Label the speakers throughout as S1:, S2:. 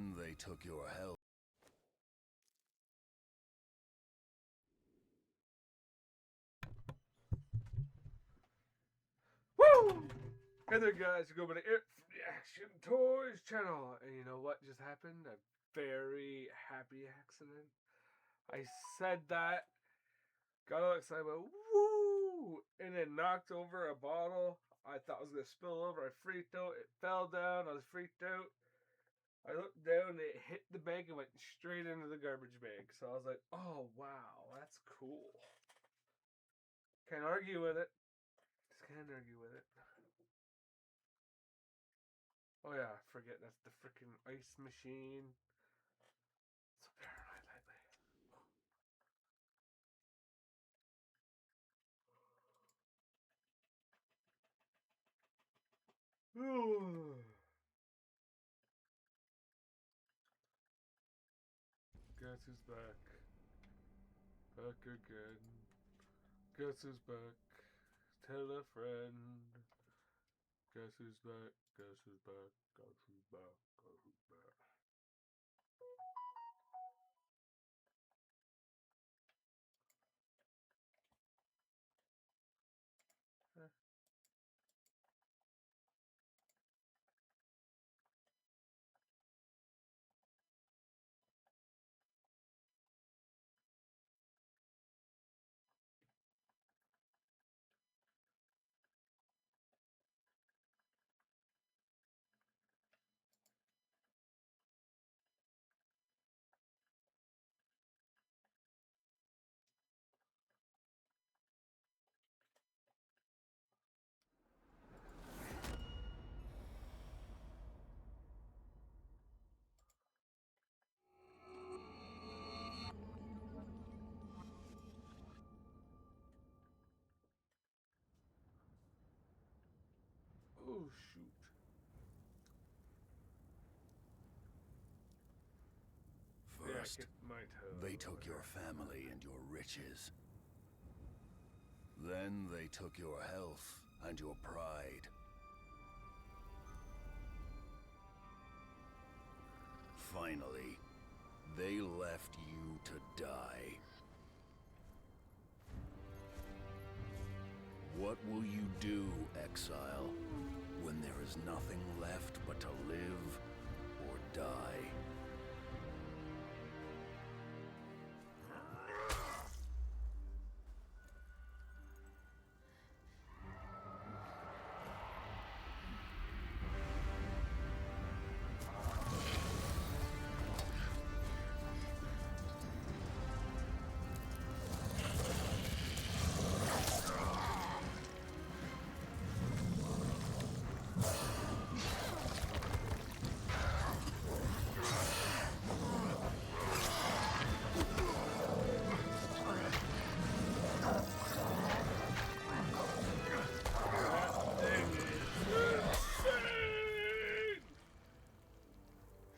S1: Then they took your health.
S2: Woo! Hey there, guys. You're going to It from the Action Toys channel. And you know what just happened? A very happy accident. I said that, got all excited, woo! And it knocked over a bottle. I thought it was going to spill over. I freaked out. It fell down. I was freaked out. I looked down, it hit the bag and went straight into the garbage bag. So I was like, oh, wow, that's cool. Can't argue with it. Just can't argue with it. Oh yeah, I forget that's the freaking ice machine. So paranoid lately. Guess who's back? Back again. Guess who's back? Tell a friend. Guess who's back? Guess who's back? Guess who's back? Guess who's back? Oh shoot.
S1: First,
S2: yeah, my toe.
S1: they took your family and your riches. Then they took your health and your pride. Finally, they left you to die. What will you do, exile, when there is nothing left but to live or die?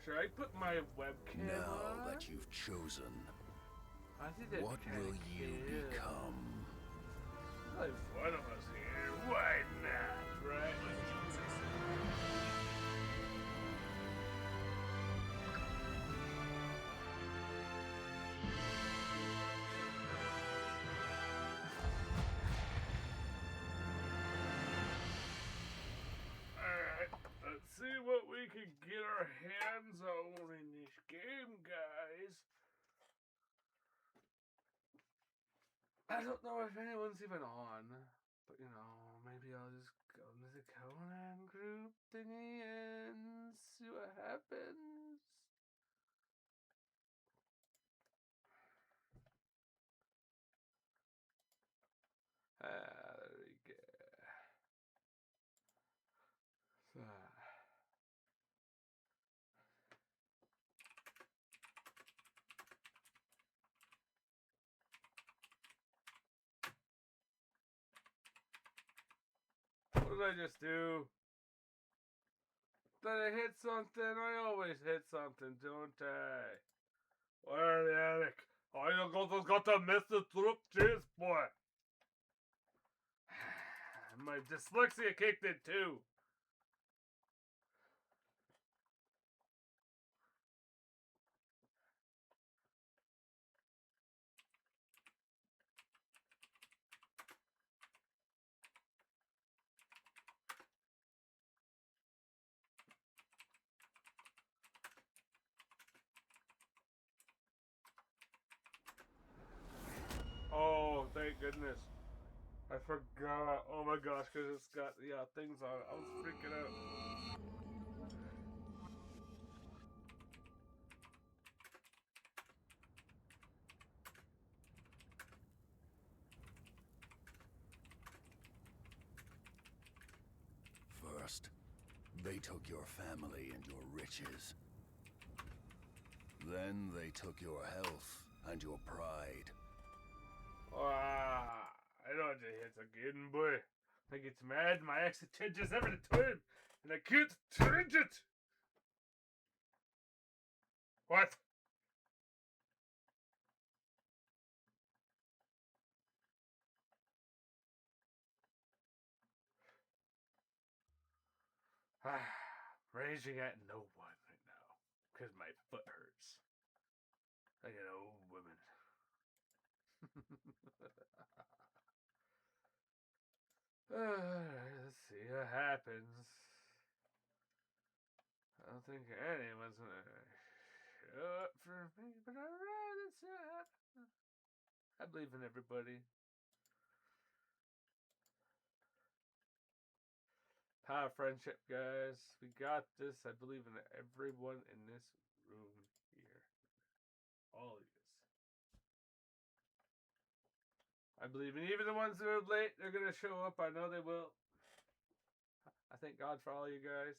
S2: Should I put my webcam
S1: Now
S2: on?
S1: that you've chosen,
S2: I think that's
S1: what will you become?
S2: Like one of us here. Why not, right? Alright, let's see what we can get our hands on in this game, guys. I don't know if anyone's even on, but you know, maybe I'll just go into the Conan group thingy and see what happens. There we go. So, what did I just do? Did I hit something? I always hit something, don't I? Where the attic? I got to miss the troop cheese, boy. My dyslexia kicked in too. thank goodness. I forgot. Oh my gosh, because it's got things on it. I was freaking out.
S1: First, they took your family and your riches. Then they took your health and your pride.
S2: Ah, I know what it's again, boy. I get mad, my accent changes every time, and I can't change it. What? Ah, raging at no one right now, because my foot hurts. Like an old woman. Alright, let's see what happens. I don't think anyone's gonna show up for me, but alright, let's see what happens. I believe in everybody. Power friendship, guys. We got this. I believe in everyone in this room here. All of you. I believe in even the ones that are late. They're gonna show up. I know they will. I thank God for all you guys.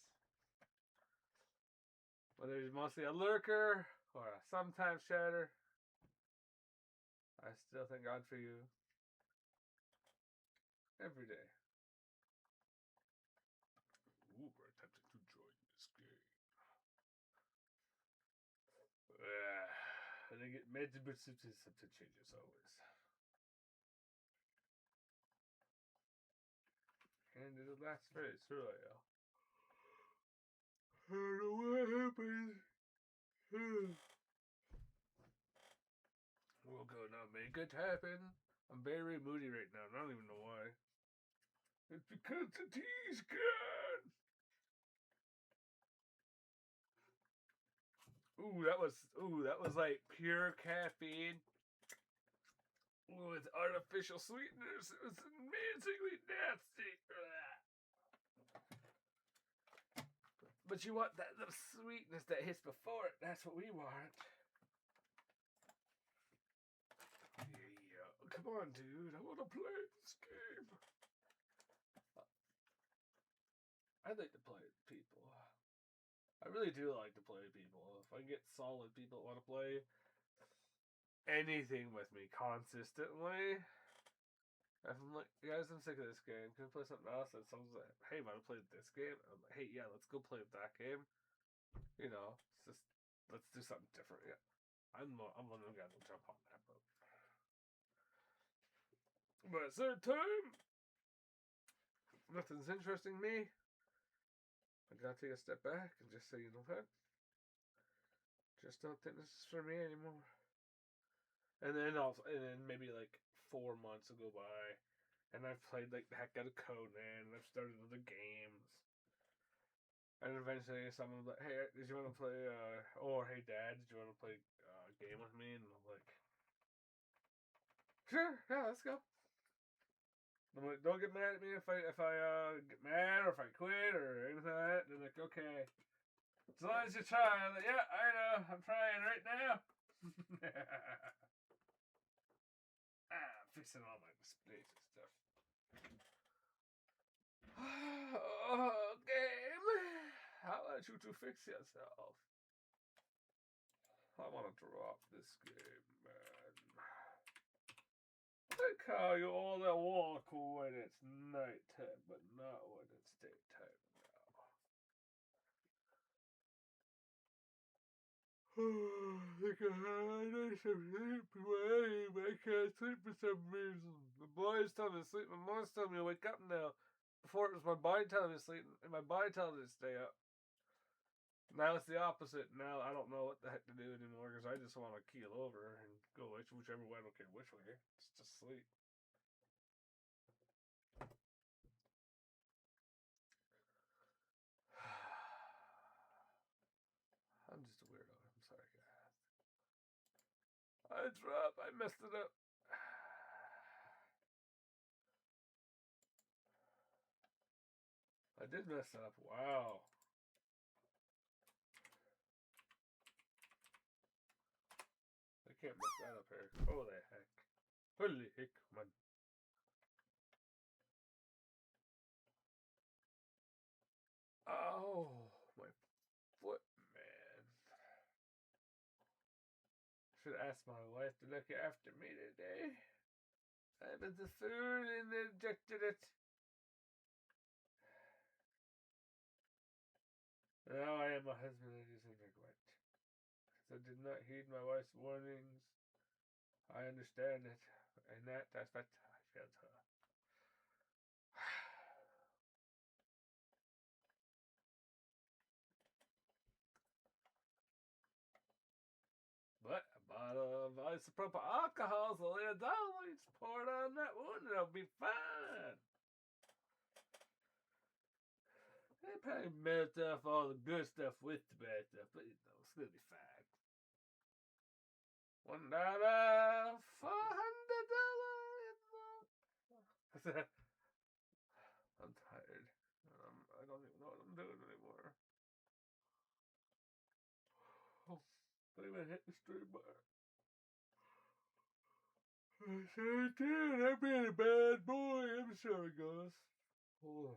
S2: Whether it's mostly a lurker or a sometimes chatter, I still thank God for you. Every day. Ooh, we're attempting to join this game. And I get mad to changes always. And the last phrase, really. I don't know what happened. We'll go now, make it happen. I'm very moody right now, and I don't even know why. It's because the tea's gone. That was like pure caffeine with artificial sweeteners. It was amazingly nasty. But you want that little sweetness that hits before it. That's what we want. Yeah, come on, dude. I want to play this game. I like to play with people. I really do like to play with people. If I get solid people that want to play anything with me consistently, if I'm like, guys, I'm sick of this game. Can we play something else? And someone's like, hey, want to play this game? I'm like, hey, yeah, let's go play that game. You know, it's just let's do something different. Yeah, I'm one of the guys who'll jump on that, but at the same time, nothing's interesting me. I gotta take a step back and just say, you know what? Just don't think this is for me anymore. And then maybe like 4 months will go by, and I've played like the heck out of Conan, and I've started other games. And eventually someone will be like, hey, did you want to play, or hey dad, did you want to play a game with me? And I'm like, sure, yeah, let's go. I'm like, don't get mad at me if I get mad or if I quit or anything like that. They're like, okay. As long as you try. I'm like, yeah, I know. I'm trying right now. I'm fixing all my displays and stuff. Oh, game. How about you to fix yourself? I want to drop this game, man. They call you all that walk when it's nighttime, but not when it's daytime now. I can hide some sleep, but I can't sleep for some reason. The boys tell me to sleep, my mom's telling me to wake up now. Before it was my body telling me to sleep, and my body telling me to stay up. Now it's the opposite. Now I don't know what the heck to do anymore because I just want to keel over and go whichever way. I don't care which way. It's just sleep. I'm just a weirdo. I'm sorry, guys. I messed it up. did mess that up. Wow. I can't mess that up here. Holy heck. Holy heck, man. Oh, my foot, man. Should ask my wife to look after me today. I put the food and injected it. Now I am a husband and is a regret. I did not heed my wife's warnings. I understand it. In that aspect, I failed her. But a bottle of isopropyl alcohol is only $1. Just pour it on that wound and it'll be fine. They probably melt off all the good stuff with the bad stuff, but you know, it's gonna be fine. $1, $400. I'm tired. I don't even know what I'm doing anymore. Oh, I even hit the stream bar. I sure did. I'm being a bad boy. I'm sorry, guys. Oh.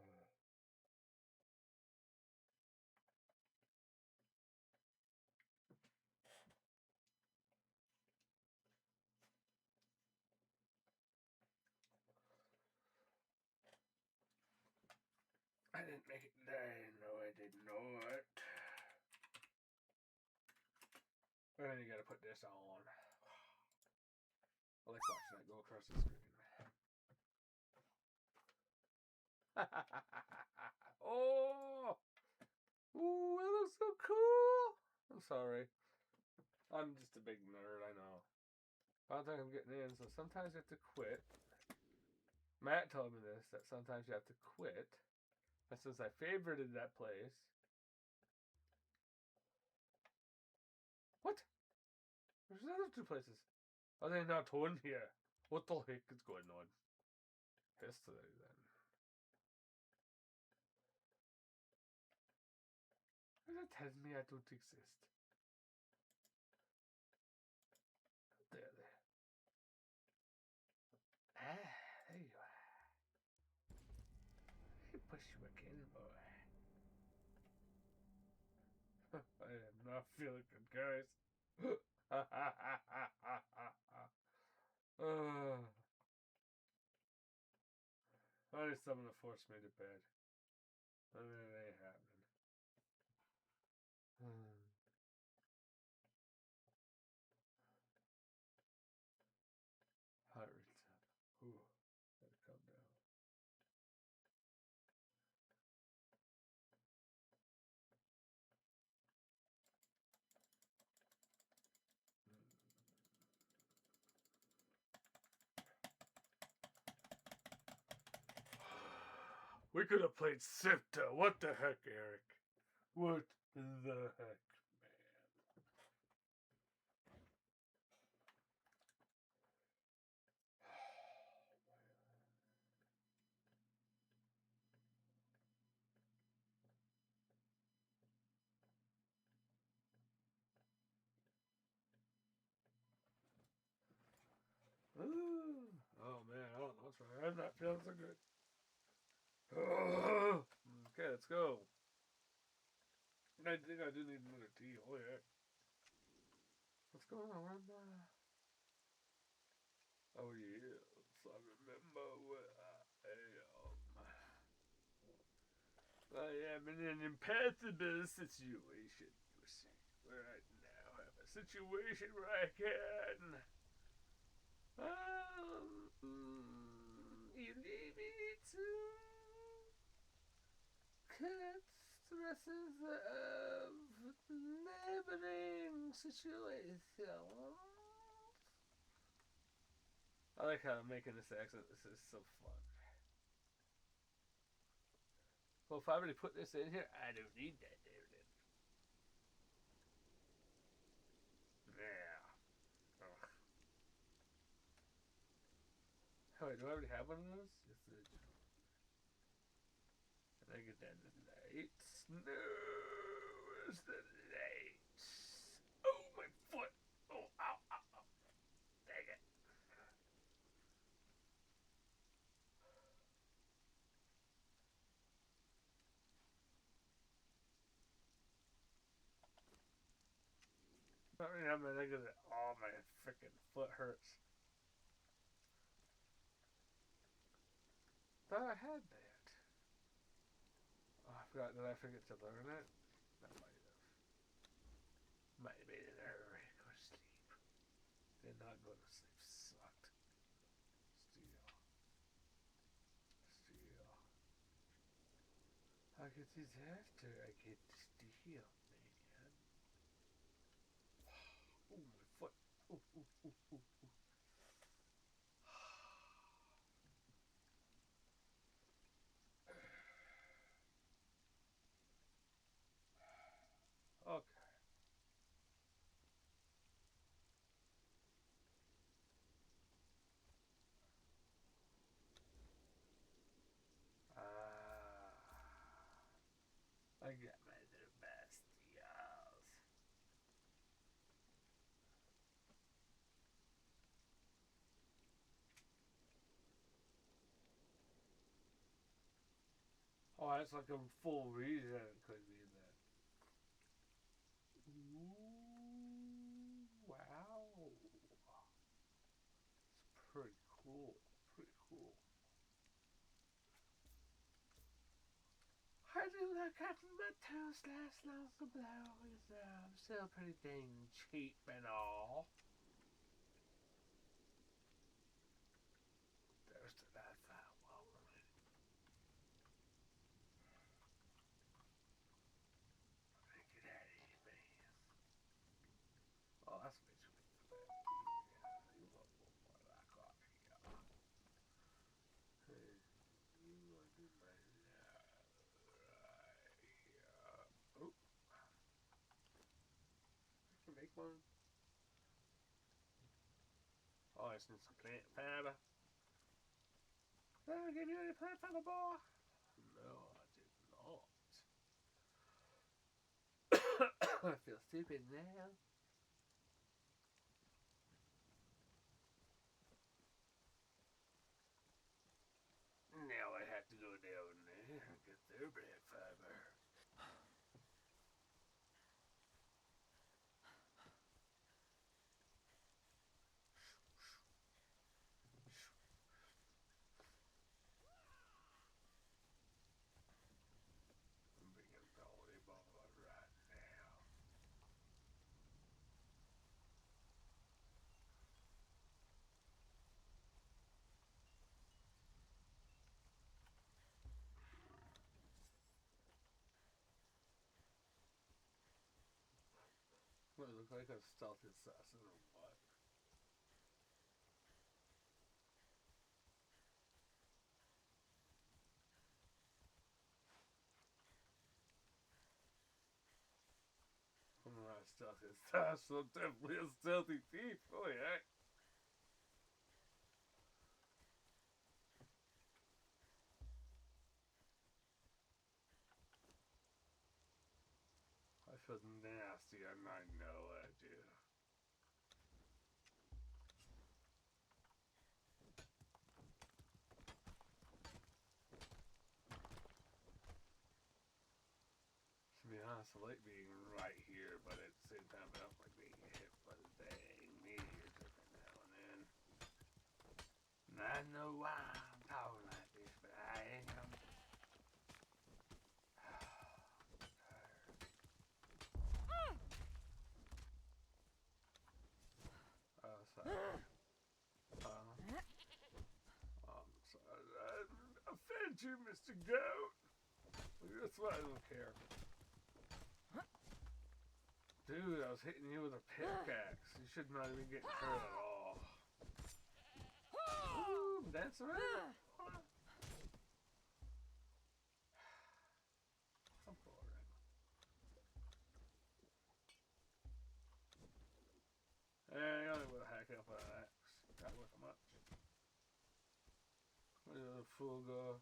S2: I didn't make it today. No, I did not. And then you gotta put this on. I like watching that go across the screen. Oh! Ooh, it looks so cool! I'm sorry. I'm just a big nerd, I know. I don't think I'm getting in, so sometimes you have to quit. Matt told me this, that sometimes you have to quit. And since I favorited that place. What? There's another 2 places. Are they not one here? What the heck is going on? History then. That tells me I don't exist. There. Ah, there you are. Let me push you again, boy. I am not feeling good, guys. I need someone to force me to bed. And it ain't happening. Heart rate's up. Ooh, gotta calm down. We could have played Sifta. What the heck, Eric? What the heck, man? Ooh. Oh man, I don't know what's wrong. I'm not feeling so good. Okay, let's go. I think I do need another tea. Oh yeah. What's going on? Oh yes, I remember where I am. I am in an impossible situation. You see, where I now have a situation where I can. You need me to cut stresses of neighboring situations. I like how I'm making this accent. This is so fun. Well, if I already put this in here, I don't need that there then. Yeah. Ugh. Oh, wait, do I already have one of those? Yes, I do. And Look at that, the lights. No, it's the lights. Oh, my foot. Oh, ow, ow, ow. Dang it. I mean, I'm look at it. Oh, my freaking foot hurts. Thought I had that. Oh, I forgot. Did I forget to learn it? That might have. Might have made it hurry. Go to sleep. Did not go to sleep. Sucked. Steal. Steal. I get these after I get to steal, man. Oh, my foot. Ooh, ooh, ooh, ooh, ooh. Okay. I got my little bastials. Oh, that's like a full reason it could be that. Ooh, wow. It's pretty cool. Pretty cool. I do like having my toast last long to blow. I'm still pretty dang cheap and all. Toasted that fat woman. Make it out of here, man. Oh, that's what you make the bad. Yeah, you want more like coffee, yeah. Hey, you want to do my right here. Oh, I can make one. Oh, I need some plant fiber. Did I give you any plant fiber, boy? No, I did not. I feel stupid now. Now I have to go down there and get their plant fiber. I'm being totally bored right now. What, it look like a stealth assassin or what? I'm not a stealthy assassin, I'm definitely a stealthy thief. Oh, yeah. I feel nasty and I know I do. To be honest, I like being right here, but at the same time, I don't like being hit by the dang meteors every now and then. And I know why I'm talking like this, but I am. Oh, sorry. I'm sorry. I offended you, Mr. Goat. That's why I don't care. Dude, I was hitting you with a pickaxe. You should not even get hurt at all. Ooh, that's right. I'm boring. Hey, I only will hack up an axe. Not worth much. Where's the full go?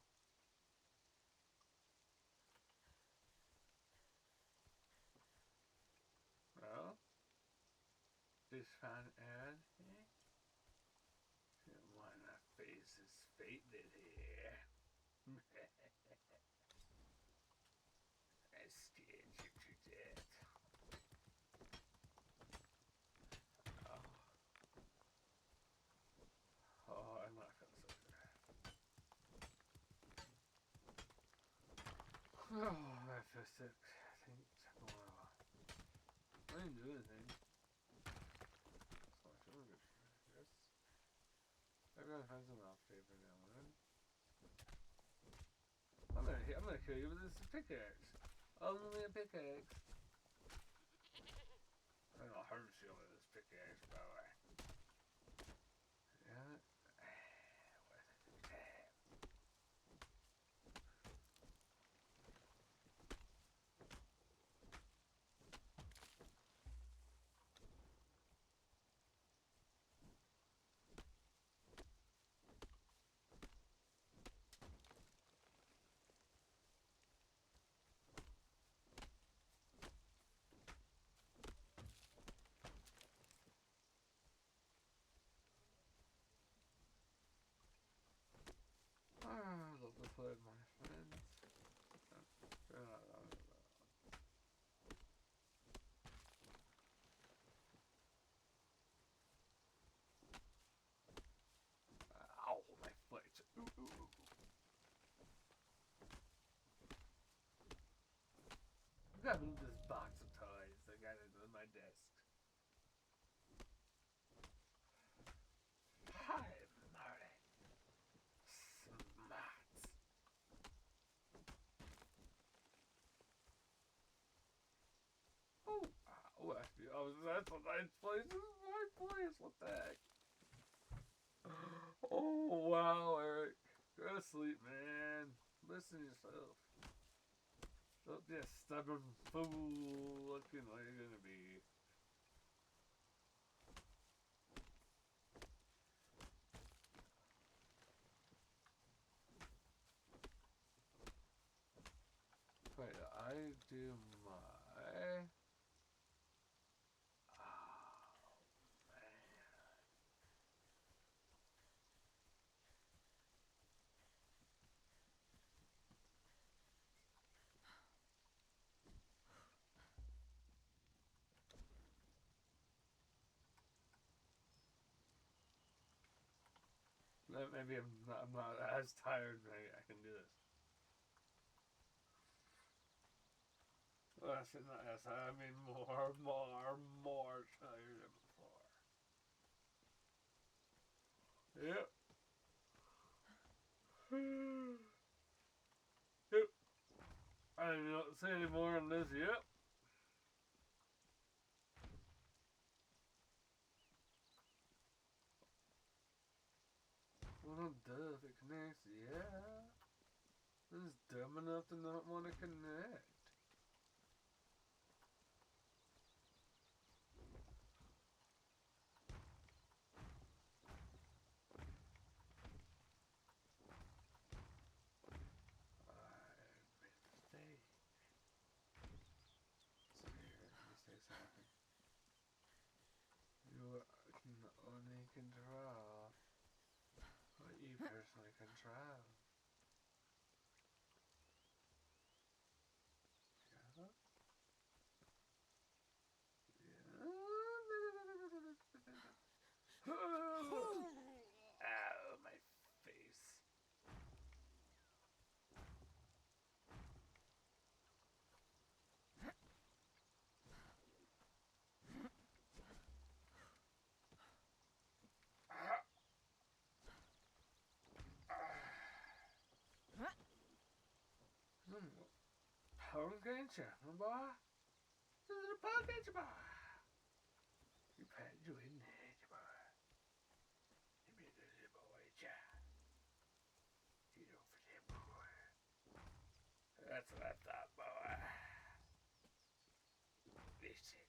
S2: just found out. Why my face is faded here? I scared you to death. Oh. Oh, I'm not feeling so good. Oh, I feel sick. I think it's a while. I didn't do anything. So I feel good. Yes. Everyone has an off day every now and then. I'm gonna kill you with this pickaxe. Only a pickaxe. I'm gonna hurt you with this pickaxe, by the way. Yeah. I love to play with my friends. Ow, my foot. Ooh, ooh, ooh. I gotta move this box of toys that got it on my desk. Hi, Marty. Smarts. Oh, that's a nice place. This is my place. What the heck? Oh, wow, Eric. Go to sleep, man. Listen to yourself. Don't be a stubborn fool looking like you're gonna be. Wait, I do my... Maybe I'm not as tired. Maybe I can do this. Well, I should not as I mean more tired than before. Yep. Yep. I don't say any more on this. Yep. Well, duh, if it connects, yeah. This is dumb enough to not want to connect. Mistakes happen. You can only control what you personally control. Yeah? Ow, my face. Home cancer, boy. This is a package, boy. You pat you in there, boy. You be the little boy, child. You don't forget, boy. That's what I thought, boy. Listen.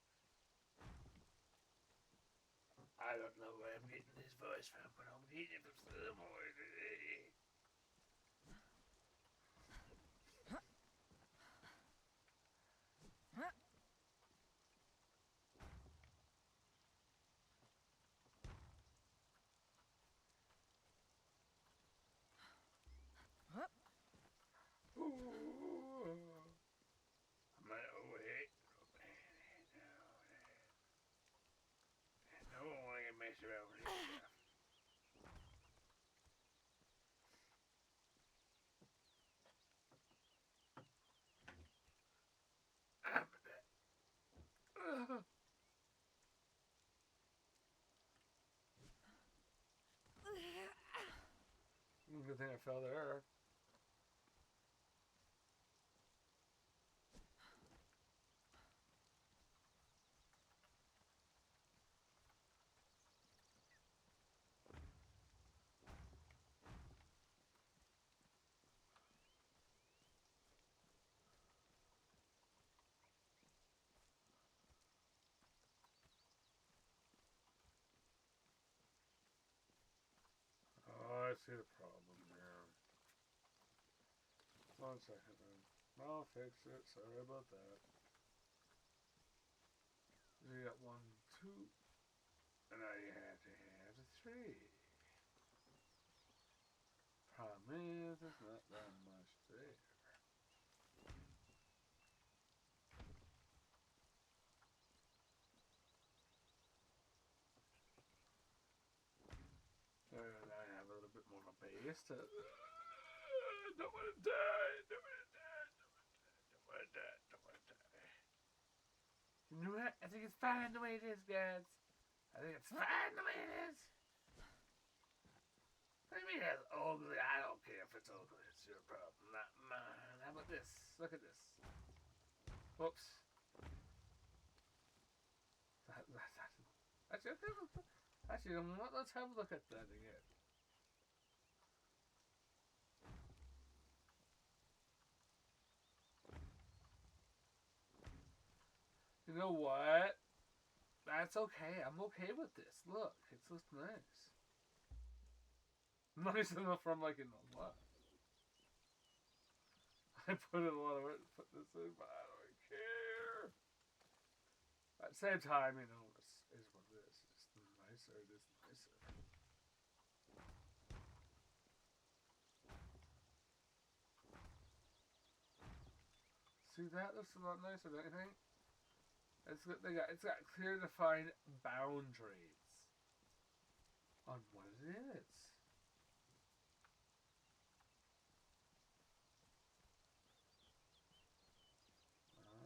S2: I don't know where I'm getting this voice from, but I'm getting it from somewhere today. Good thing I fell there. Oh, I see the problem here. 1 second then. I'll fix it. Sorry about that. You got 1, 2, and now you have to have a 3. Problem is, there's not that much there. And I have a little bit more base to. Don't want to die. Don't want to die. Don't want to die. Don't want to die. You know what? I think it's fine the way it is, guys. I think it's fine the way it is. What do you mean it's ugly? I don't care if it's ugly. It's your problem, not mine. How about this? Look at this. Whoops. Actually, you know what? Let's have a look at that again. You know what? That's okay. I'm okay with this. Look, it looks nice. Nice enough for I'm liking a lot. I put in a lot of work to put this in, but I don't care. At the same time, you know, this is what it is. It's nicer. It is nicer. See, that looks a lot nicer, don't you think? It's got clear defined boundaries on what it is.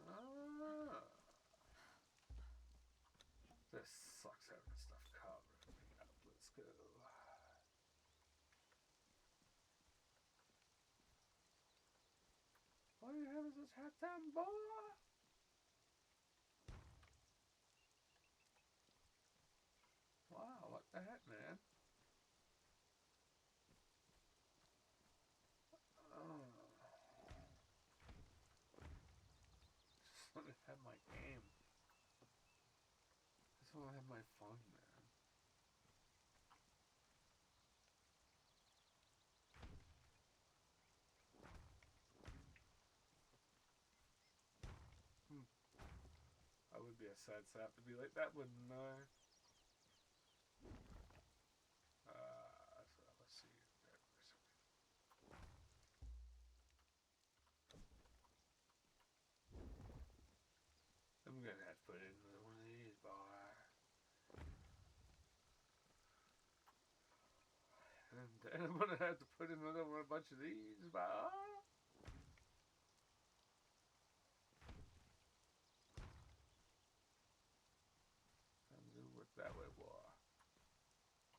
S2: Ah. This sucks having stuff covered me up. Let's go. All you have is this half-time boy. Wow, what the heck, man? Oh. Just want to have my game. Just want to have my fun, man. I would be a sad sap to be like that, wouldn't I? So let's see. I'm gonna have to put in another one of these, boy. And then I'm gonna have to put in another one, a bunch of these, boy. Doesn't work that way, boy.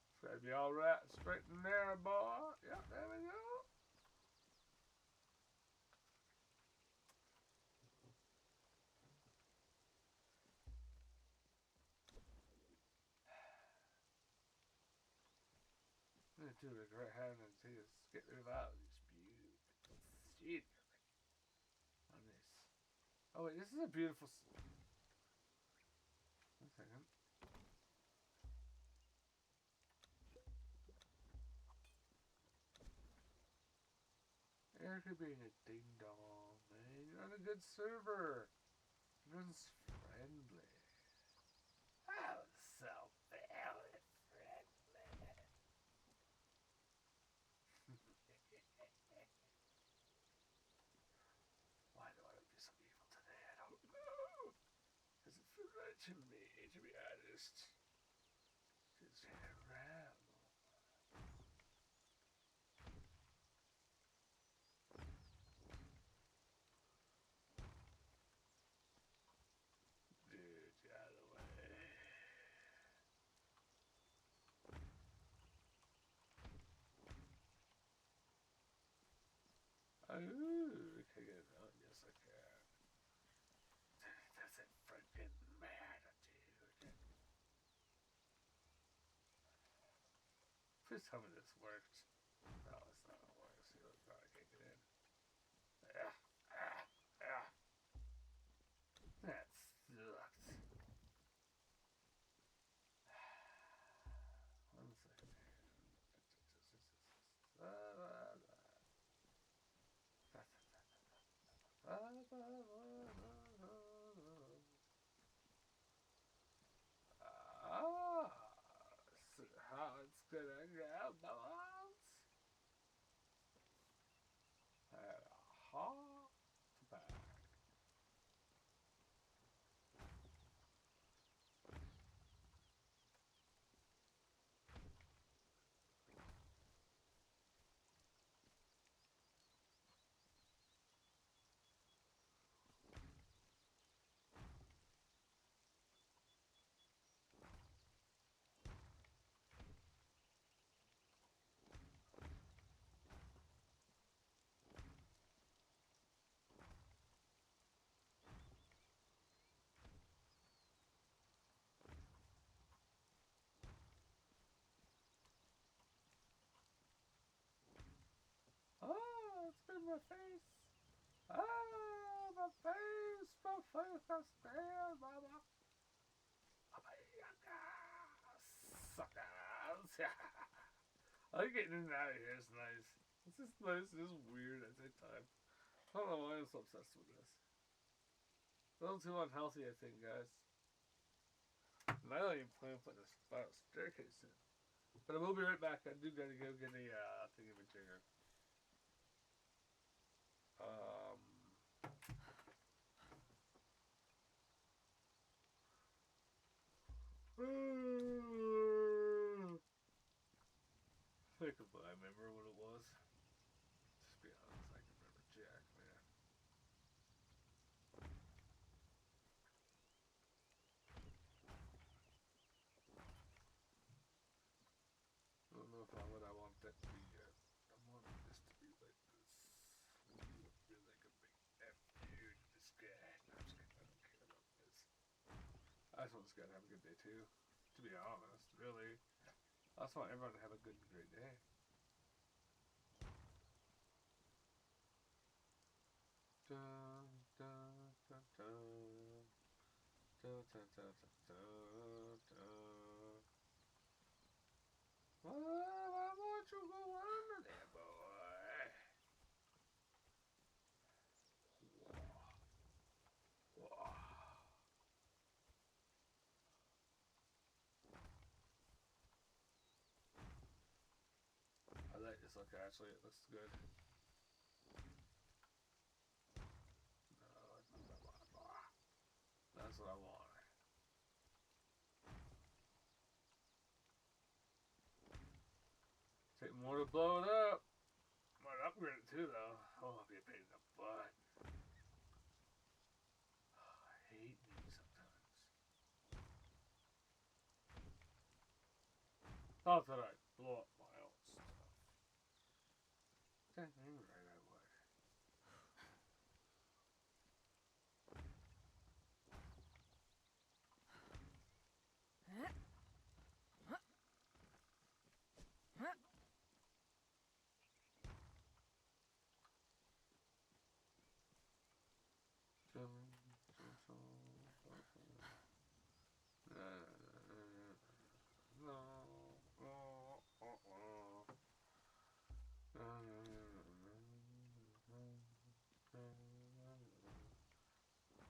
S2: It's gotta be all right, straight and narrow, boy. Yep, there we go. I'm gonna do it right hand and see us get rid of all these shit on this. Oh wait, this is a beautiful. 1 second. Erica being a ding dong, man. You're on a good server. Everyone's friendly. Oh, so very friendly. Why do I be so evil today? I don't know. Does it feel right to me, to be honest? It's terrible. Dude, Please tell me this worked. No, it's not gonna work. See, look, I can't get in. Yeah. Yeah. That sucks. One second. Ah, so how it's gonna go, bones? And a hot bag. Oh, it's in my face. Ah, my face is there, mama. Suckers. I like getting in and out of here. It's nice. It's just nice. It's just weird at the same time. I don't know why I'm so obsessed with this. A little too unhealthy, I think, guys. And I don't even plan to put this spiral staircase in. But I will be right back. I do gotta go get a thingamajigger. Um. Think about I remember what it was. Just be honest, I can remember Jack, man. I don't know if I what I want that to be yet. I want this to be like this. Be like a big F dude. This guy. I'm just kidding. I don't care about this. I just want this guy to have a good day too. To be honest, really. I just want everyone to have a good and great day. Dun, dun, dun, dun. Dun, dun, dun, dun, dun, dun. Well, why won't you go under there, boy? Whoa. Whoa. I like this look, actually. It looks good. That's what I want. Take more to blow it up. Might upgrade it too, though. Oh, I'll be a pain in the butt. Oh, I hate these sometimes. Not that I blow up my own stuff. That ain't right, I would.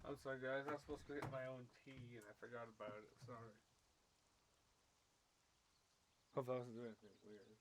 S2: I'm sorry, guys. I was supposed to get my own tea and I forgot about it. Sorry. Hope I wasn't doing anything weird.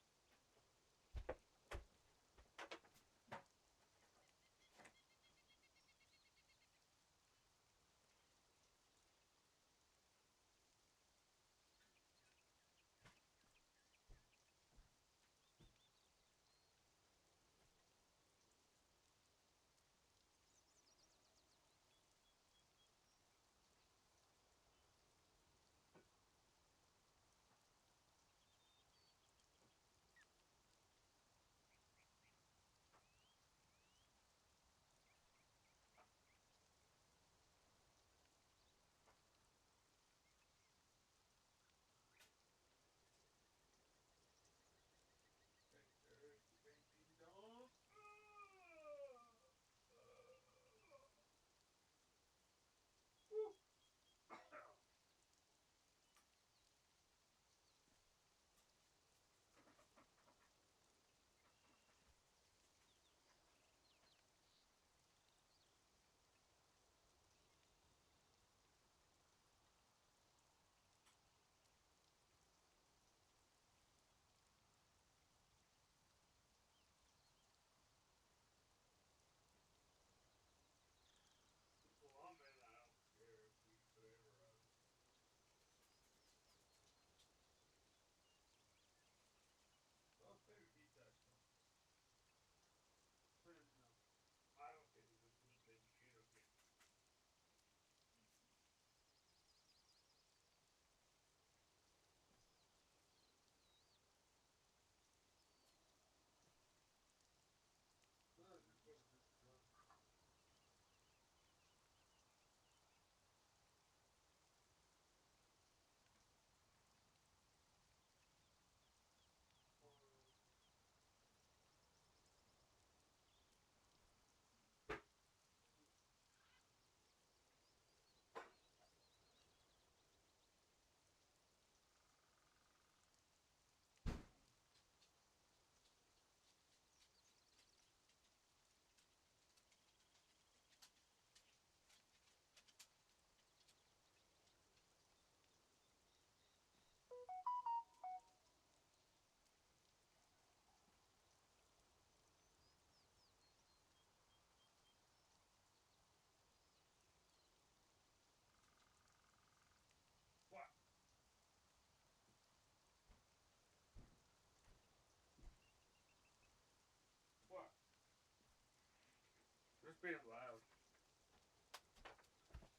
S2: being loud.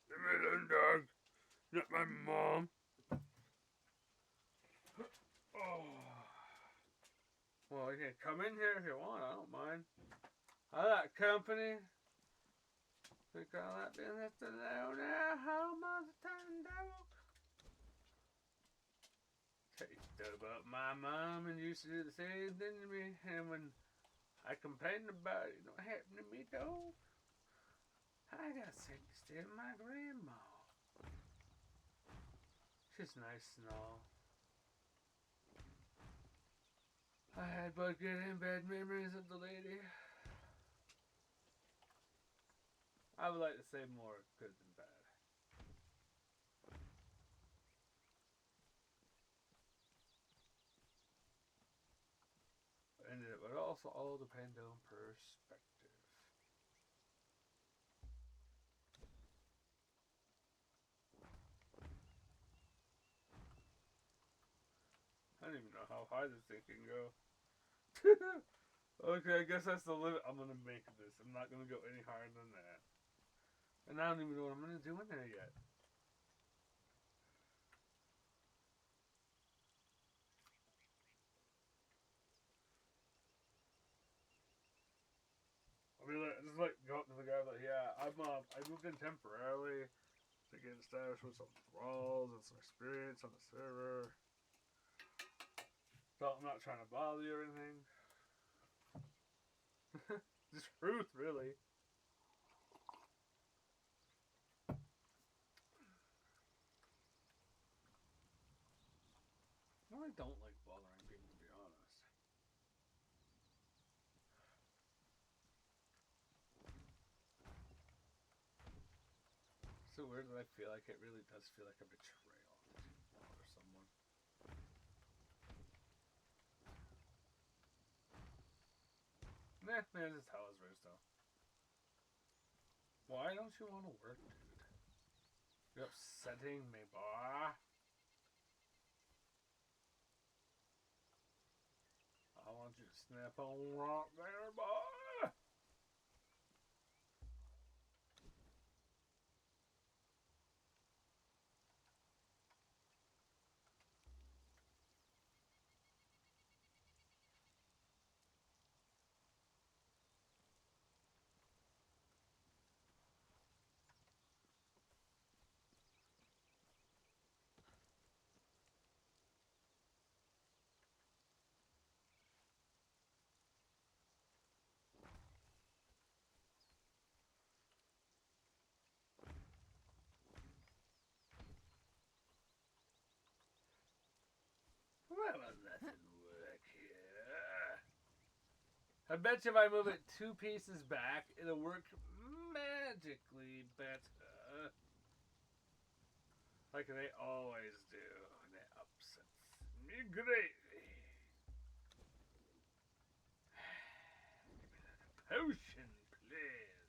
S2: Leave me alone, dog. Not my mom. Oh. Well, you can come in here if you want. I don't mind. I like company. We call that being left alone at home all the time, dog. Tell you stuff about my mom and used to do the same thing to me. And when I complained about it, don't happen to me, dog. I got sick instead of my grandma. She's nice and all. I had both good and bad memories of the lady. I would like to say more good than bad. And it would also all depend on perspective. I don't even know how high this thing can go. Okay, I guess that's the limit I'm gonna make this. I'm not gonna go any higher than that. And I don't even know what I'm gonna do in there yet. I mean, like, just like go up to the guy like, yeah, I moved in temporarily to get established with some walls and some experience on the server. So I'm not trying to bother you or anything. Just truth, really. I really don't like bothering people, to be honest. So weird that I feel like it really does feel like a betrayal to bother someone. Nah, man, this is how it's raised though. Why don't you want to work, dude? You're upsetting me, boy. I want you to snap on rock there, boy. Well, nothing work here. I bet you if I move it 2 pieces back, it'll work magically better. Like they always do. And it upsets me greatly. Give me that potion, please.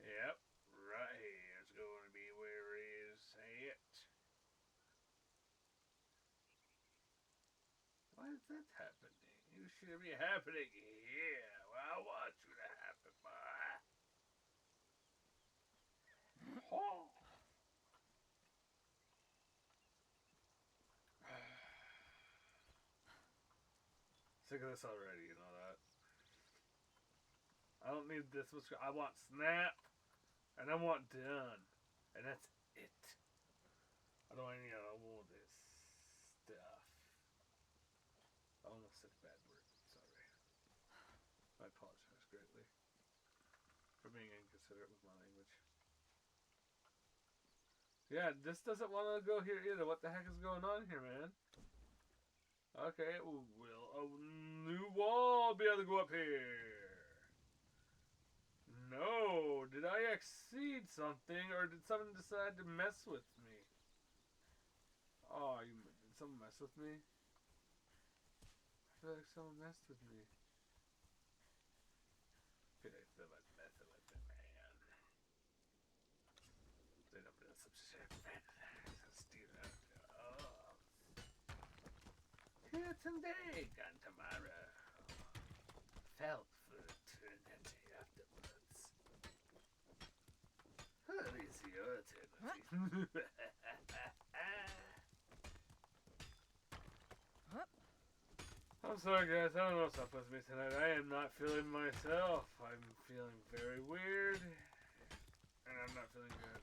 S2: Yep, right here's going to be where is it. Why is that happening? You should be happening here. Well, I want you to happen, boy. Oh. Sick of this already, you know that. I don't need this much. I want snap, and I want done, and that's it. I don't need all this stuff. I almost said a bad word. Sorry. I apologize greatly for being inconsiderate with my language. Yeah, this doesn't want to go here either. What the heck is going on here, man? Okay, will a new wall be able to go up here? No. Did I exceed something, or did someone decide to mess with me? Oh, did someone mess with me? I feel like someone messed with me. I feel like messing with me, man. They don't do some shit. Steal that. Oh. Here today, gone tomorrow. I'm sorry, guys. I don't know what's up with me tonight. I am not feeling myself. I'm feeling very weird, and I'm not feeling good.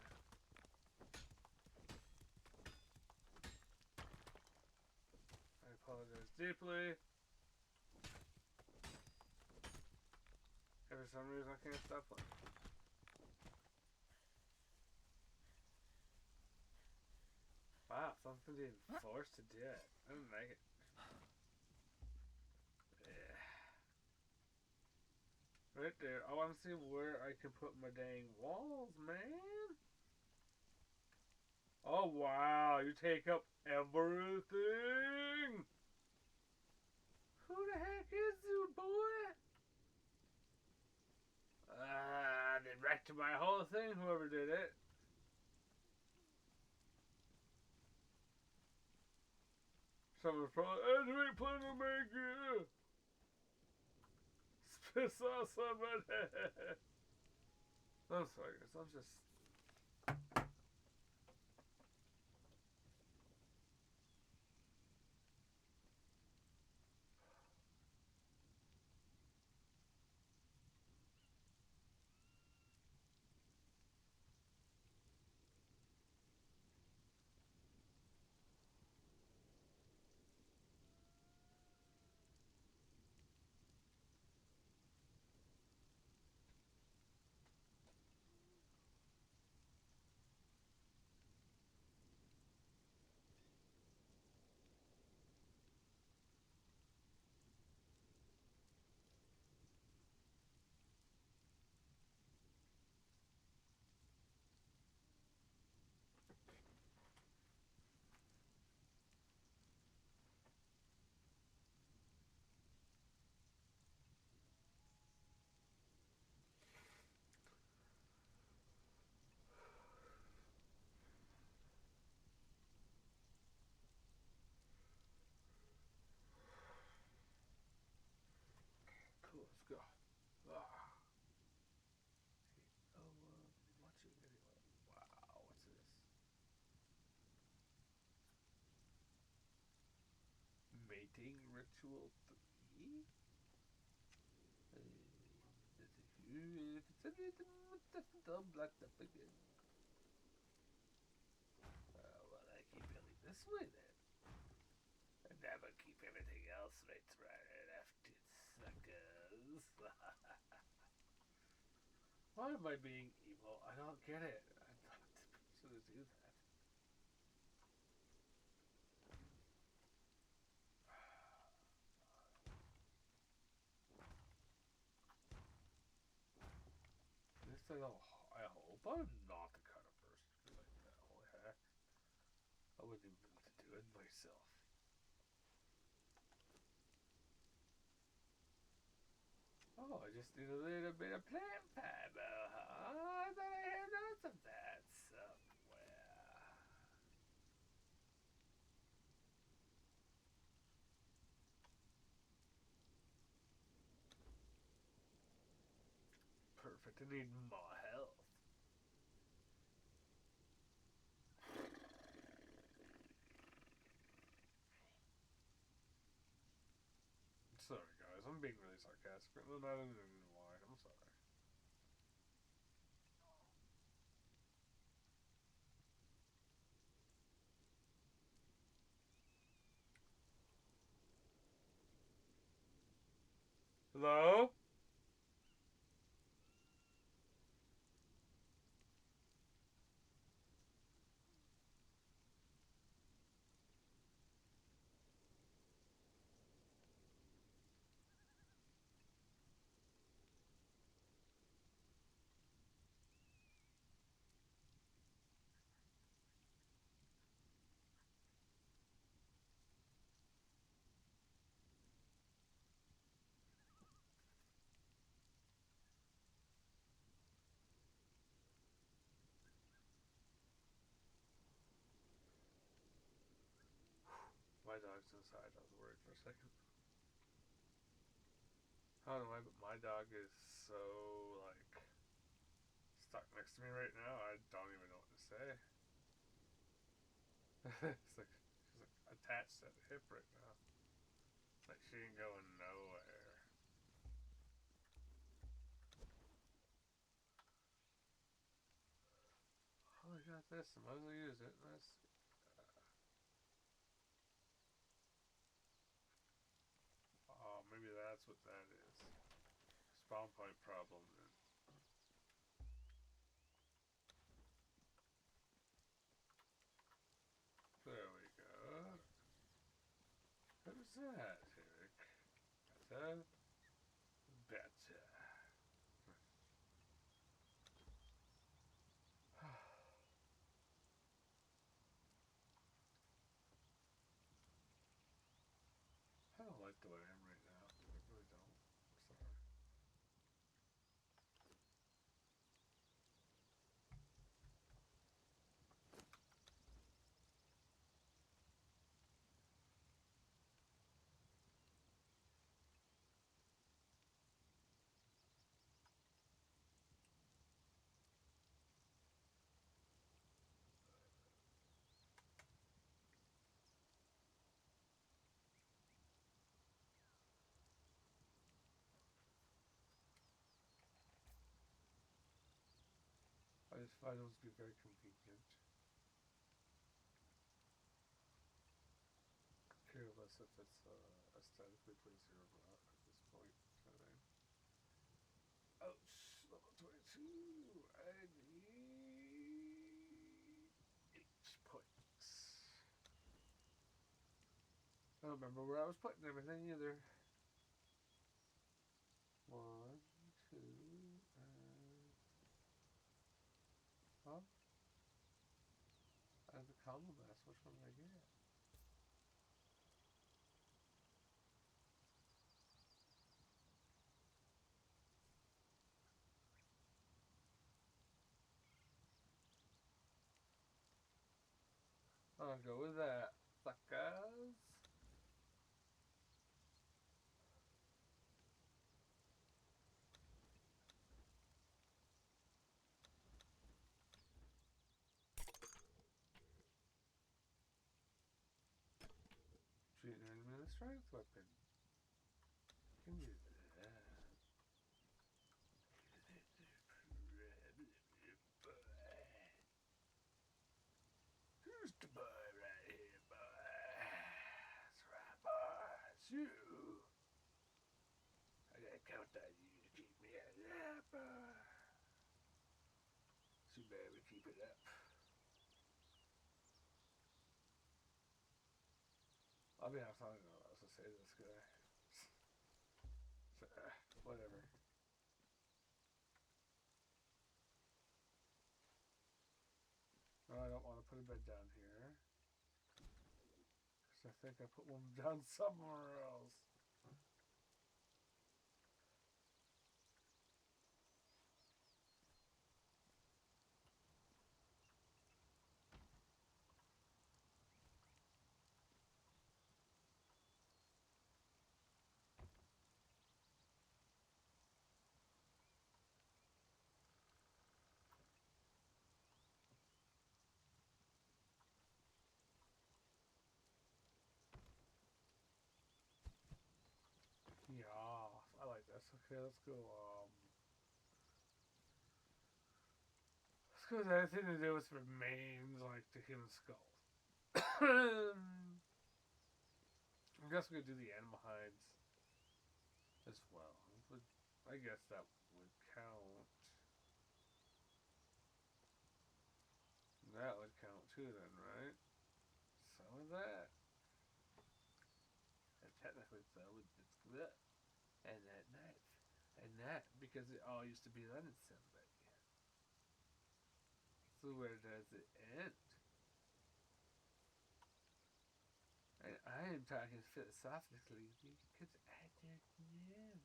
S2: I apologize deeply. And for some reason, I can't stop playing. Wow, something being forced to do it. I didn't like it. Yeah. Right there. I want to see where I can put my dang walls, man. Oh, wow. You take up everything. Who the heck is you, boy? They wrecked my whole thing, whoever did it. Someone's probably, we ain't planning to make it. Piss off somebody. I'm sorry, guys. I'm just. Cool, let's go. Ah. Oh, watching video. Wow, what's this? Mating Ritual 3? It's blocked up again. Well, I keep going this way then. And never keep everything else right after suckers. Why am I being evil? I don't get it. I'm not supposed to do that. At least I hope I'm not the kind of person to be like that. Holy heck. I wouldn't even be able to do it myself. Oh, I just need a little bit of plant fiber, huh? I thought I had lots of that somewhere. Perfect. I need more health. Sorry, guys. I'm being really sarcastic. I don't know why. I'm sorry. Hello? My dog's inside. I was worried for a second. I don't know why, but my dog is so, like, stuck next next to me right now. I don't even know what to say. It's like she's like attached at the hip right now. It's like she ain't going nowhere. Oh, I got this. I might as well use it. Let's. Oh, maybe that's what that is. Spawn point problem. Then. There we go. Who's that, Eric? That's a betcha. I don't like the way I am right now. I really don't. I'm sorry. I just find those to be very convenient. Careless if it's aesthetically pleasing or not at this point. Kind of thing. Ouch! Level 22. I need H points. I don't remember where I was putting everything either. 1, 2, huh? I have the combo mask. Which one did I get? I'll go with that. Suckers. Treat an enemy with a strength weapon. You can do that. Who's the boy right here, boy? That's right, boy. It's you. I gotta count on you to keep me alive, boy. Too bad we keep it up. I'll be honest, I don't know what else to say to this guy. So, whatever. No, I don't want to put a bed down here. Because I think I put one down somewhere else. Yeah, I like this. Okay, let's go. Let's go with anything to do with remains, like the human skull. I guess we could do the animal hides as well. I guess that would count. That would count too, then, right? Some of that. And technically, so would it's that. And that knife. And that, because it all used to be done in somebody. So where does it end? And I am talking philosophically because I don't know.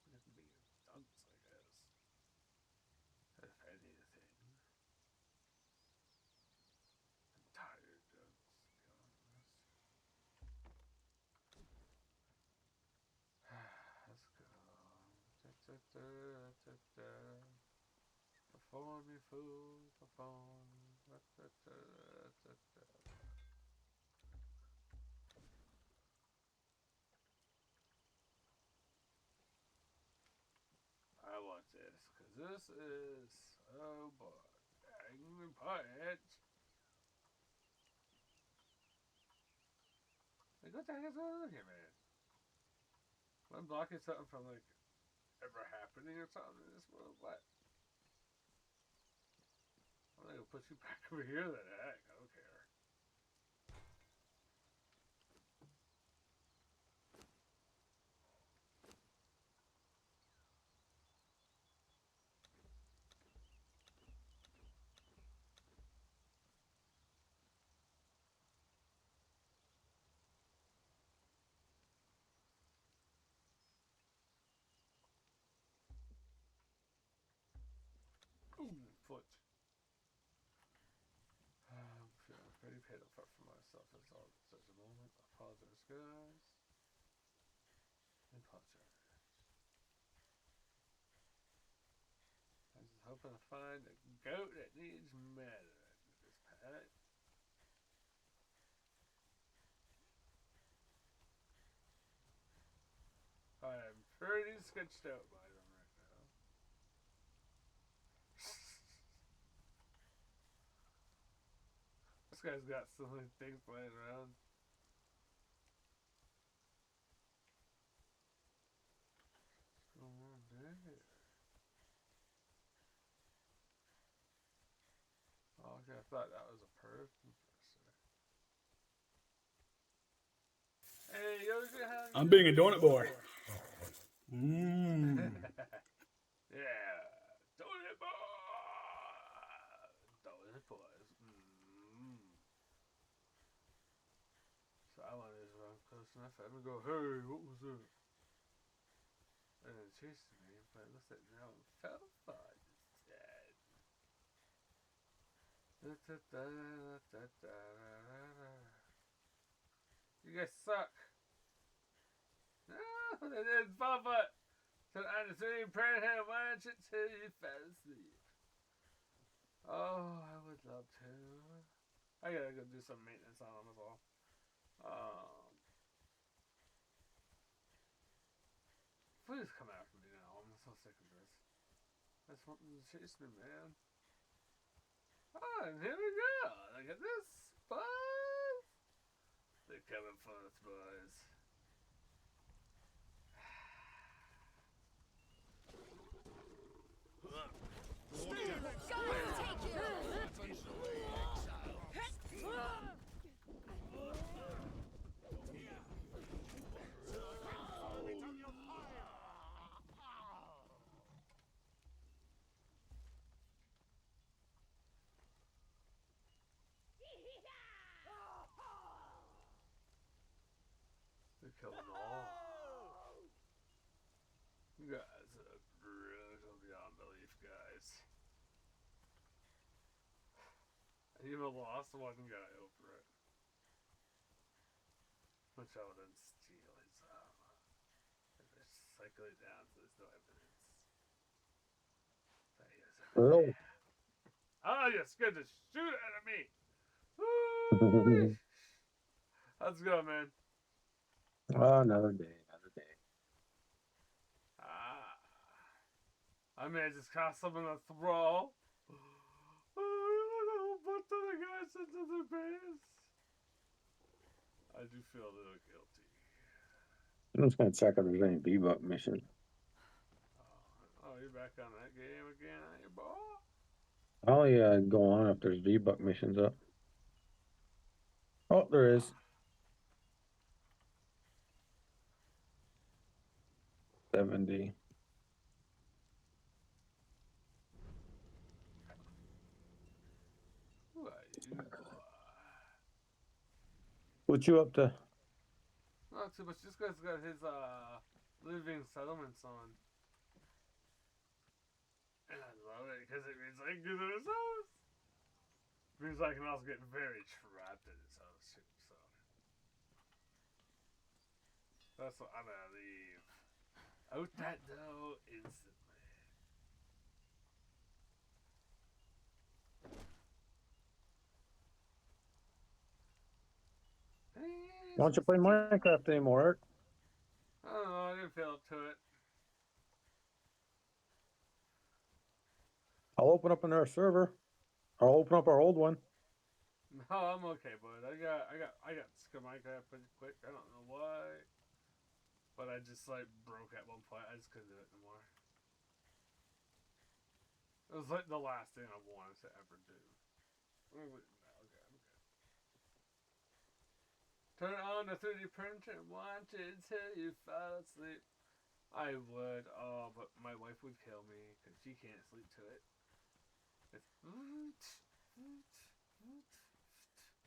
S2: That could be your dunks, I guess. If anything. I'm tired dunks, to be honest. Let's go. For me, food, for fun. I want this, because this is so dang important. Like, what the heck is going on here, man? I'm blocking something from, like, ever happening or something in this world? What? I'm gonna put you back over here then. Heck, I don't care. Ooh, foot. I'm feeling pretty paid apart for myself. It's all such a moment. I apologize, guys. I apologize. I'm just hoping to find a goat that needs medicine. This pet. I am pretty sketched out by them right now. This guy's got so many things laying around. What's going on there? Oh, okay, I thought that was a person for a sec. Hey, yo,
S3: I'm being a donut boy. Mmm.
S2: Yeah, donut boy. Donut boys. So I wanted to run close enough. I'm gonna go, hey, what was that? And it chased me, but it looks like now I'm fellified instead. You guys suck. No, they didn't fall but so I just really praying how to watch it till you fell asleep. Oh, I would love to. I gotta go do some maintenance on them as well. Please come after me now. I'm so sick of this. I just want them to chase me, man. Oh, and here we go. Look at this, boys. They're coming for us, boys. They kill them all. You guys are brutal beyond belief, guys. I even lost one guy over it. Which I would then steal his if I cycle it down so there's no evidence that he has everything. Oh, you're scared to shoot at me! Woo! How's it going, man?
S4: Oh, another day, another day.
S2: I may just cast him in a throw. Oh, you a whole bunch of the guys into the base. I do feel a little guilty.
S4: I'm just gonna check if there's any bebop mission.
S2: Oh, you're back on that game again, ain't you, boy?
S4: I'll go on if there's bebop missions up. Oh, there is. 70.
S2: Who are you, boy?
S4: What you up to?
S2: Not too much. This guy's got his living settlements on. And I love it because it means I can get to his house. It means I can also get very trapped in his house too, so. That's what I'm gonna leave. Out that door instantly.
S4: Why don't you play Minecraft anymore, Eric?
S2: I don't know. I didn't feel up to it.
S4: I'll open up another server. I'll open up our old one.
S2: No, I'm okay, bud. I got sick of Minecraft pretty quick. I don't know why, but I just like broke at one point. I just couldn't do it anymore. It was like the last thing I wanted to ever do. Okay, I'm good. Turn on the 3D printer and watch it until you fall asleep. I would, but my wife would kill me because she can't sleep to it. It's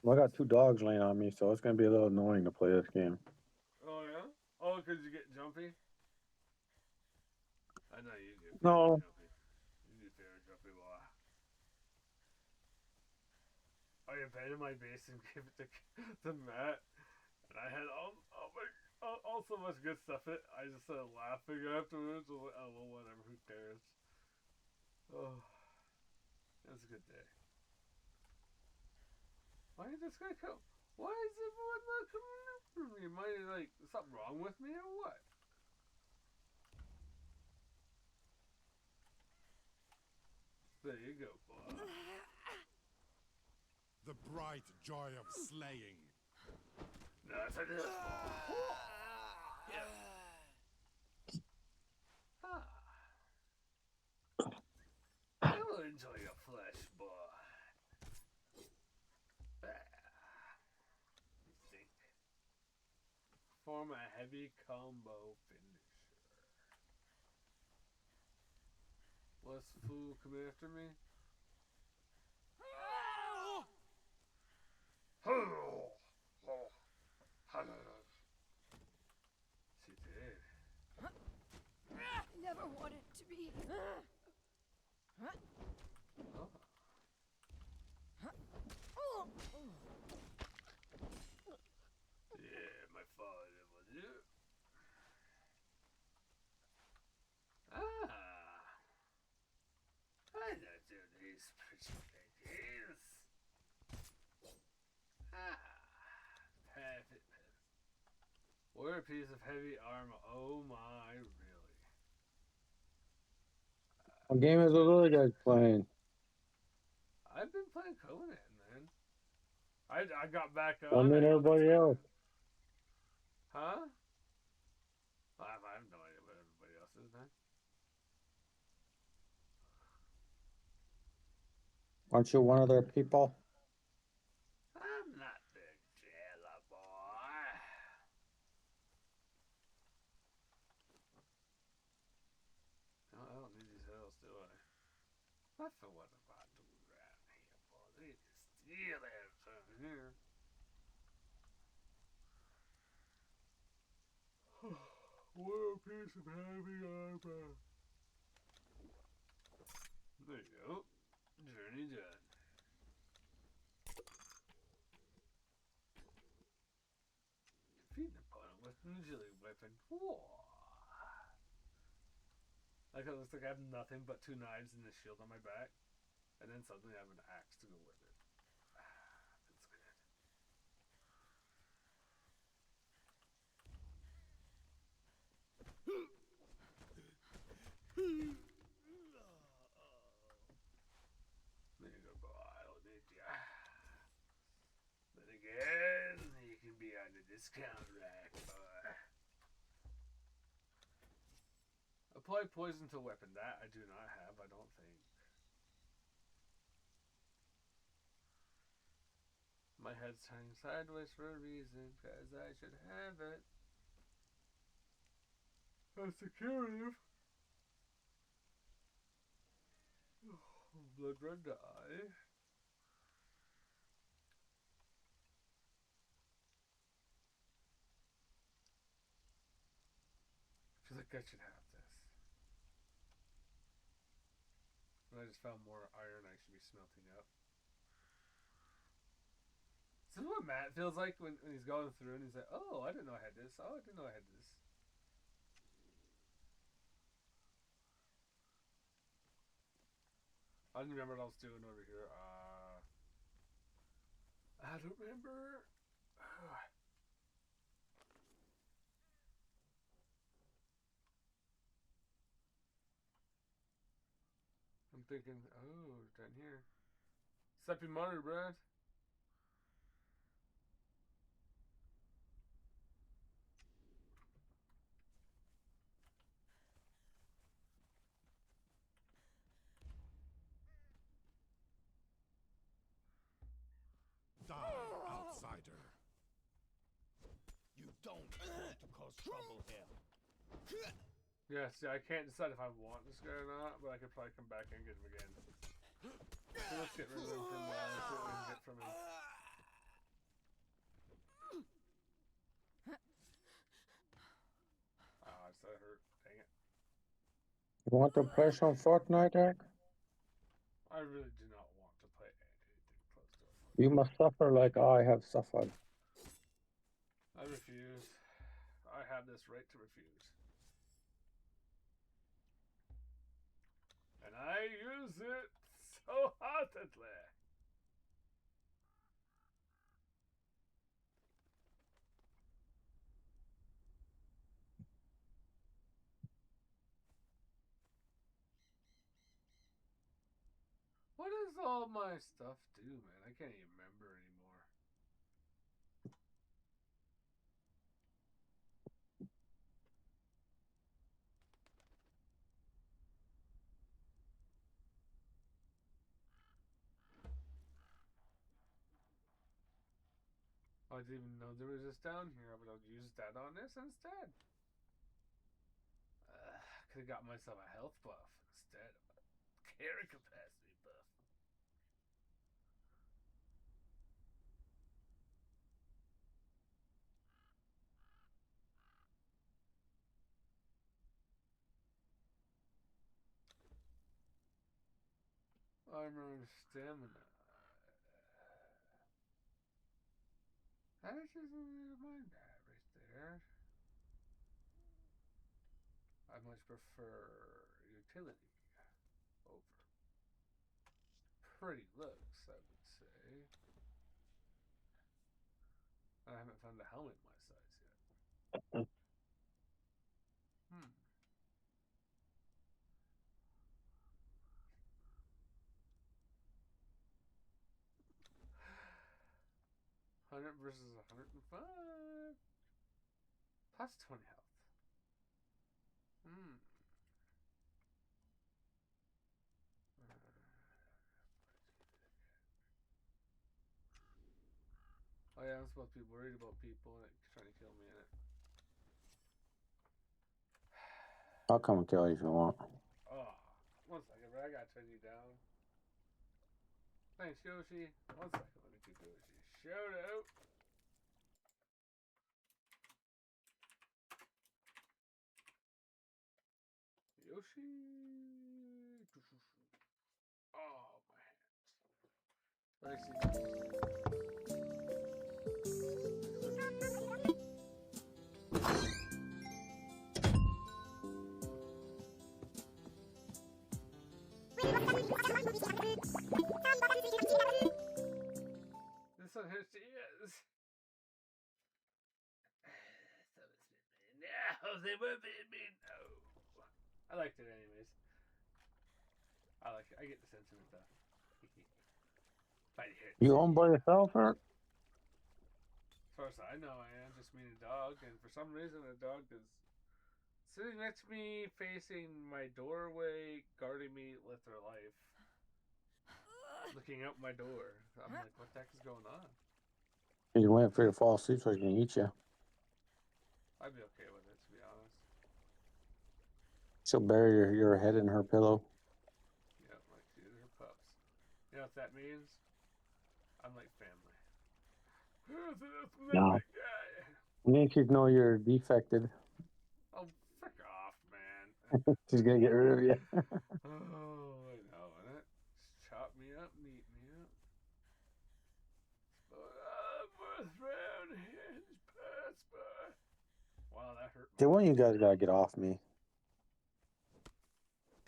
S4: Well, I got 2 dogs laying on me, so it's gonna be a little annoying to play this game.
S2: oh yeah? Oh, because you get jumpy? I know you get very
S4: No,
S2: jumpy. You get very jumpy, boy. I abandoned my base and gave it to Matt, and I had all so much good stuff in it. I just started laughing afterwards. I was like, oh well, whatever. Who cares? Oh, it was a good day. Why did this guy come? Why is everyone not coming after me? Am I like something wrong with me or what? There you go, boy.
S3: The bright joy of slaying.
S2: That's a this, boy. Yeah. Ah. I will enjoy your flesh, boy. Think. Form a heavy combo finisher. What's fool coming after me? She did.
S5: Never wanted to be.
S2: Oh. Yeah, my father was it. Ah. I know do these pretty ladies. Ah. Perfect. Wear a piece of heavy armor. Oh my, really?
S4: what game is those other guys playing?
S2: I've been playing Conan, man. I got back
S4: I
S2: on.
S4: mean, everybody else.
S2: Huh? I have no idea what everybody else is, man.
S4: Aren't you one of their people?
S2: I'm not the jailer boy. No, I don't need these hills, do I? Not for what I'm about to do around here, boy. They just steal everything here. What a piece of heavy armor. There you go. Journey done. Defeat an opponent with an agility weapon. Whoa. Like it looks like I have nothing but 2 knives and a shield on my back. And then suddenly I have an axe to go with it. That's good. There you go, boy. I don't need ya. Then again, you can be on the discount rack, boy. Apply poison to weapon. That I do not have, I don't think. My head's turning sideways for a reason, because I should have it. That's a curative. Blood red dye. I feel like I should have this. When I just found more iron I should be smelting up. This is what Matt feels like when he's going through and he's like, oh, I didn't know I had this. Oh, I didn't know I had this. I don't remember what I was doing over here. I don't remember. I'm thinking, oh, down here. Set your monitor, Brad.
S3: Die, outsider. You don't want to cause trouble here.
S2: Yeah, see, I can't decide if I want this guy or not, but I could probably come back and get him again. So let's get rid of him for now. Let's see what we can get from him. Ah, that hurt. Dang it.
S4: You want to play some Fortnite, Eric?
S2: I really do not want to play anything close to a foot.
S4: You must suffer like I have suffered.
S2: I refuse. I have this right to refuse. And I use it so heartedly. What does all my stuff do, man? I can't even remember anymore. I didn't even know there was this down here. I would have used that on this instead. Could have got myself a health buff instead of a carry capacity buff. Armor and stamina. That is just mind that right there. I much prefer utility over pretty looks, I would say. I haven't found a helmet my size yet. Hmm. 100 versus 105. Plus 20 health. Hmm. Oh yeah, I'm supposed to be worried about people trying to kill me in it.
S4: I'll come and kill you if you want.
S2: Oh, 1 second, bro. I gotta turn you down. Thanks, Yoshi. 1 second, let me do Yoshi. Shout out. Yoshi. Oh, my hands. Let me see. This one hurts to ears. No, they were me. No. I liked it anyways. I like it. I get the sentiment though. Fight hurts.
S4: You home by yourself, Eric?
S2: As far as I know, I am just mean a dog, and for some reason, a dog is sitting next to me, facing my doorway, guarding me with their life, looking out my door. I'm like, what the heck is going on?
S4: He's waiting for you to fall asleep so he can eat you.
S2: I'd be okay with it, to be honest.
S4: She'll bury your head in her pillow.
S2: Yeah, like these are pups. You know what that means? I'm like family.
S4: No. It means she'd know you're defected.
S2: Oh, frick off, man.
S4: She's gonna get rid of you.
S2: Oh, I know, innit? Just chop me up, eat me up. Worth round hands pass by. Wow, that hurt.
S4: Okay, one of you guys gotta get off me.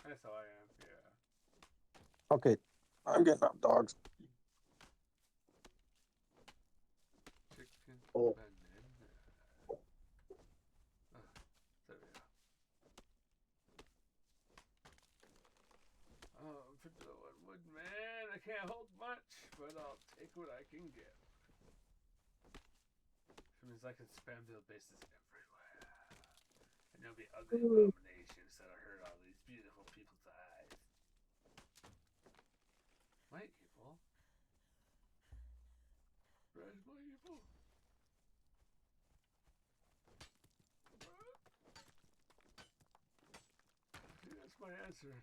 S2: That's how I am, yeah.
S4: Okay, I'm getting up, dogs.
S2: Chicken
S4: Oh.
S2: banana. There we go. For can't hold much, but I'll take what I can get. Which means I can spam build bases everywhere. And there'll be ugly abominations that'll hurt all these beautiful people's eyes. My evil? Where's my evil? See, that's my answer.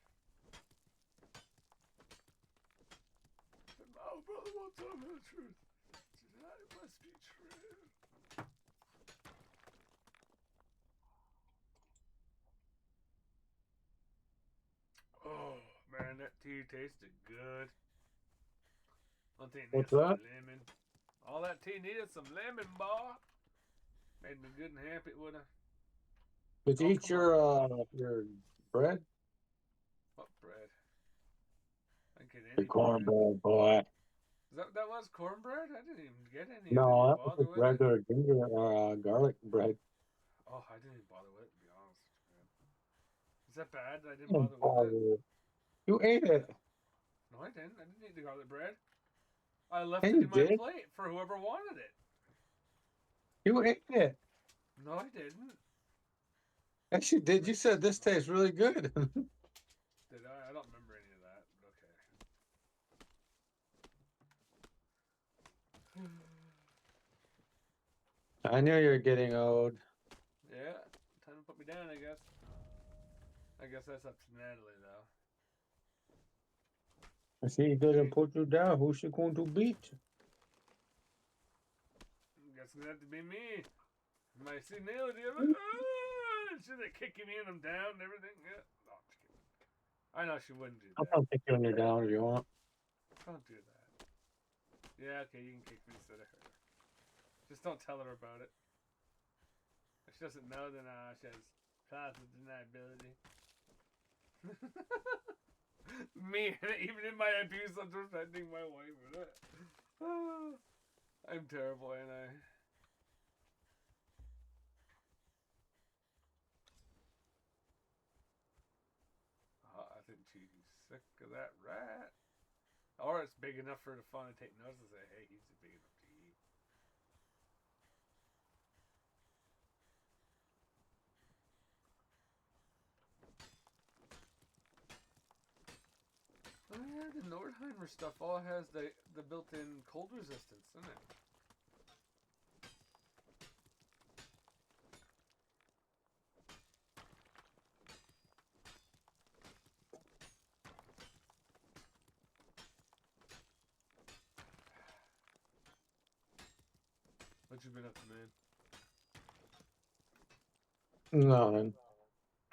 S2: And my brother won't tell me the truth. That must be true. Oh man, that tea tasted good. One thing needed
S4: What's
S2: some
S4: that?
S2: lemon. All that tea needed some lemon, boy. Made me good and happy with her.
S4: Did you
S2: Oh,
S4: eat
S2: come on.
S4: your bread?
S2: What bread? I didn't get
S4: The
S2: any bread.
S4: cornbread, boy.
S2: That was cornbread? I didn't even get any. I didn't
S4: No,
S2: even
S4: that was
S2: bother
S4: just
S2: with it.
S4: regular ginger garlic bread.
S2: Oh, I didn't even bother with it, to be honest with you, man. Is that bad that I didn't
S4: And
S2: bother with it?
S4: you ate it.
S2: No, I didn't. I didn't eat the garlic bread. I left
S4: And
S2: it
S4: you
S2: in my
S4: did.
S2: plate for whoever wanted it.
S4: You ate it.
S2: No, I didn't.
S4: Yes, you did. You said this tastes really good.
S2: Did I? I don't remember any of that, but okay.
S4: I knew you were getting old.
S2: Yeah, time to put me down, I guess. I guess that's up to Natalie, though.
S4: If he doesn't put you down, who's she going to beat?
S2: I guess it's gonna have to be me. My senility, I'm like, oh, she's like kicking me and I'm down and everything. Yeah. No, I'm just kidding. I know she wouldn't do
S4: I'll
S2: that.
S4: come pick you when you're down if you want.
S2: Don't do that. Yeah, okay, you can kick me instead of her. Just don't tell her about it. If she doesn't know, then she has positive deniability. Me, even in my abuse, I'm defending my wife with it. I'm terrible, ain't I? I think she's sick of that rat. Or it's big enough for her to finally take notice and say, hey, he's big enough to eat. Oh yeah, the Nordheimer stuff all has the built-in cold resistance, doesn't it? What you been up to, man?
S4: No,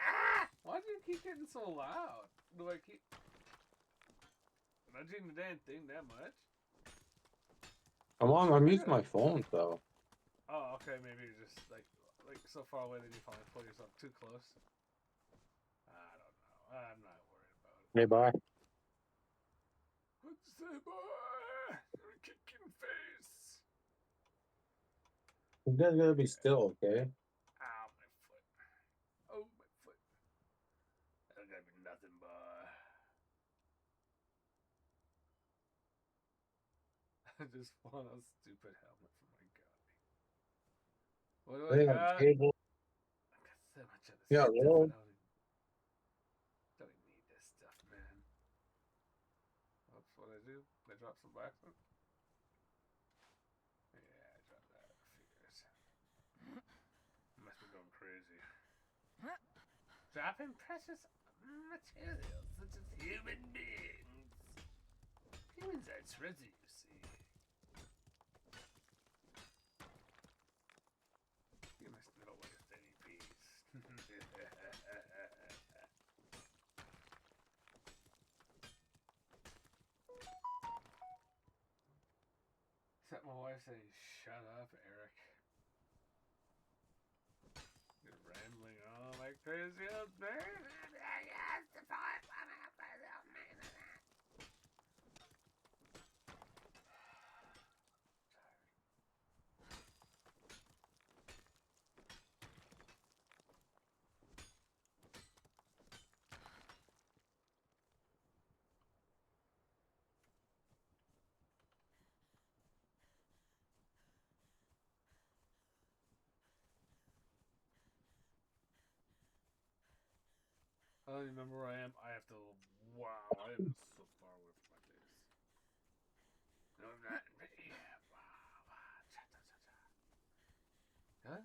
S2: Ah! Why do you keep getting so loud? Do I keep nudging the damn thing that much?
S4: I'm using my phone, so.
S2: Oh, okay, maybe you're just like so far away that you finally pull yourself too close. I don't know. I'm not worried about it.
S4: Hey, bye.
S2: What'd you say, boy? You're kicking face.
S4: You guys gotta be still, okay?
S2: Ow, my foot. Oh, my foot. That'll gotta be nothing, boy. I just want a stupid helmet for my gun. What do I
S4: They have
S2: got?
S4: cable.
S2: I got so much of this
S4: Yeah,
S2: stuff.
S4: well,
S2: Don't even need this stuff, man. That's what I do. I drop some by accident. Yeah, I dropped that. Figures. Must be going crazy. Dropping precious materials such as human beings. Humans are treasure, you see. You must never waste any peace. Except my wife saying, shut up, Eric. You're rambling on like crazy old man. don't even remember where I am. I have to. Wow, I am so far away from my base. No, I'm not. I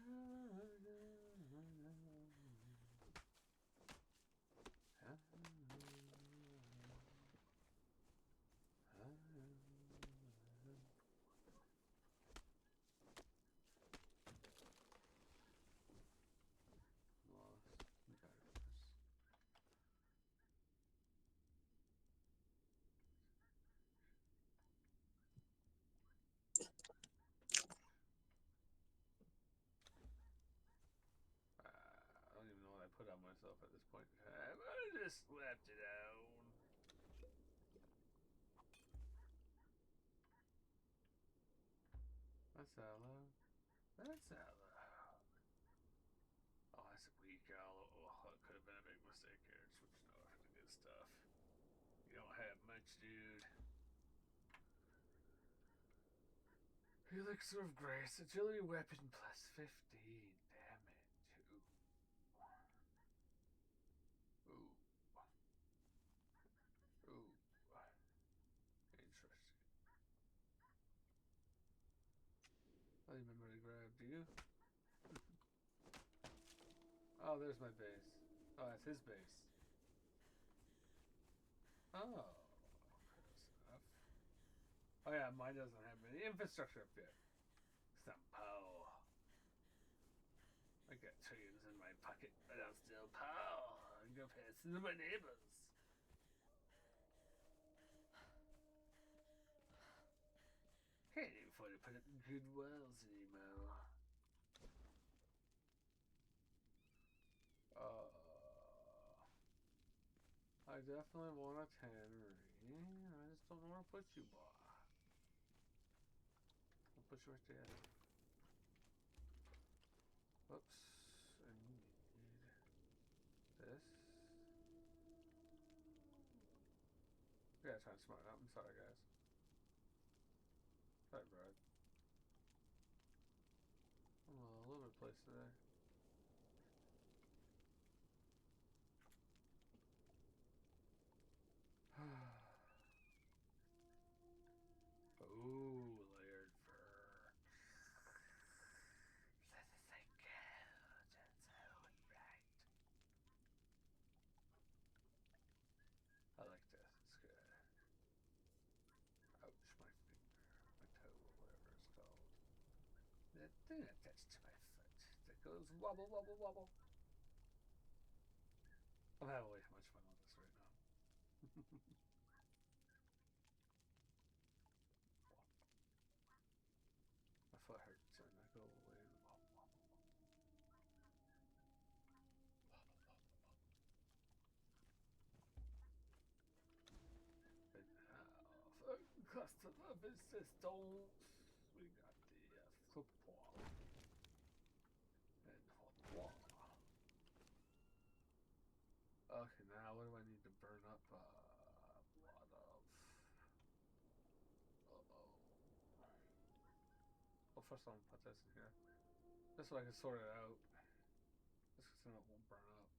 S2: don't even know what I put on myself at this point in time. I just slapped it down. That's hello. That's hello. Oh, that's a weak owl. Oh, that could have been a big mistake here. Switching over to the good stuff. You don't have much, dude. Elixir of Grace, agility weapon plus 15 damage. Ooh. Ooh. Ooh. Interesting. I remember to grab. Do you? Oh, there's my base. Oh, that's his base. Oh. Close enough. Oh, yeah, mine doesn't have any infrastructure up yet. Some pow. I got trillions in my pocket, but I'll still pow and go past into my neighbors. Can't even afford to put up good wells anymore. I definitely want a tannery. I just don't know where to put you, boy. I'll put you right there. Whoops. I need this. Yeah, trying to smart out. I'm sorry, guys. Sorry, bro. I'm a little bit placed today. Ooh, layered fur. This is like gold. That's right. I like this. It's good. Ouch, my finger. My toe, whatever it's called. That thing attached to my foot that goes wobble, wobble, wobble. I'm having way too much fun with this right now. My foot hurts and I go away and wobble, wobble, wobble. And now, for customer assistance, we got the football and football. Okay, now what do I need to burn up? A lot of. Uh-oh. Well, first I'm gonna put this in here. Just so I can sort it out. Just so it won't burn up.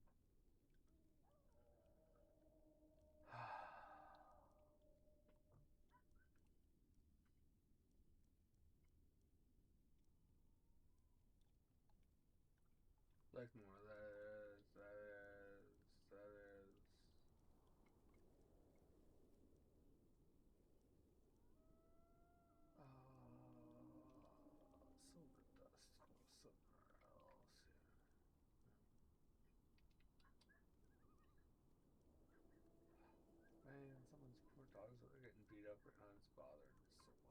S2: Like more of this, that is. Silver dust go somewhere else. Man, someone's poor dogs are getting beat up right now. It's bothering me so much.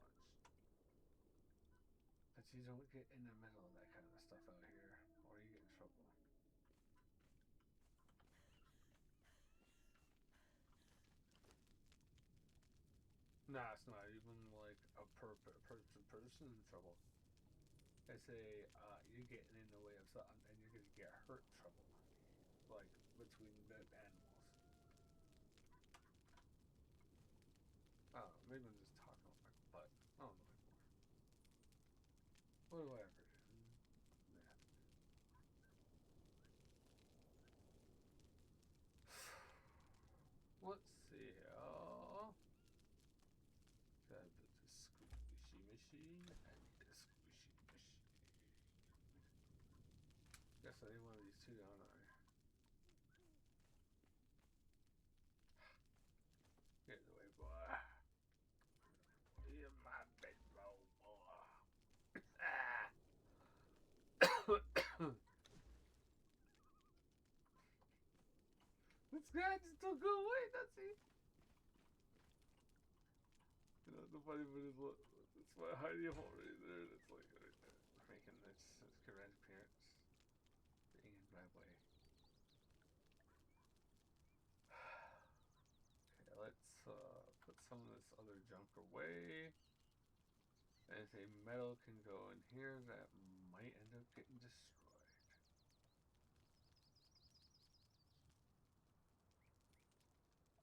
S2: But you don't get in the middle of that kind of stuff out here, or you get in trouble. Nah, it's not even like a person in trouble. It's you're getting in the way of something and you're gonna get hurt trouble. Like between the animals. I don't know, maybe I'm just talking with my butt. I don't know anymore. What do I ever do? Nah. machine. I need a squishy machine. Guess I need one of these two, don't I? Get in the way, boy. You're my big roll, boy. Ah! This guy just took go away, does he? You know, the funny part is, look, it's my hidey hole right there. It's like right there. Making this current appearance. Being in my way. Okay, let's put some of this other junk away. Anything metal can go in here that might end up getting destroyed.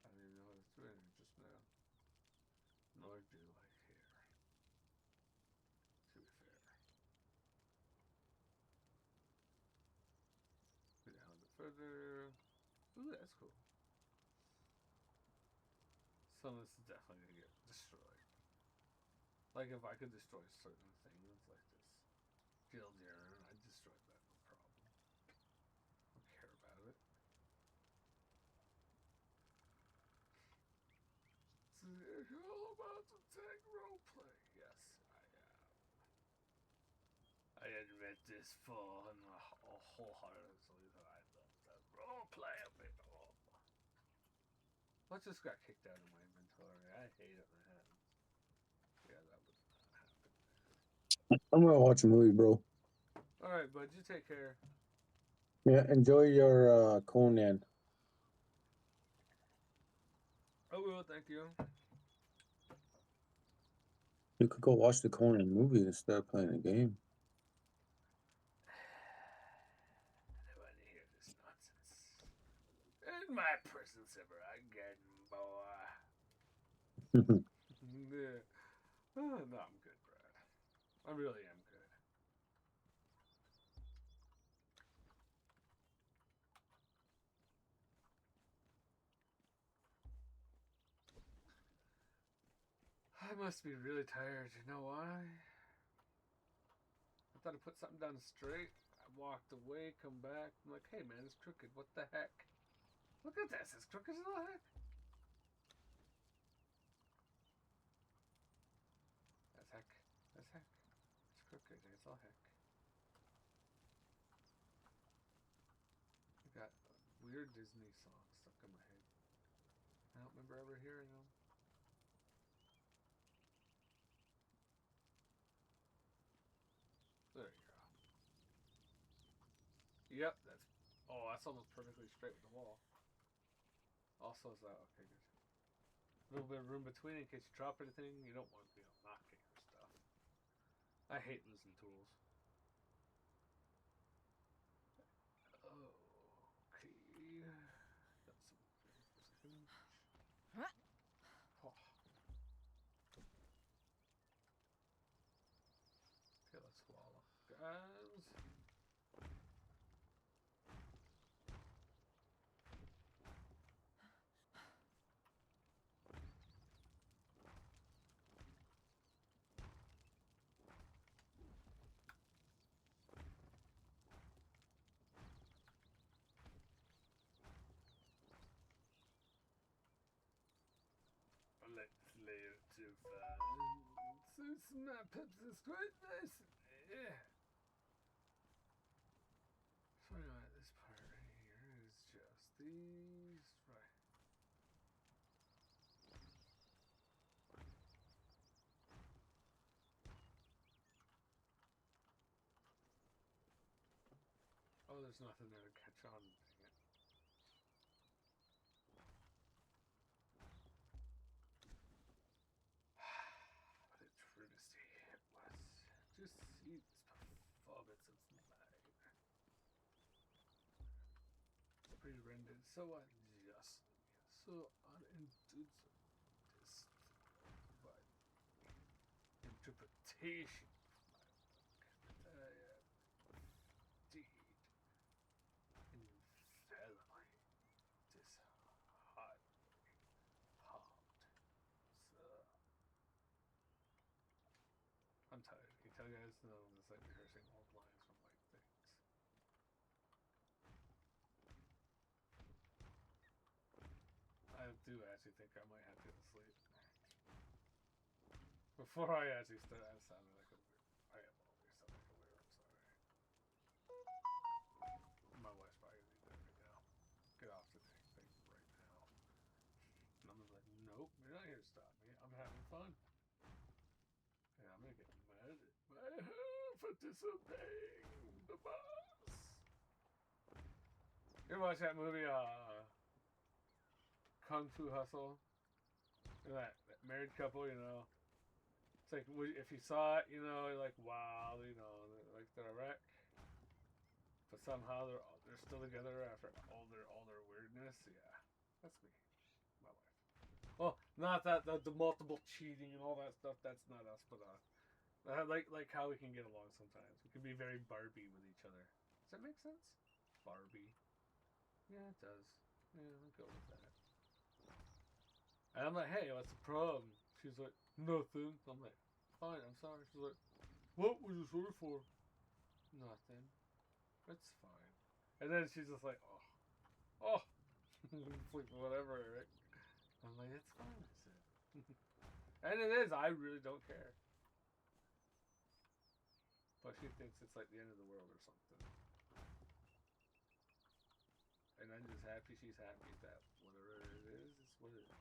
S2: I don't even know what it's doing just now. Nor do I care. To be fair. Go down a bit further. Ooh, that's cool. Some of this is definitely gonna get destroyed. Like if I could destroy certain things like this field urine, I'd destroy that, no problem. Don't care about it. So you're all about to take roleplay. Yes, I am. I admit this full and wholeheartedly that I love that roleplay a bit more. What just got kicked out of my inventory? I hate it, man. Yeah, that would not happen.
S4: I'm gonna watch a movie, bro.
S2: Alright, bud, you take care.
S4: Yeah, enjoy your Conan.
S2: I will, thank you.
S4: You could go watch the Conan movie instead of playing the game.
S2: I don't want to hear this nonsense. In my presence ever again, boy. Yeah. Oh, no, I'm good, Brad. I really am good. I must be really tired. You know why? I thought I put something down straight. I walked away, come back. I'm like, hey man, it's crooked. What the heck? Look at this. It's crooked as the heck. That's heck. That's heck. It's crooked. It's all heck. I got a weird Disney song stuck in my head. I don't remember ever hearing them. There you go. Yep, that's... Oh, that's almost perfectly straight with the wall. Also, is that... Okay, good. A little bit of room between in case you drop anything. You don't want to be knocking your stuff. I hate losing tools. Okay. Got some for a second. Oh. Okay, let's swallow. Guys. Let's lay it to fun. Since my peps is quite nice. Yeah. So anyway, this part right here is just these. Right. Oh, there's nothing there to catch on. Dang it. What a travesty it was. Just see this performance of mine. Pre-rendered so unjustly, so unintentionally by interpretation of my work. That I am indeed infallibly dishearteningly harmed, sir. guys know I'm just like rehearsing old lines from like things. I do actually think I might have to go to sleep. Before I actually start, I sounded like a weird. I am always sound like a weird. I'm sorry. My wife's probably gonna need that right now. Get off the dang thing right now. And I'm just like, nope, you're not here to stop me. I'm having fun. And I'm gonna get mad at my for disobeying the boss. You ever watch that movie, Kung Fu Hustle? That married couple, you know. It's like if you saw it, you know, you're like, wow, you know, like they're a wreck, but somehow they're still together after all their weirdness. Yeah, that's me, my wife. Well, not that the multiple cheating and all that stuff. That's not us, but like how we can get along sometimes. We can be very Barbie with each other. Does that make sense? Barbie. Yeah, it does. Yeah, I'll go with that. And I'm like, hey, what's the problem? She's like, nothing. I'm like, fine, I'm sorry. She's like, what was you sorry for? Nothing. It's fine. And then she's just like, oh, it's like whatever, right? I'm like, it's fine, I said. And it is, I really don't care. But she thinks it's like the end of the world or something. And I'm just happy she's happy that whatever it is what it is.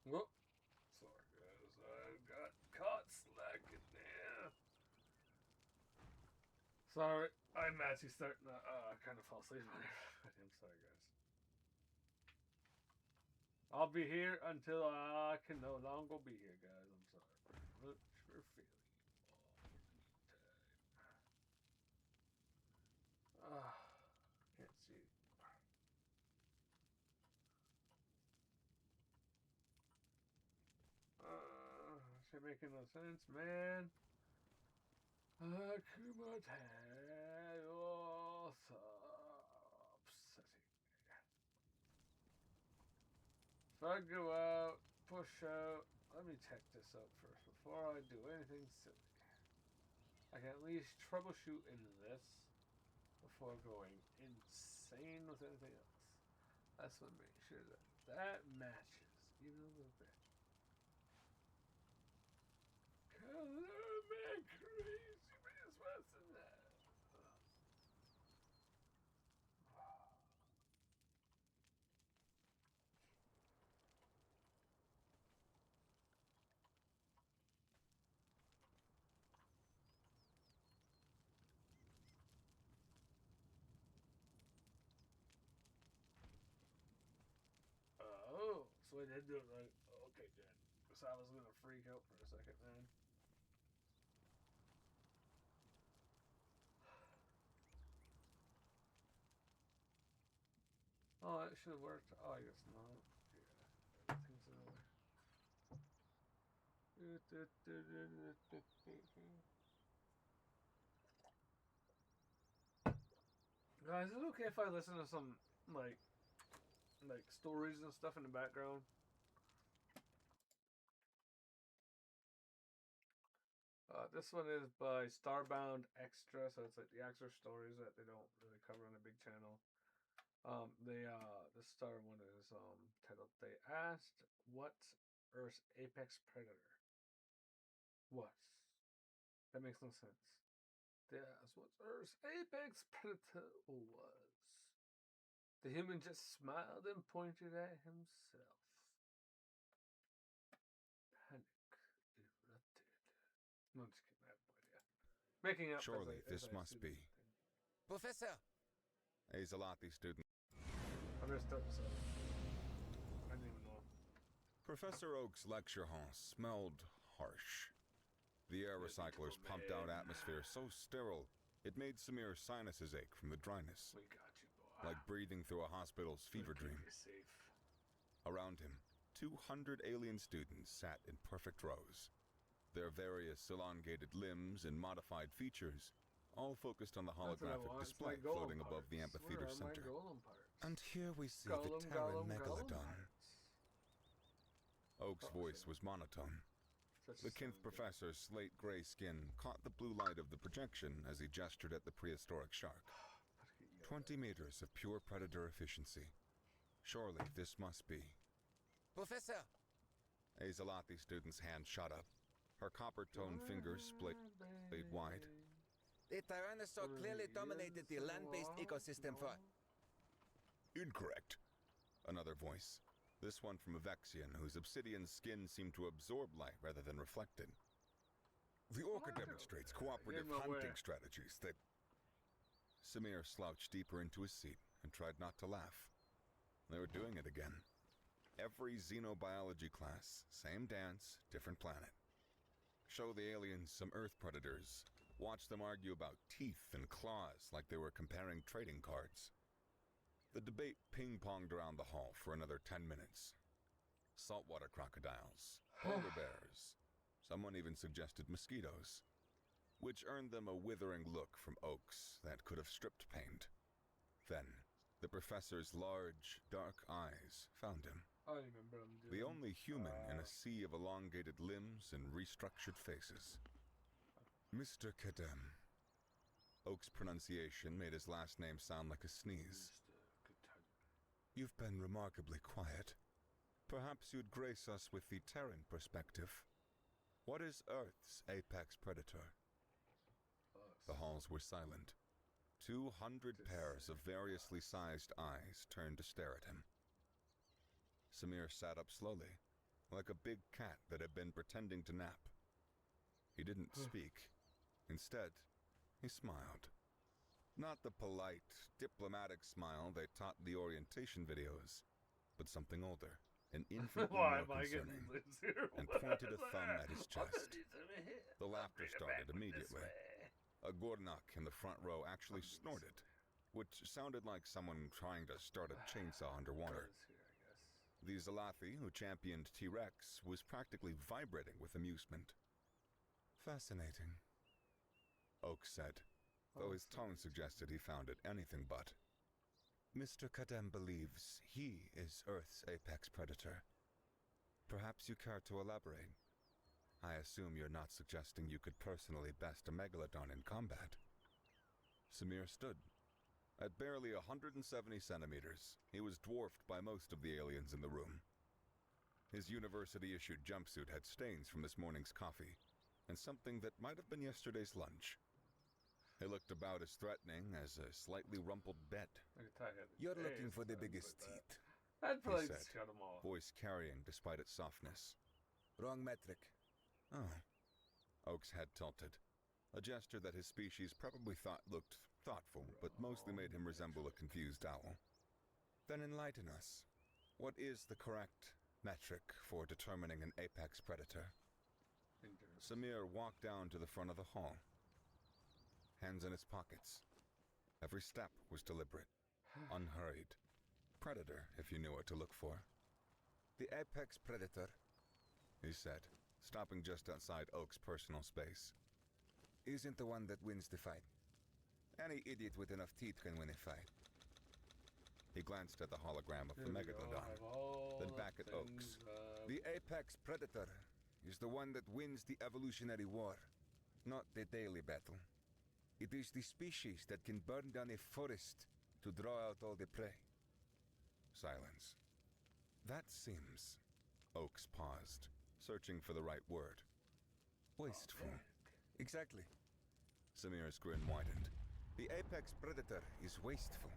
S2: Whoop. Sorry guys, I got caught slacking there. Sorry, I'm actually starting to kind of fall asleep on everybody. I'm sorry guys. I'll be here until I can no longer be here, guys. I'm sorry. Look for feeling all the time. Can't see. Shit making no sense, man. Akuma oh, so upsetting. If I go out, push out, let me check this out first before I do anything silly. I can at least troubleshoot in this before going insane with anything else. That's what makes sure that matches even a little bit. Color man crazy man, what's in that? Oh, so they did do it right. Okay, good. Because I was gonna freak out for a second, man. Oh, that should have worked. Oh, I guess not. Yeah, everything's in the way. Guys, is it okay if I listen to some like stories and stuff in the background? This one is by Starbound Extra, so it's like the extra stories that they don't really cover on a big channel. The star one is titled "They Asked What's Earth's Apex Predator." What? That makes no sense. They asked what Earth's apex predator was. The human just smiled and pointed at himself. Panic erupted. No, I'm just kidding. I have no idea. Making up.
S5: Surely
S2: as
S5: this
S2: I
S5: must
S2: assume
S5: be.
S3: Professor!
S5: A Zalati student.
S2: I missed episode. I didn't even know.
S5: Professor Oak's lecture hall smelled harsh. The air recyclers pumped out atmosphere so sterile, it made Samir's sinuses ache from the dryness,
S2: We got you, boy.
S5: like breathing through a hospital's fever
S2: We'll
S5: dream.
S2: keep you safe.
S5: Around him, 200 alien students sat in perfect rows. Their various elongated limbs and modified features all focused on the
S2: That's what I
S5: holographic
S2: want. It's
S5: display
S2: my golem
S5: floating above the
S2: parts.
S5: amphitheater
S2: Where are my
S5: center.
S2: golem parts?
S5: And here we see
S2: Golem,
S5: the Terran
S2: golem,
S5: Megalodon.
S2: golem
S5: Oak's voice was monotone.
S2: Such
S5: The
S2: a
S5: 10th
S2: sound
S5: professor's slate gray skin caught the blue light of the projection as he gestured at the prehistoric shark.
S2: good.
S5: 20 meters of pure predator efficiency. Surely this must be.
S6: Professor!
S5: A Zalati student's hand shot up. Her copper-toned fingers split blade wide.
S6: The Tyrannosaur clearly dominated the land-based ecosystem for...
S5: Incorrect. Another voice. This one from a Vexian whose obsidian skin seemed to absorb light rather than reflect it. The orca demonstrates cooperative
S2: Get him away.
S5: hunting strategies that... Samir slouched deeper into his seat and tried not to laugh. They were doing it again. Every xenobiology class, same dance, different planet. Show the aliens some Earth predators. Watch them argue about teeth and claws like they were comparing trading cards. The debate ping-ponged around the hall for another 10 minutes. Saltwater crocodiles, polar bears. Someone even suggested mosquitoes, which earned them a withering look from Oaks that could have stripped paint. Then, the professor's large, dark eyes found him.
S2: I remember him doing.
S5: The only human in a sea of elongated limbs and restructured faces. Mr. Kadem. Oak's pronunciation made his last name sound like a sneeze. You've been remarkably quiet. Perhaps you'd grace us with the Terran perspective. What is Earth's apex predator? The halls were silent. 200 pairs of variously sized eyes turned to stare at him. Samir sat up slowly, like a big cat that had been pretending to nap. He didn't speak. Instead, he smiled. Not the polite, diplomatic smile they taught the orientation videos, but something older, and infinitely
S2: Why
S5: more
S2: am I getting
S5: concerning,
S2: this here?
S5: and pointed a thumb at his chest. The laughter started immediately. A Gornak in the front row actually snorted, which sounded like someone trying to start a chainsaw underwater. The Zalathi, who championed T-Rex, was practically vibrating with amusement. Fascinating, Oak said, though his tone suggested he found it anything but. Mr. Kadem believes he is Earth's apex predator. Perhaps you care to elaborate? I assume you're not suggesting you could personally best a megalodon in combat. Samir stood. At barely 170 centimeters, he was dwarfed by most of the aliens in the room. His university-issued jumpsuit had stains from this morning's coffee, and something that might have been yesterday's lunch. He looked about as threatening as a slightly rumpled bed.
S6: You're looking for the biggest teeth.
S2: I'd
S5: He
S2: probably
S5: said,
S2: just cut them all.
S5: voice carrying despite its softness.
S6: Wrong metric.
S5: Oh. Oak's head tilted, a gesture that his species probably thought looked thoughtful, but mostly made him resemble a confused owl. Then enlighten us. What is the correct metric for determining an apex predator? Samir walked down to the front of the hall, hands in his pockets. Every step was deliberate, unhurried. Predator, if you knew what to look for.
S6: The apex predator
S5: He said, stopping just outside Oak's personal space.
S6: isn't the one that wins the fight. Any idiot with enough teeth can win a fight.
S5: He glanced at the hologram of the Megalodon, then back at Oaks.
S6: The apex predator is the one that wins the evolutionary war, not the daily battle. It is the species that can burn down a forest to draw out all the prey.
S5: Silence. That seems... Oaks paused, searching for the right word. Wasteful.
S6: Exactly.
S5: Samir's grin widened.
S6: The apex predator is wasteful.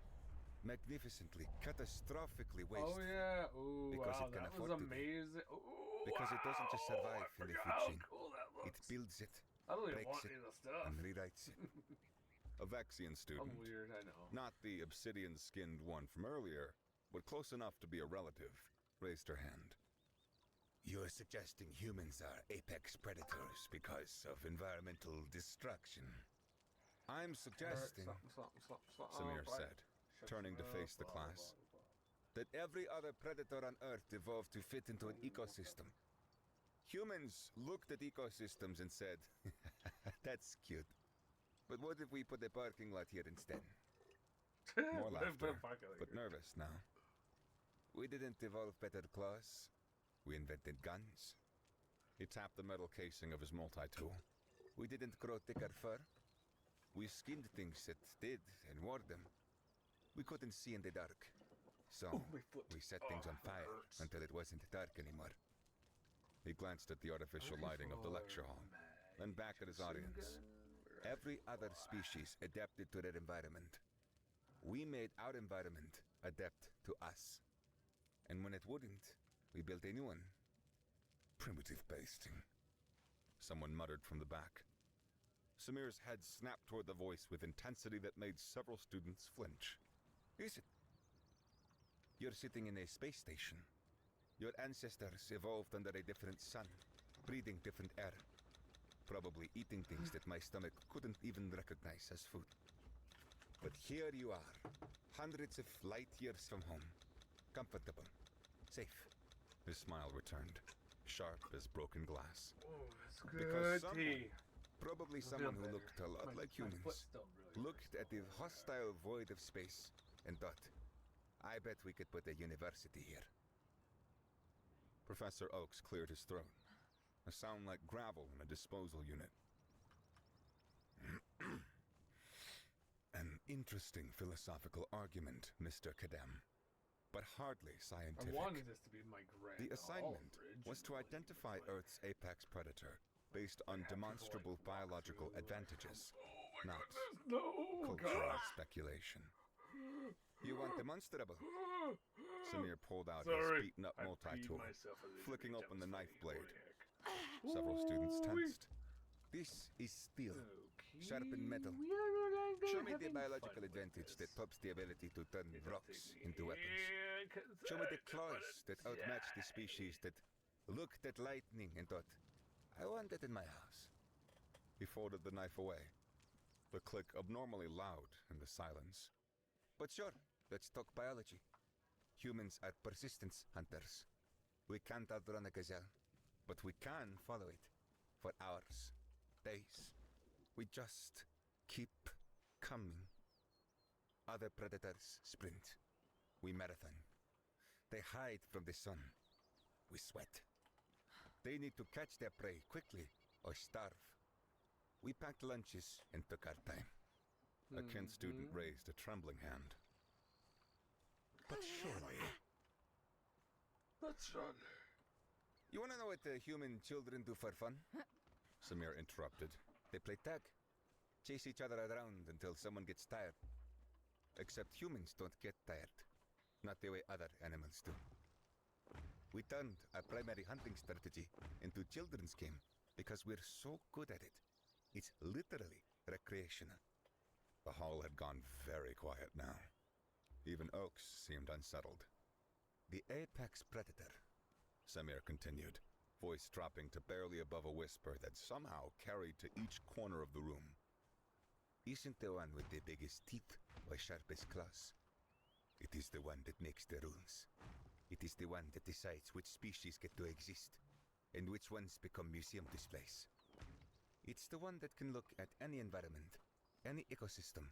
S6: Magnificently, catastrophically wasteful.
S2: Oh yeah, ooh,
S6: Because
S2: wow,
S6: it can
S2: that
S6: afford
S2: was
S6: to be.
S2: amazing. Ooh,
S6: Because it doesn't just survive
S2: I
S6: in the
S2: forgot
S6: food
S2: how
S6: chain.
S2: cool that
S6: It
S2: looks.
S6: builds it,
S2: I don't even
S6: breaks
S2: want
S6: it,
S2: any of the stuff.
S6: and rewrites it.
S5: A Vexian
S2: I'm
S5: student,
S2: weird, I know.
S5: not the obsidian-skinned one from earlier, but close enough to be a relative, raised her hand.
S6: You're suggesting humans are apex predators because of environmental destruction. I'm suggesting,
S5: Samir said, turning to face the class,
S6: that every other predator on Earth evolved to fit into an ecosystem. Humans looked at ecosystems and said, that's cute. But what if we put a parking lot here instead? More laughter, but nervous now. We didn't evolve better claws. We invented guns.
S5: He tapped the metal casing of his multi-tool.
S6: We didn't grow thicker fur. We skinned things that did and wore them. We couldn't see in the dark. So, we set things on fire until it wasn't dark anymore.
S5: He glanced at the artificial lighting of the lecture hall, then back at his audience.
S6: Every other species adapted to their environment. We made our environment adapt to us. And when it wouldn't, we built a new one. Primitive basting.
S5: Someone muttered from the back. Samir's head snapped toward the voice with intensity that made several students flinch.
S6: Is it? You're sitting in a space station. Your ancestors evolved under a different sun, breathing different air. Probably eating things that my stomach couldn't even recognize as food. But here you are, hundreds of light years from home. Comfortable. Safe.
S5: His smile returned, sharp as broken glass.
S2: Oh, that's
S6: Because
S2: good tea.
S6: Probably someone who looked a lot like humans, looked at the hostile void of space and thought, I bet we could put a university here.
S5: Professor Oakes cleared his throat, a sound like gravel in a disposal unit. An interesting philosophical argument, Mr. Kadem, but hardly scientific.
S2: I wanted this to be my grand.
S5: The assignment was to identify Earth's apex predator based on demonstrable biological advantages, not cultural speculation.
S6: You want demonstrable?
S5: Samir pulled out
S2: Sorry,
S5: his beaten-up
S2: I
S5: multi-tool,
S2: peed myself a little
S5: flicking
S2: bit.
S5: open
S2: That
S5: the
S2: was
S5: knife
S2: funny.
S5: blade.
S2: Holy heck.
S5: Several students tensed.
S6: This is steel.
S2: Okay.
S6: Sharpened metal.
S2: We are not
S6: Show me the
S2: having
S6: biological
S2: fun with
S6: advantage that
S2: this.
S6: tops the ability to turn
S2: It
S6: rocks
S2: doesn't-
S6: into weapons.
S2: Yeah, 'cause
S6: Show me
S2: I
S6: the
S2: don't
S6: claws
S2: wanna
S6: that outmatch the
S2: die.
S6: species that looked at lightning and thought, I want that in my house.
S5: He folded the knife away, the click abnormally loud in the silence.
S6: But sure, let's talk biology. Humans are persistence hunters. We can't outrun a gazelle, but we can follow it for hours, days. We just keep coming. Other predators sprint. We marathon. They hide from the sun. We sweat. They need to catch their prey quickly or starve. We packed lunches and took our time.
S5: A Kent student raised a trembling hand.
S6: But surely...
S2: Let's run.
S6: You wanna know what human children do for fun?
S5: Samir interrupted.
S6: They play tag. Chase each other around until someone gets tired. Except humans don't get tired. Not the way other animals do. We turned our primary hunting strategy into children's game because we're so good at it. It's literally recreational.
S5: The hall had gone very quiet now. Even Oakes seemed unsettled.
S6: The apex predator,
S5: Samir continued, voice dropping to barely above a whisper that somehow carried to each corner of the room.
S6: isn't the one with the biggest teeth or sharpest claws. It is the one that makes the rules. It is the one that decides which species get to exist, and which ones become museum displays. It's the one that can look at any environment, any ecosystem,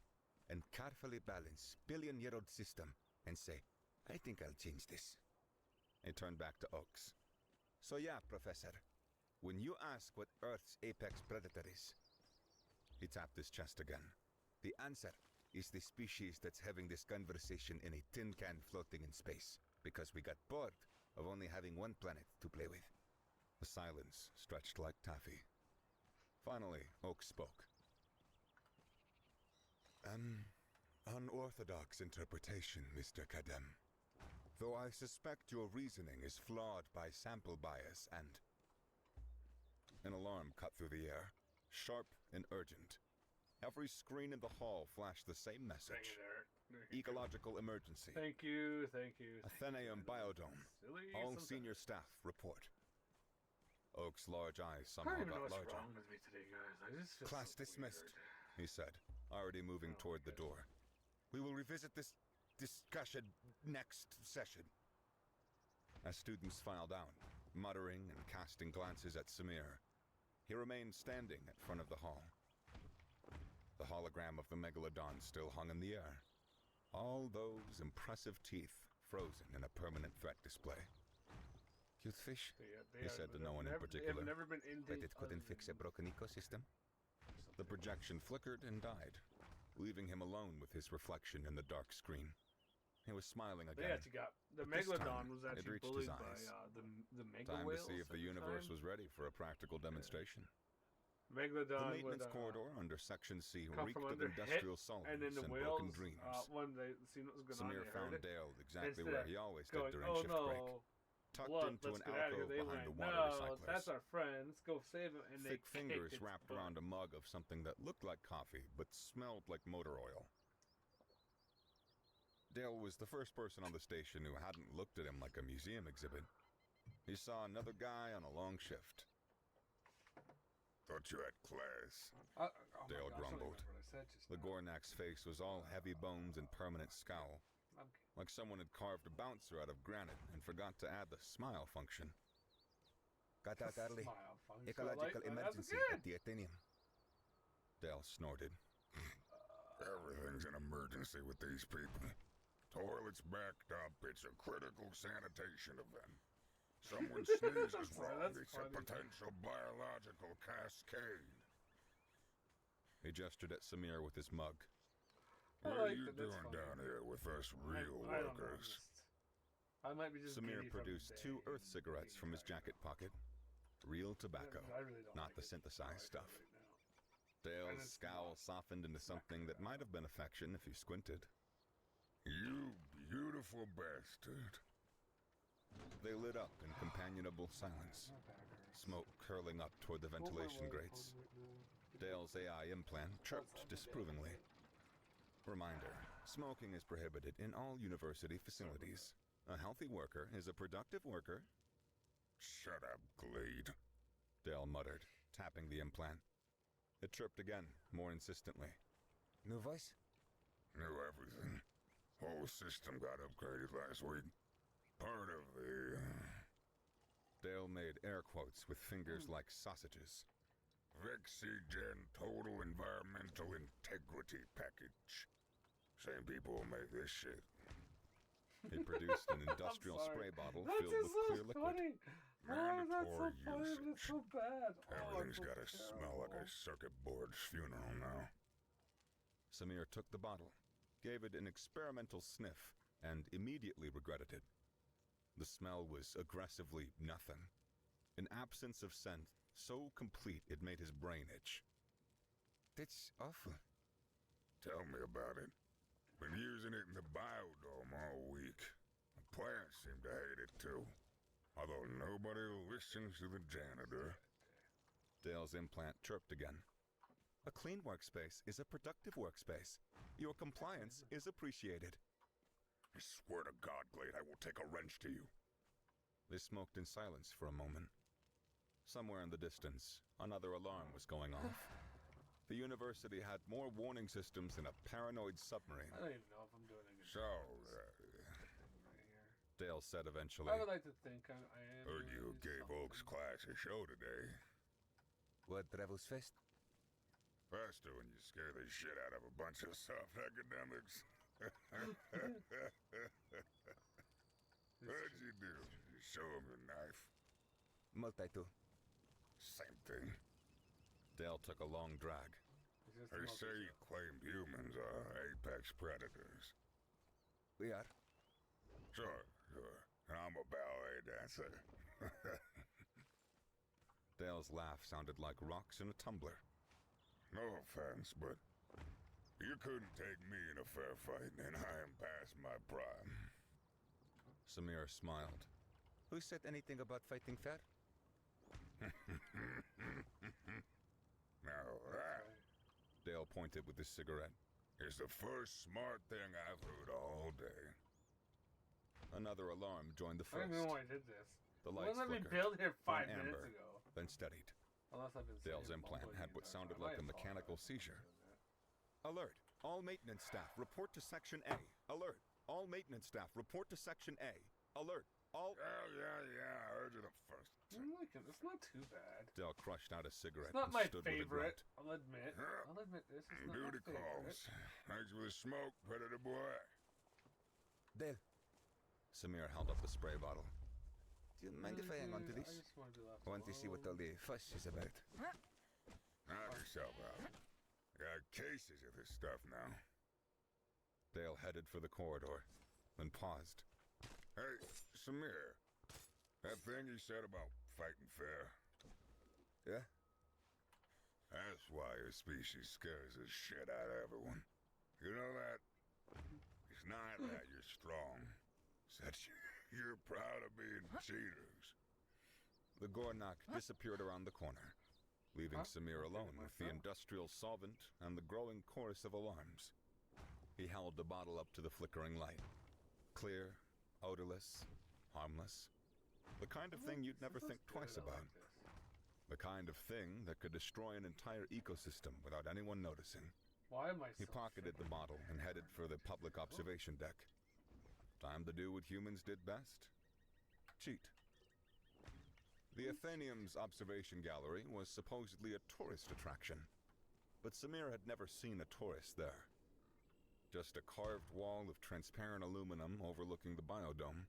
S6: and carefully balance billion-year-old system and say, I think I'll change this.
S5: He turned back to Oakes.
S6: So yeah, Professor, when you ask what Earth's apex predator is,
S5: He tapped his chest again.
S6: the answer is the species that's having this conversation in a tin can floating in space, because we got bored of only having one planet to play with.
S5: The silence stretched like taffy. Finally, Oakes spoke. An unorthodox interpretation, Mr. Kadem. Though I suspect your reasoning is flawed by sample bias and... An alarm cut through the air, sharp and urgent. Every screen in the hall flashed the same
S2: Bring
S5: message.
S2: it there.
S5: Ecological emergency.
S2: Thank you.
S5: Athenaeum biodome.
S2: Silly
S5: All
S2: sometimes.
S5: senior staff report. Oak's large eyes
S2: I
S5: somehow
S2: don't even know
S5: got
S2: what's
S5: larger.
S2: wrong with me today, guys. I just feel
S5: Class
S2: so
S5: dismissed,
S2: weird.
S5: he said, already moving
S2: Oh,
S5: toward the
S2: okay.
S5: door. We will revisit this discussion next session. As students filed out, muttering and casting glances at Samir, he remained standing at front of the hall. The hologram of the megalodon still hung in the air. All those impressive teeth frozen in a permanent threat display. Cute fish, he said to no one in particular,
S2: They've never been anything
S5: but it couldn't
S2: other
S5: fix a
S2: than
S5: broken ecosystem.
S2: something
S5: The projection flickered and died, leaving him alone with his reflection in the dark screen. He was smiling
S2: They
S5: again.
S2: actually got the
S5: But this
S2: megalodon
S5: time,
S2: was
S5: it
S2: actually
S5: reached his
S2: bullied by
S5: eyes.
S2: the mega
S5: Time to
S2: whales.
S5: see if the
S2: at
S5: universe
S2: time.
S5: was ready for a practical demonstration. The
S2: Megalodon
S5: maintenance
S2: would
S5: corridor under Section C
S2: come
S5: reeked
S2: from
S5: of
S2: under
S5: industrial
S2: hit,
S5: solvents
S2: and then the
S5: broken
S2: whales
S5: dreams.
S2: when they seen what was going on,
S5: Samir
S2: they
S5: found
S2: heard it.
S5: Dale exactly
S2: Instead
S5: where
S2: of
S5: he always did
S2: going,
S5: during
S2: oh
S5: shift
S2: no,
S5: break, tucked
S2: blood,
S5: into
S2: let's
S5: an
S2: get out of here.
S5: alcove
S2: They
S5: behind
S2: went,
S5: the water
S2: no,
S5: recyclers.
S2: that's our friend. Let's go save him. And
S5: Thick
S2: they
S5: fingers
S2: kicked its
S5: wrapped
S2: butt.
S5: around a mug of something that looked like coffee but smelled like motor oil. Dale was the first person on the station who hadn't looked at him like a museum exhibit. He saw another guy on a long shift.
S6: Thought you had class.
S2: Oh my
S5: Dale
S2: gosh, I don't
S5: grumbled.
S2: remember what I said just
S5: The
S2: now.
S5: Gornak's face was all heavy bones and permanent scowl,
S2: I'm kidding.
S5: like someone had carved a bouncer out of granite and forgot to add the smile function. Got out early.
S2: Smile function.
S5: Ecological
S2: That's
S5: emergency
S2: good.
S5: at the Athenaeum. Dale snorted.
S6: Everything's an emergency with these people. Toilets backed up, it's a critical sanitation event. Someone sneezes
S2: Sorry,
S6: wrong,
S2: that's
S6: it's a
S2: funny.
S6: potential biological cascade.
S5: He gestured at Samir with his mug.
S2: I
S6: What are
S2: like
S6: you
S2: that, that's
S6: doing
S2: funny.
S6: down here with us real
S2: I don't know,
S6: workers?
S2: I might be just
S5: Samir
S2: giddy from
S5: produced
S2: the
S5: 2
S2: day
S5: earth
S2: and
S5: cigarettes
S2: being
S5: from his
S2: tired.
S5: jacket pocket. Real tobacco,
S2: I really don't
S5: not
S2: like
S5: the
S2: it.
S5: synthesized
S2: I like it
S5: stuff.
S2: right now.
S5: Dale's
S2: it's
S5: scowl
S2: not
S5: softened into something that might have been affection if you squinted.
S6: You beautiful bastard.
S5: They lit up in companionable silence, smoke curling up toward the ventilation grates. Dale's AI implant chirped disapprovingly. Reminder, smoking is prohibited in all university facilities. A healthy worker is a productive worker.
S6: Shut up, Glade.
S5: Dale muttered, tapping the implant. It chirped again, more insistently.
S6: New voice? Knew everything. Whole system got upgraded last week. Part of the...
S5: Dale made air quotes with fingers like sausages.
S6: Vexigen Total Environmental Integrity Package. Same people who make this shit.
S5: He produced an
S2: I'm
S5: industrial
S2: sorry.
S5: spray bottle
S2: That's
S5: filled with
S2: just so
S5: clear liquid.
S2: funny. Why is that so
S6: Mandatory
S2: funny? But it's
S6: usage.
S2: so bad.
S6: Everything's
S2: Oh,
S6: gotta
S2: it's so
S6: smell like a
S2: terrible.
S6: circuit board's funeral now.
S5: Samir took the bottle, gave it an experimental sniff, and immediately regretted it. The smell was aggressively nothing. An absence of scent so complete it made his brain itch.
S6: That's awful. Tell me about it. Been using it in the biodome all week. The plants seem to hate it too. Although nobody listens to the janitor.
S5: Dale's implant chirped again. A clean workspace is a productive workspace. Your compliance is appreciated.
S6: I swear to God, Glade, I will take a wrench to you.
S5: They smoked in silence for a moment. Somewhere in the distance, another alarm was going off. The university had more warning systems than a paranoid submarine.
S2: I don't even know if I'm doing any
S6: So,
S2: right here.
S5: Dale said eventually.
S2: I would like to think I am.
S6: heard you
S2: doing
S6: gave Oak's
S2: something.
S6: class a show today.
S7: What travels fast?
S6: Faster when you scare the shit out of a bunch of soft academics. What'd you do? You show him your knife?
S7: Multi-tool.
S6: Same thing.
S5: Dale took a long drag.
S2: It's just
S6: They
S2: a
S6: say you claimed humans are apex predators.
S7: We are.
S6: Sure. And I'm a ballet dancer.
S5: Dale's laugh sounded like rocks in a tumbler.
S6: No offense, but you couldn't take me in a fair fight, and I am past my prime.
S5: Samir smiled.
S7: Who said anything about fighting fair?
S6: Now that
S5: Dale pointed with his cigarette. It's the first smart thing I've heard all day. Another alarm joined the
S2: I don't
S5: first.
S2: even know why I did this.
S5: The
S2: Why
S5: lights
S2: let me
S5: flickered,
S2: build here 5
S5: went
S2: minutes
S5: amber,
S2: ago?
S5: then steadied.
S2: Unless I've been
S5: Dale's
S2: saying
S5: implant
S2: mumbling
S5: had
S2: the
S5: what
S2: entire
S5: sounded
S2: time.
S5: like
S2: I
S5: a mechanical
S2: apologize for
S5: seizure.
S2: doing that.
S5: Alert! All maintenance staff, report to Section A. Alert! All maintenance staff, report to Section A. Alert! All... Yeah, I heard you the first.
S2: I'm liking it. It's not too bad.
S5: Dale crushed out a cigarette
S2: It's not
S5: and
S2: my
S5: stood with a
S2: favorite.
S5: grunt.
S2: I'll admit. I'll admit this is not
S5: Duty
S2: my favorite.
S5: calls. Thanks for the smoke, predator boy.
S7: Dale,
S5: Samir held up the spray bottle.
S7: do you mind if I hang on to
S2: I
S7: this?
S2: just want to be left
S7: I want to see what all
S2: alone.
S7: the fuss is about.
S5: Knock yourself out. Got cases of this stuff now. Dale headed for the corridor, then paused. Hey, Samir. That thing you said about fighting fair.
S7: Yeah?
S5: That's why your species scares the shit out of everyone. You know that? It's not that you're strong. It's that you're proud of being cheaters. The Gornak disappeared around the corner, leaving Samir alone with the industrial solvent and the growing chorus of alarms. He held the bottle up to the flickering light. Clear, odorless, harmless. The kind of thing you'd never think twice about. The kind of thing that could destroy an entire ecosystem without anyone noticing.
S2: Why am I
S5: He
S2: so
S5: pocketed the
S2: freaking-
S5: bottle and headed for the public observation deck. Time to do what humans did best. Cheat. The Athenium's observation gallery was supposedly a tourist attraction, but Samir had never seen a tourist there. Just a carved wall of transparent aluminum overlooking the biodome,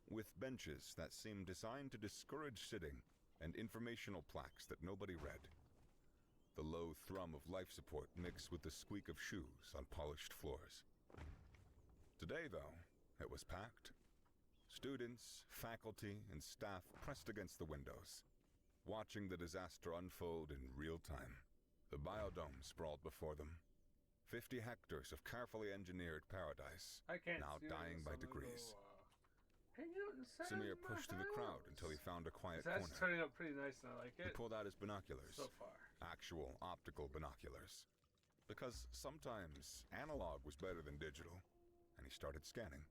S5: with benches that seemed designed to discourage sitting and informational plaques that nobody read. The low thrum of life support mixed with the squeak of shoes on polished floors. Today, though, it was packed. Students, faculty, and staff pressed against the windows, watching the disaster unfold in real time. The biodome sprawled before them. 50 hectares of carefully engineered paradise,
S2: I can't
S5: now
S2: see
S5: dying
S2: this,
S5: by
S2: I'm gonna
S5: degrees.
S2: Go, hang out inside
S5: Samir
S2: my
S5: pushed through the crowd
S2: house.
S5: until he found a quiet
S2: That's
S5: corner.
S2: turning out pretty nice and I like
S5: He
S2: it
S5: pulled out his binoculars.
S2: so far.
S5: Actual optical binoculars. Because sometimes analog was better than digital, and he started scanning.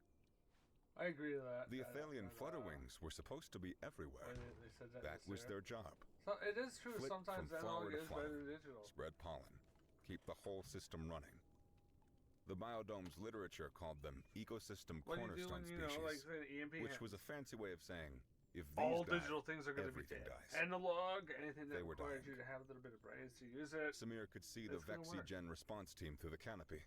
S2: I agree with that.
S5: The
S2: I-
S5: Athelian
S2: I-
S5: flutterwings were supposed to be everywhere.
S2: They said that.
S5: That was their job.
S2: So it is true.
S5: Flick
S2: Sometimes
S5: from flower
S2: analog
S5: to
S2: is
S5: flower.
S2: better than digital.
S5: Spread pollen. Keep the whole system running. The biodome's literature called them ecosystem
S2: What do you do
S5: cornerstone
S2: when like
S5: species,
S2: say an EMP
S5: which
S2: hits?
S5: was a fancy way of saying, if these
S2: all
S5: die,
S2: digital things are going to be
S5: everything
S2: dead.
S5: dies.
S2: Analog, anything that
S5: They were
S2: requires
S5: dying.
S2: you to have a little bit of brains to use it.
S5: Samir could see the
S2: It's gonna work.
S5: VexiGen response team through the canopy.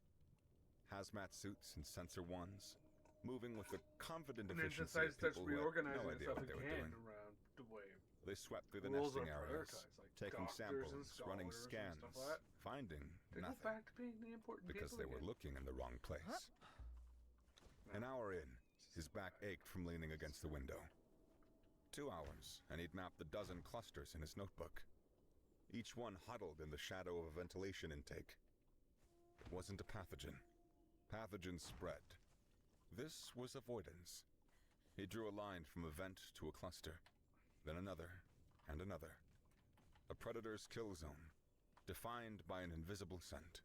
S5: Hazmat suits and sensor ones, moving with the confident
S2: And then
S5: efficiency
S2: decides
S5: of
S2: starts
S5: people who had
S2: reorganizing
S5: no idea
S2: itself
S5: what they were
S2: again
S5: doing.
S2: around the way
S5: They swept through the
S2: rules
S5: nesting
S2: are
S5: areas,
S2: prioritized, like
S5: taking
S2: doctors and
S5: samples, running
S2: scholars and
S5: scans,
S2: stuff like that.
S5: finding
S2: They
S5: nothing.
S2: go back to being the important
S5: Because
S2: people
S5: they were
S2: again.
S5: looking in the wrong place. An hour in, his back ached from leaning against the window. 2 hours, and he'd mapped a dozen clusters in his notebook. Each one huddled in the shadow of a ventilation intake. It wasn't a pathogen. Pathogens spread. This was avoidance. He drew a line from a vent to a cluster, then another, and another. A predator's kill zone, defined by an invisible scent.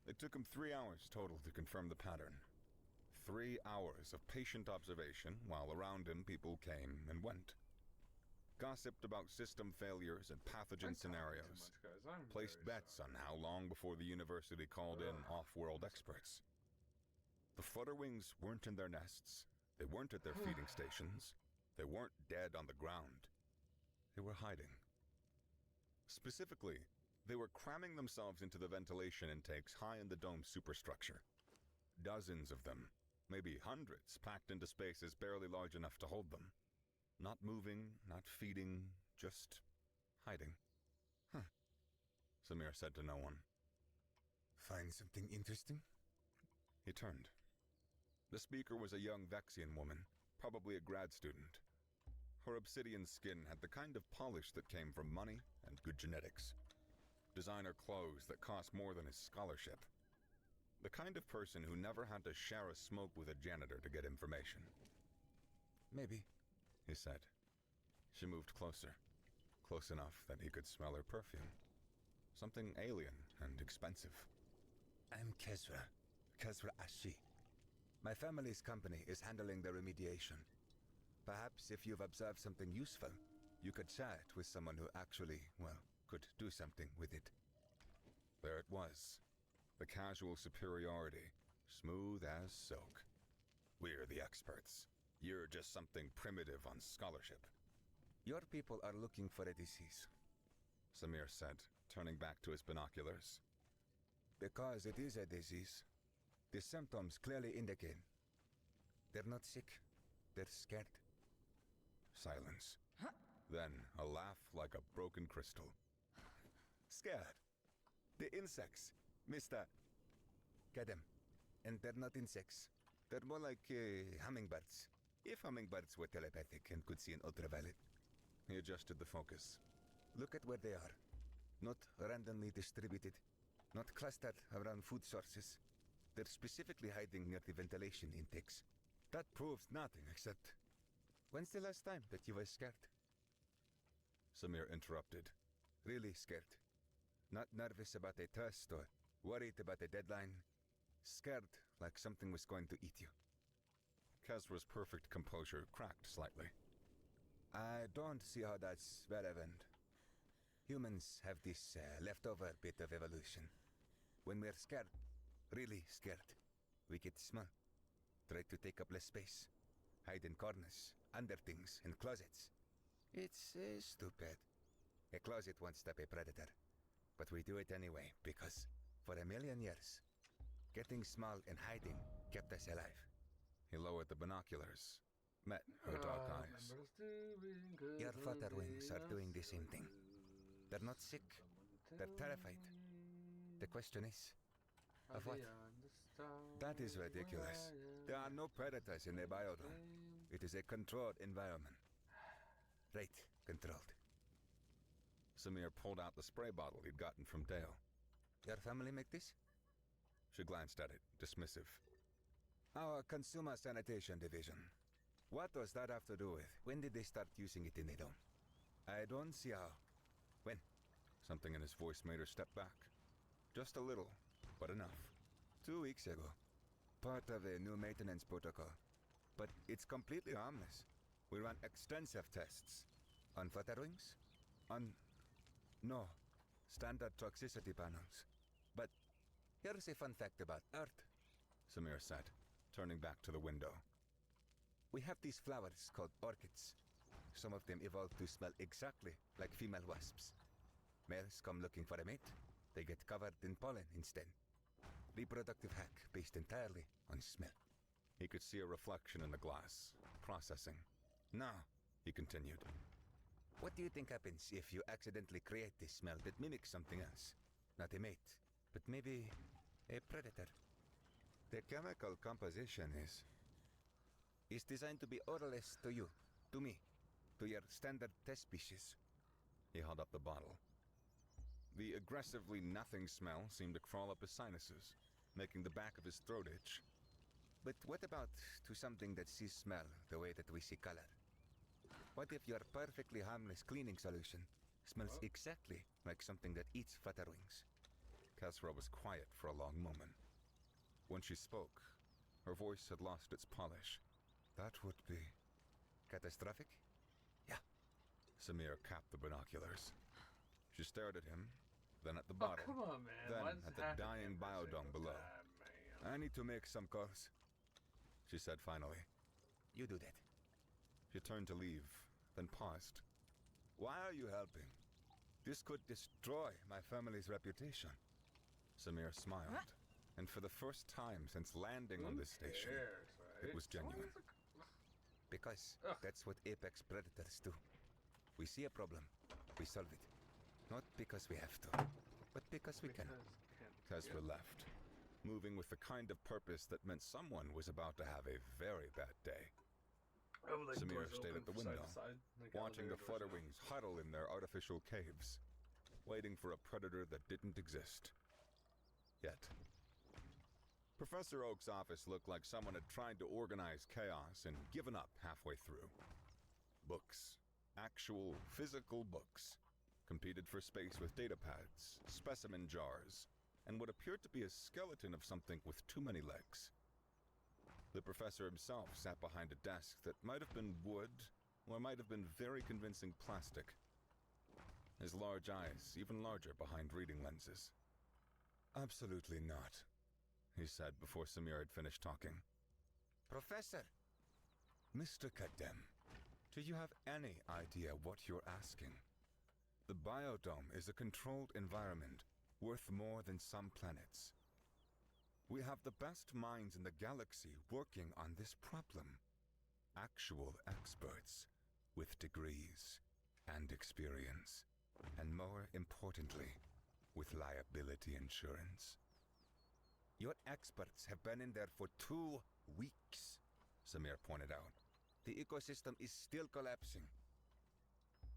S5: It took him 3 hours total to confirm the pattern. 3 hours of patient observation while around him people came and went. Gossiped about system failures and pathogen scenarios. Placed bets on how long before the university called in off-world experts. The flutterwings weren't in their nests. They weren't at their feeding stations. They weren't dead on the ground. They were hiding. Specifically, they were cramming themselves into the ventilation intakes high in the dome's superstructure. Dozens of them, maybe hundreds, packed into spaces barely large enough to hold them. Not moving, not feeding, just hiding. Huh. Samir said to no one.
S7: Find something interesting?
S5: He turned. The speaker was a young Vexian woman, probably a grad student. Her obsidian skin had the kind of polish that came from money and good genetics. Designer clothes that cost more than his scholarship. The kind of person who never had to share a smoke with a janitor to get information.
S7: Maybe,
S5: he said. She moved closer, close enough that he could smell her perfume. Something alien and expensive.
S7: I'm Kezra. Kezra Ashi. My family's company is handling the remediation. Perhaps if you've observed something useful, you could share it with someone who actually, well, could do something with it.
S5: There it was. The casual superiority, smooth as silk. We're the experts. You're just something primitive on scholarship.
S7: Your people are looking for a disease.
S5: Samir said, turning back to his binoculars.
S7: Because it is a disease, the symptoms clearly indicate they're not sick, they're scared.
S5: Silence. Then a laugh like a broken crystal.
S7: Scared? The insects, mister. Get them. And they're not insects. They're more like hummingbirds. If hummingbirds were telepathic and could see in ultraviolet.
S5: He adjusted the focus.
S7: Look at where they are. Not randomly distributed. Not clustered around food sources. They're specifically hiding near the ventilation intakes. That proves nothing except... When's the last time that you were scared?
S5: Samir interrupted.
S7: Really scared. Not nervous about a test or worried about a deadline. Scared like something was going to eat you.
S5: Kezra's perfect composure cracked slightly.
S7: I don't see how that's relevant. Humans have this leftover bit of evolution. When we're scared, really scared, we get small. Try to take up less space. Hide in corners, under things, in closets. It's stupid. A closet won't stop a predator. But we do it anyway, because for 1,000,000 years, getting small and hiding kept us alive.
S5: He lowered the binoculars, met her dark eyes.
S7: Your flutterwings are doing the same thing. They're not sick. They're terrified. The question is, of what? That is ridiculous. There are no predators in the biodome. It is a controlled environment. Right, controlled.
S5: Samir pulled out the spray bottle he'd gotten from Dale.
S7: Your family make this?
S5: She glanced at it, dismissive.
S7: Our consumer sanitation division. What does that have to do with? When did they start using it in the dome? I don't see how. When?
S5: Something in his voice made her step back. Just a little, but enough.
S7: 2 weeks ago. Part of a new maintenance protocol. But it's completely harmless. We run extensive tests. On flutterwings? No. Standard toxicity panels. But here's a fun fact about Earth,
S5: Samir said, turning back to the window.
S7: We have these flowers called orchids. Some of them evolved to smell exactly like female wasps. Males come looking for a mate. They get covered in pollen instead. Reproductive hack based entirely on smell.
S5: He could see a reflection in the glass, processing. Now, he continued.
S7: What do you think happens if you accidentally create this smell that mimics something else? Not a mate, but maybe a predator. The chemical composition is designed to be odorless to you, to me, to your standard test species.
S5: He held up the bottle. The aggressively nothing smell seemed to crawl up his sinuses, making the back of his throat itch.
S7: But what about to something that sees smell the way that we see color? What if your perfectly harmless cleaning solution smells exactly like something that eats flutterwings?
S5: Kezra was quiet for a long moment. When she spoke, her voice had lost its polish.
S7: That would be catastrophic? Yeah.
S5: Samir capped the binoculars. She stared at him, then at the bottle,
S2: come on, man.
S5: then
S2: Why does
S5: at
S2: it
S5: the
S2: have to be
S5: dying
S2: every
S5: biodome
S2: single
S5: below.
S2: time, man?
S7: I need to make some calls.
S5: She said finally.
S7: You do that.
S5: She turned to leave, then paused.
S7: Why are you helping? This could destroy my family's reputation.
S5: Samir smiled, and for the first time since landing on this station, it was genuine.
S7: Because that's what apex predators do. We see a problem, we solve it. Not because we have to, but because we can.
S5: Kezra left, moving with the kind of purpose that meant someone was about to have a very bad day. Samir stayed at the window, watching the flutterwings huddle in their artificial caves, waiting for a predator that didn't exist. Yet. Professor Oak's office looked like someone had tried to organize chaos and given up halfway through. Books. Actual, physical books. Competed for space with data pads, specimen jars, and what appeared to be a skeleton of something with too many legs. The professor himself sat behind a desk that might have been wood, or might have been very convincing plastic. His large eyes even larger behind reading lenses. "Absolutely not," he said before Samir had finished talking.
S7: Professor,
S5: "Mr. Kadem, do you have any idea what you're asking? The biodome is a controlled environment worth more than some planets. We have the best minds in the galaxy working on this problem. Actual experts with degrees and experience, and more importantly, with liability insurance."
S7: your experts have been in there for 2 weeks,
S5: Samir pointed out.
S7: The ecosystem is still collapsing.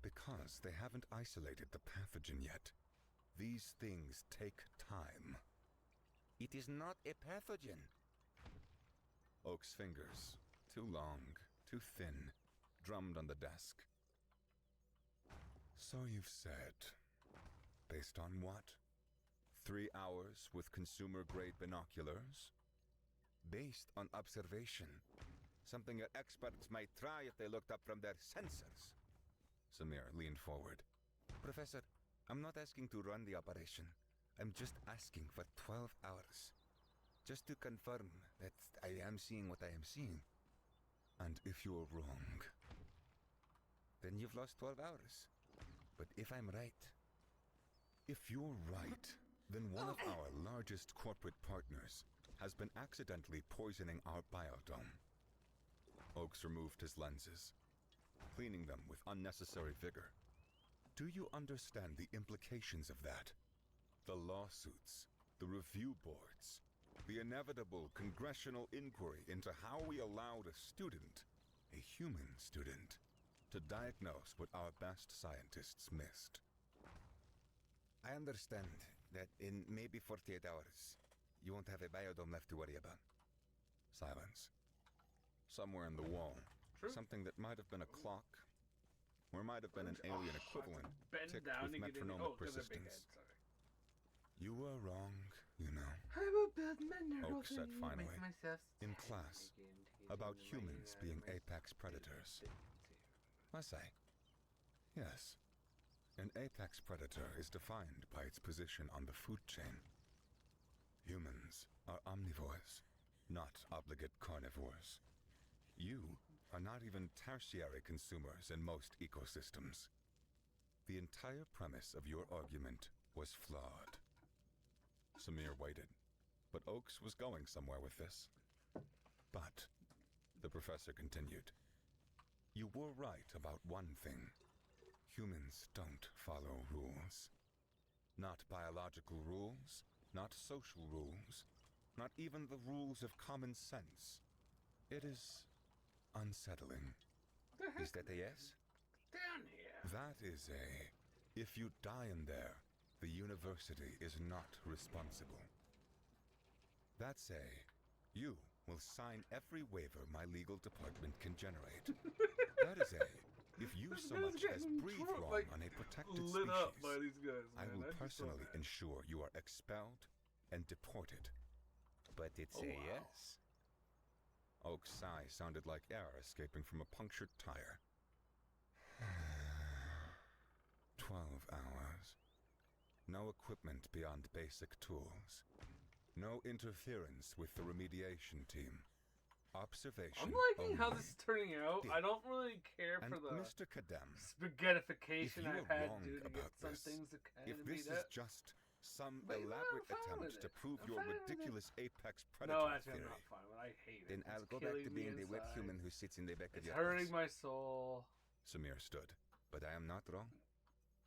S5: Because they haven't isolated the pathogen yet. These things take time.
S7: It is not a pathogen.
S5: Oak's fingers, too long, too thin, drummed on the desk. "So you've said, based on what? 3 hours with consumer-grade binoculars?"
S7: Based on observation. Something your experts might try if they looked up from their sensors.
S5: Samir leaned forward.
S7: Professor, I'm not asking to run the operation. I'm just asking for 12 hours. Just to confirm that I am seeing what I am seeing.
S5: And if you're wrong?
S7: Then you've lost 12 hours. But if I'm right...
S5: If you're right, then one of our largest corporate partners has been accidentally poisoning our biodome. Oakes removed his lenses, cleaning them with unnecessary vigor. Do you understand the implications of that? The lawsuits, the review boards, the inevitable congressional inquiry into how we allowed a student, a human student, to diagnose what our best scientists missed.
S7: I understand that in maybe 48 hours, you won't have a biodome left to worry about.
S5: Silence. Somewhere in the wall, something that might have been a clock, or might have been an alien equivalent, ticked with metronomic persistence. You were wrong, you know. Oak said finally, in class, about humans being apex predators. I say, yes. An apex predator is defined by its position on the food chain. Humans are omnivores, not obligate carnivores. You are not even tertiary consumers in most ecosystems. The entire premise of your argument was flawed. Samir waited, but Oakes was going somewhere with this. But, the professor continued, you were right about one thing. Humans don't follow rules. Not biological rules, not social rules, not even the rules of common sense. It is unsettling.
S7: Is that a yes?
S2: Down here.
S5: That is a... If you die in there, the university is not responsible. That's a... You will sign every waiver my legal department can generate. That is a... If you so much as breathe wrong on a protected
S2: lit
S5: species,
S2: up by these guys,
S5: I
S2: man.
S5: will
S2: That'd be so
S5: personally
S2: bad.
S5: ensure you are expelled and deported.
S7: But it's
S2: Oh,
S7: a
S2: wow.
S7: yes.
S5: Oak's sigh sounded like air escaping from a punctured tire. 12 hours. No equipment beyond basic tools. No interference with the remediation team. Observation
S2: I'm liking how
S5: only.
S2: this is turning out. I don't really care
S5: And
S2: for the
S5: Mr. Kadem,
S2: spaghettification
S5: if you
S2: I've
S5: are
S2: had
S5: wrong
S2: to get
S5: about
S2: some
S5: this,
S2: things that kind
S5: if
S2: of
S5: this
S2: beat
S5: is
S2: up.
S5: just some
S2: But, well,
S5: elaborate
S2: I'm fine with
S5: attempt to
S2: it.
S5: prove
S2: I'm
S5: your
S2: fine with it.
S5: ridiculous apex predator
S2: No, actually, I'm
S5: theory,
S2: not fine with it. I hate it.
S7: Then
S2: It's
S7: I'll go back to
S2: killing me
S7: being the wet
S2: inside.
S7: human who sits in the back of
S2: It's
S7: your
S2: hurting
S7: bus.
S2: my soul.
S5: Samir stood.
S7: But I am not wrong.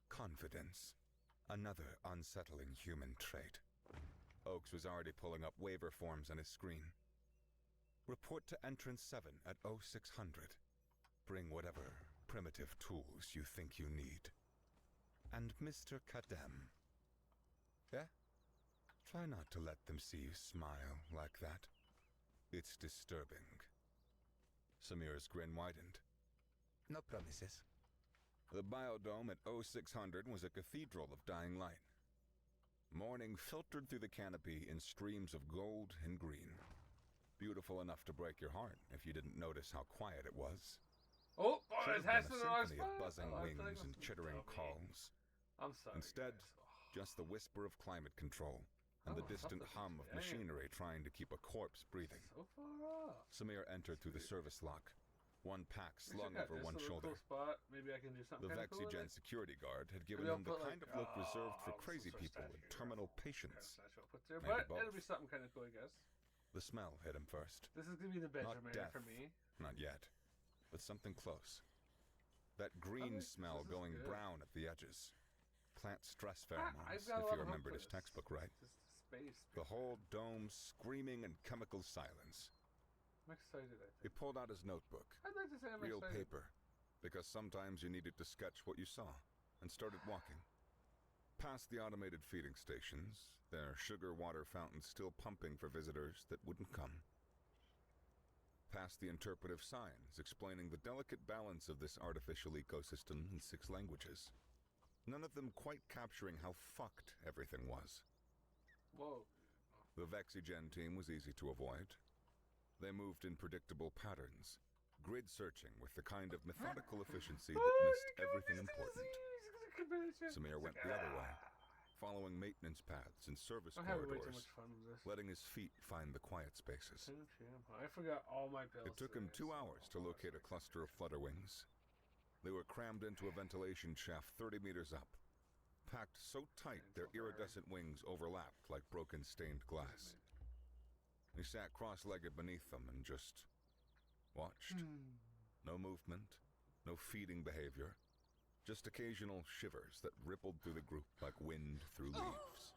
S5: Confidence. Another unsettling human trait. Oakes was already pulling up waiver forms on his screen. Report to Entrance 7 at 0600. Bring whatever primitive tools you think you need. And Mr. Kadem. Yeah? Try not to let them see you smile like that. It's disturbing. Samir's grin widened.
S7: No promises.
S5: The biodome at 0600 was a cathedral of dying light. Morning filtered through the canopy in streams of gold and green. Beautiful enough to break your heart if you didn't notice how quiet it was.
S2: Oh,
S5: Should
S2: it's
S5: have
S2: has
S5: been
S2: to
S5: a
S2: the wrong
S5: symphony of
S2: spot.
S5: buzzing
S2: Oh, I
S5: wings
S2: feel like
S5: and
S2: I'm
S5: chittering
S2: dummy.
S5: calls.
S2: I'm sorry.
S5: Instead,
S2: guys. Oh.
S5: just the whisper of climate control and the
S2: Oh,
S5: distant
S2: something.
S5: hum of
S2: Dang.
S5: machinery trying to keep a corpse breathing.
S2: So far up.
S5: Samir entered through the service lock, one pack
S2: At least I
S5: slung
S2: got
S5: over
S2: this
S5: one
S2: little
S5: shoulder.
S2: Cool spot. Maybe I can do something
S5: The
S2: kinda cool with
S5: Vexigen
S2: it.
S5: security guard had given
S2: Maybe
S5: him the
S2: I'll put,
S5: kind
S2: like,
S5: of look reserved for
S2: some
S5: crazy
S2: sort of
S5: people
S2: statue
S5: with
S2: here.
S5: terminal
S2: Kind of
S5: patience.
S2: statue I'll put there,
S5: Maybe
S2: but
S5: both.
S2: it'll be something kind of cool, I guess.
S5: The smell hit him first.
S2: This is gonna be the
S5: Not
S2: bedroom area
S5: death,
S2: for me.
S5: not yet, but something close. That green
S2: think
S5: smell
S2: this is
S5: going
S2: good.
S5: brown at the edges. Plant stress
S2: I've
S5: pheromones,
S2: got a
S5: if
S2: lot
S5: you
S2: of hope
S5: remembered
S2: for
S5: his
S2: this.
S5: textbook right.
S2: This space.
S5: The whole dome screaming in chemical silence.
S2: I'm excited. I
S5: He
S2: think.
S5: pulled out his notebook,
S2: I'd like to say I'm
S5: real
S2: excited.
S5: paper, because sometimes you needed to sketch what you saw, and started walking. Past the automated feeding stations, their sugar water fountains still pumping for visitors that wouldn't come. Past the interpretive signs explaining the delicate balance of this artificial ecosystem in 6 languages. None of them quite capturing how fucked everything was.
S2: Whoa.
S5: The Vexigen team was easy to avoid. They moved in predictable patterns, grid searching with the kind of methodical efficiency that missed everything important. Samir went the other way, following maintenance paths and service
S2: I'm having way too
S5: corridors,
S2: much fun with this.
S5: letting his feet find the quiet spaces.
S2: 10 p.m. I forgot all my pills.
S5: It took him
S2: today,
S5: 2
S2: so
S5: hours to
S2: I'll
S5: locate a
S2: actually-
S5: cluster of flutterwings. They were crammed into a ventilation shaft 30 meters up, packed so tight their iridescent wings overlapped like broken stained glass. He sat cross-legged beneath them and just watched. No movement, no feeding behavior, just occasional shivers that rippled through the group like wind through leaves.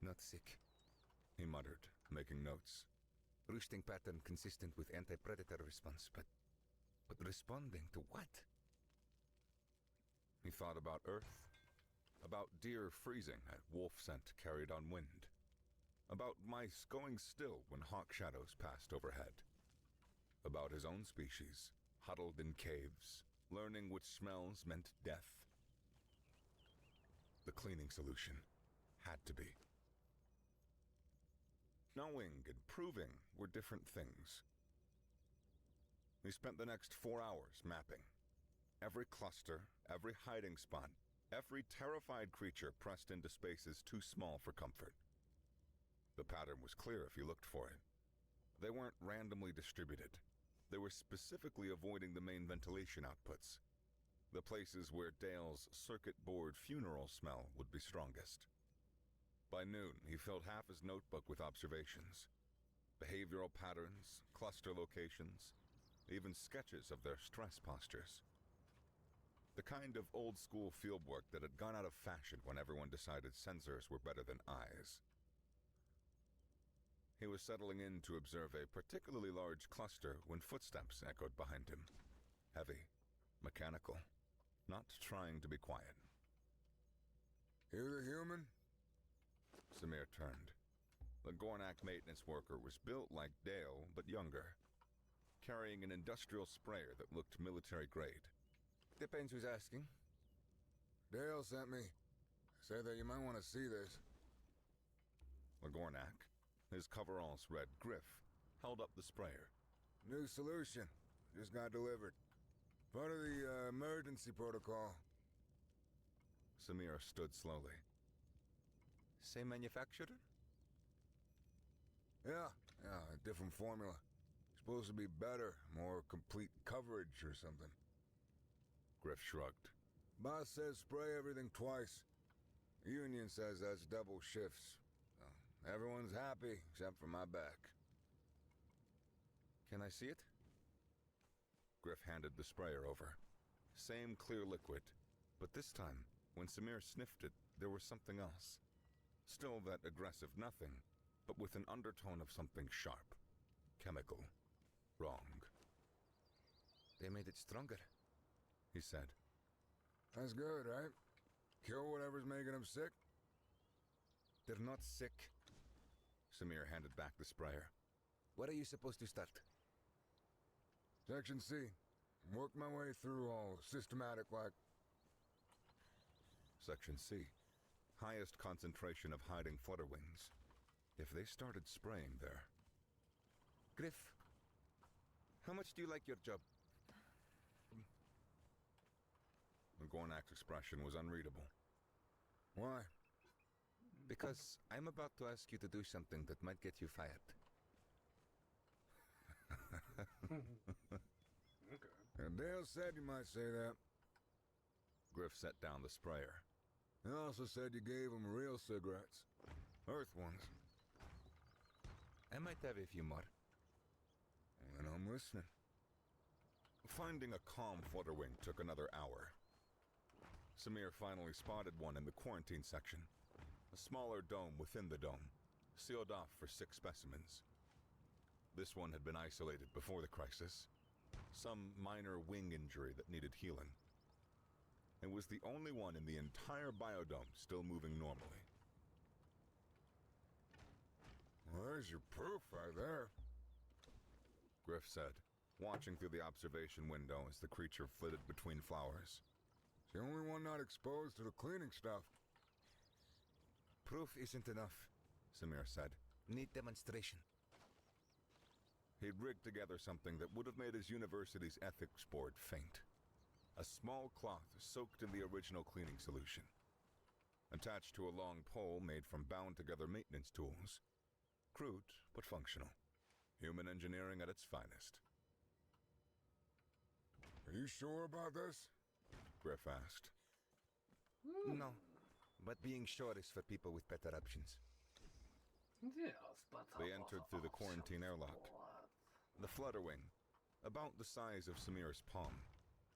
S7: Not sick.
S5: He muttered, making notes.
S7: Roosting pattern consistent with anti-predator response, but responding to what?
S5: He thought about Earth, about deer freezing at wolf scent carried on wind, about mice going still when hawk shadows passed overhead, about his own species, huddled in caves, learning which smells meant death. The cleaning solution had to be. Knowing and proving were different things. He spent the next 4 hours mapping. Every cluster, every hiding spot, every terrified creature pressed into spaces too small for comfort. The pattern was clear if you looked for it. They weren't randomly distributed. They were specifically avoiding the main ventilation outputs, the places where Dale's circuit board funeral smell would be strongest. By noon, he filled half his notebook with observations. Behavioral patterns, cluster locations, even sketches of their stress postures. The kind of old-school fieldwork that had gone out of fashion when everyone decided sensors were better than eyes. He was settling in to observe a particularly large cluster when footsteps echoed behind him. Heavy, mechanical, not trying to be quiet.
S6: You the human?
S5: Samir turned. The Gornak maintenance worker was built like Dale, but younger, carrying an industrial sprayer that looked military-grade.
S7: Depends who's asking.
S6: Dale sent me. Said that you might want to see this.
S5: The Gornak, his coveralls read Griff, held up the sprayer.
S6: New solution. Just got delivered. Part of the emergency protocol.
S5: Samir stood slowly.
S7: Same manufacturer?
S6: Yeah, a different formula. Supposed to be better, more complete coverage or something.
S5: Griff shrugged.
S6: Boss says spray everything twice. Union says that's double shifts. Everyone's happy except for my back.
S5: Can I see it? Griff handed the sprayer over. Same clear liquid, but this time, when Samir sniffed it, there was something else. Still that aggressive nothing, but with an undertone of something sharp. Chemical. Wrong.
S7: They made it stronger.
S5: He said.
S6: That's good, right? Cure whatever's making them sick?
S5: They're not sick. Samir handed back the sprayer.
S7: Where are you supposed to start?
S6: Section C. Work my way through all systematic like...
S5: Section C. highest concentration of hiding flutterwings. If they started spraying there...
S7: Griff, how much do you like your job?
S5: The Gornak's expression was unreadable.
S7: Why? Because I'm about to ask you to do something that might get you fired.
S2: Okay.
S6: And Dale said you might say that.
S5: Griff set down the sprayer.
S6: He also said you gave him real cigarettes. Earth ones.
S7: I might have a few more.
S6: And I'm listening.
S5: Finding a calm flutterwing took another hour. Samir finally spotted one in the quarantine section. A smaller dome within the dome, sealed off for 6 specimens. This one had been isolated before the crisis. Some minor wing injury that needed healing. It was the only one in the entire biodome still moving normally.
S6: Well, there's your proof right there.
S5: Griff said, watching through the observation window as the creature flitted between flowers.
S6: It's the only one not exposed to the cleaning stuff.
S7: Proof isn't enough,
S5: Samir said.
S7: need demonstration.
S5: He'd rigged together something that would have made his university's ethics board faint. A small cloth soaked in the original cleaning solution. Attached to a long pole made from bound-together maintenance tools. Crude, but functional. Human engineering at its finest.
S6: Are you sure about this?
S5: Griff asked.
S7: No, but being sure is for people with better options.
S2: Yes, but
S5: They entered through the quarantine airlock. The flutterwing, about the size of Samir's palm.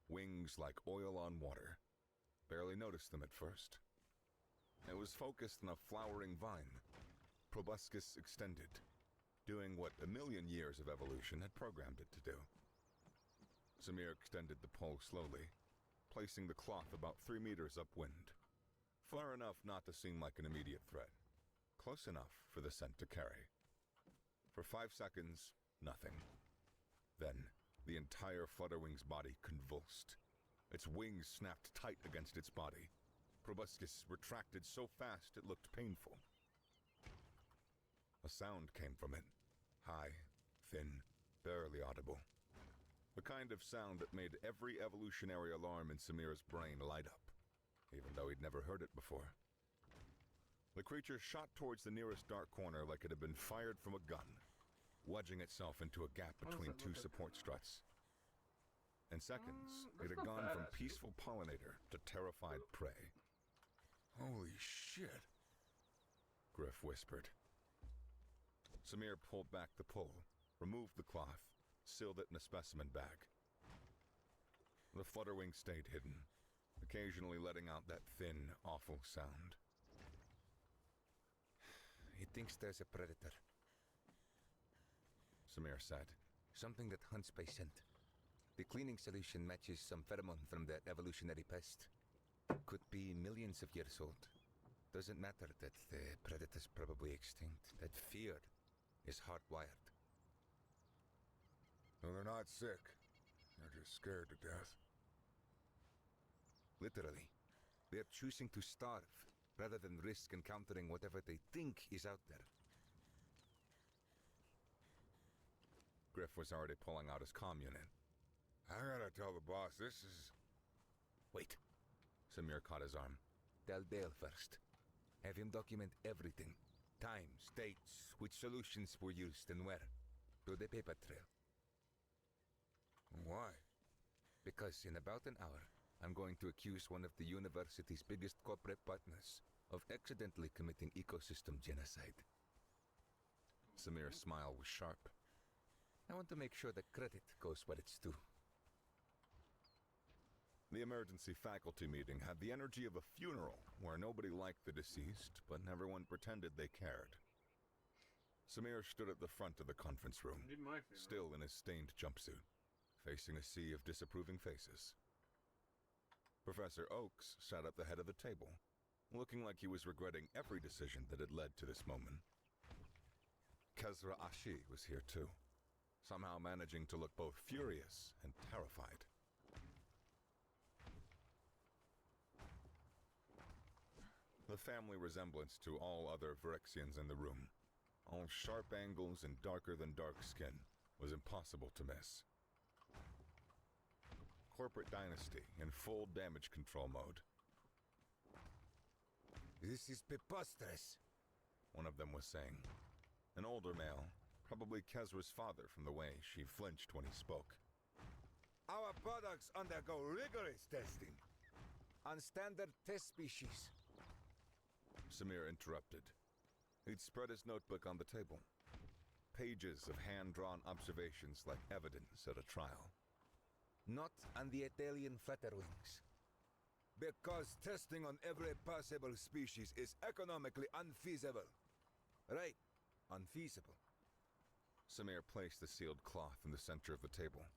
S5: Wings like oil on water. Barely noticed them at first. It was focused on a flowering vine, proboscis extended, doing what a million years of evolution had programmed it to do. Samir extended the pole slowly, placing the cloth about 3 meters upwind. Far enough not to seem like an immediate threat. Close enough for the scent to carry. For 5 seconds, nothing. Then, the entire flutterwing's body convulsed. Its wings snapped tight against its body. Proboscis retracted so fast it looked painful. A sound came from it. High, thin, barely audible. The kind of sound that made every evolutionary alarm in Samir's brain light up, even though he'd never heard it before. The creature shot towards the nearest dark corner like it had been fired from a gun, wedging itself into a gap between 2 support struts. In seconds, it had gone from peaceful pollinator to terrified prey.
S6: Holy shit.
S5: Griff whispered. Samir pulled back the pole, removed the cloth, sealed it in a specimen bag. The flutterwing stayed hidden, occasionally letting out that thin, awful sound.
S7: He thinks there's a predator.
S5: Samir said.
S7: Something that hunts by scent. The cleaning solution matches some pheromone from that evolutionary pest. Could be millions of years old. Doesn't matter that the predator's probably extinct. That fear is hardwired.
S6: No, they're not sick. They're just scared to death.
S7: Literally. They're choosing to starve rather than risk encountering whatever they think is out there.
S5: Griff was already pulling out his comm unit.
S6: I gotta tell the boss, this is...
S7: Wait.
S5: Samir caught his arm.
S7: Tell Dale first. Have him document everything. Times, dates, which solutions were used and where. Do the paper trail.
S6: Why?
S7: Because in about an hour, I'm going to accuse one of the university's biggest corporate partners of accidentally committing ecosystem genocide.
S5: Samir's smile was sharp.
S7: I want to make sure the credit goes where it's due.
S5: The emergency faculty meeting had the energy of a funeral where nobody liked the deceased, but everyone pretended they cared. Samir stood at the front of the conference room,
S2: Did my funeral.
S5: still in his stained jumpsuit, facing a sea of disapproving faces. Professor Oakes sat at the head of the table, looking like he was regretting every decision that had led to this moment. Kezra Ashi was here too, somehow managing to look both furious and terrified. the family resemblance to all other Phyrexians in the room. All sharp angles and darker than dark skin was impossible to miss. Corporate dynasty in full damage control mode.
S6: This is preposterous.
S5: One of them was saying. An older male, probably Kezra's father from the way she flinched when he spoke.
S6: Our products undergo rigorous testing on standard test species.
S5: Samir interrupted. He'd spread his notebook on the table. Pages of hand-drawn observations like evidence at a trial.
S6: Not on the Italian flutterwings. Because testing on every possible species is economically unfeasible. Right, unfeasible.
S5: Samir placed the sealed cloth in the center of the table.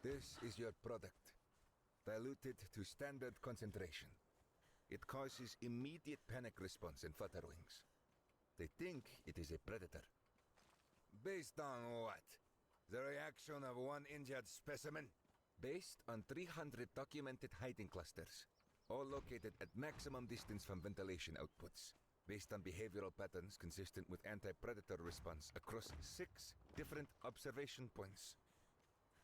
S6: This is your product. Diluted to standard concentration. It causes immediate panic response in flutterwings. They think it is a predator. Based on what? The reaction of one injured specimen? Based on 300 documented hiding clusters, all located at maximum distance from ventilation outputs. Based on behavioral patterns consistent with anti-predator response across 6 different observation points.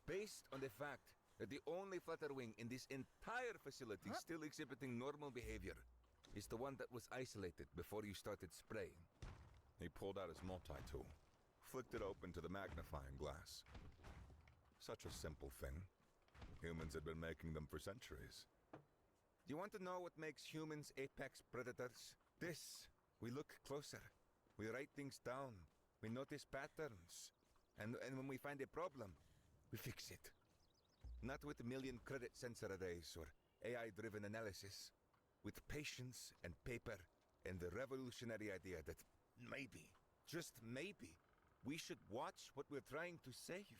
S6: Based on the fact that the only flutterwing in this entire facility still exhibiting normal behavior is the one that was isolated before you started spraying.
S5: He pulled out his multi-tool, flicked it open to the magnifying glass. Such a simple thing. Humans had been making them for centuries.
S6: Do you want to know what makes humans apex predators? This. We look closer. We write things down. We notice patterns. And when we find a problem, we fix it. Not with a million credit sensor arrays or AI-driven analysis. With patience and paper and the revolutionary idea that maybe, just maybe, we should watch what we're trying to save.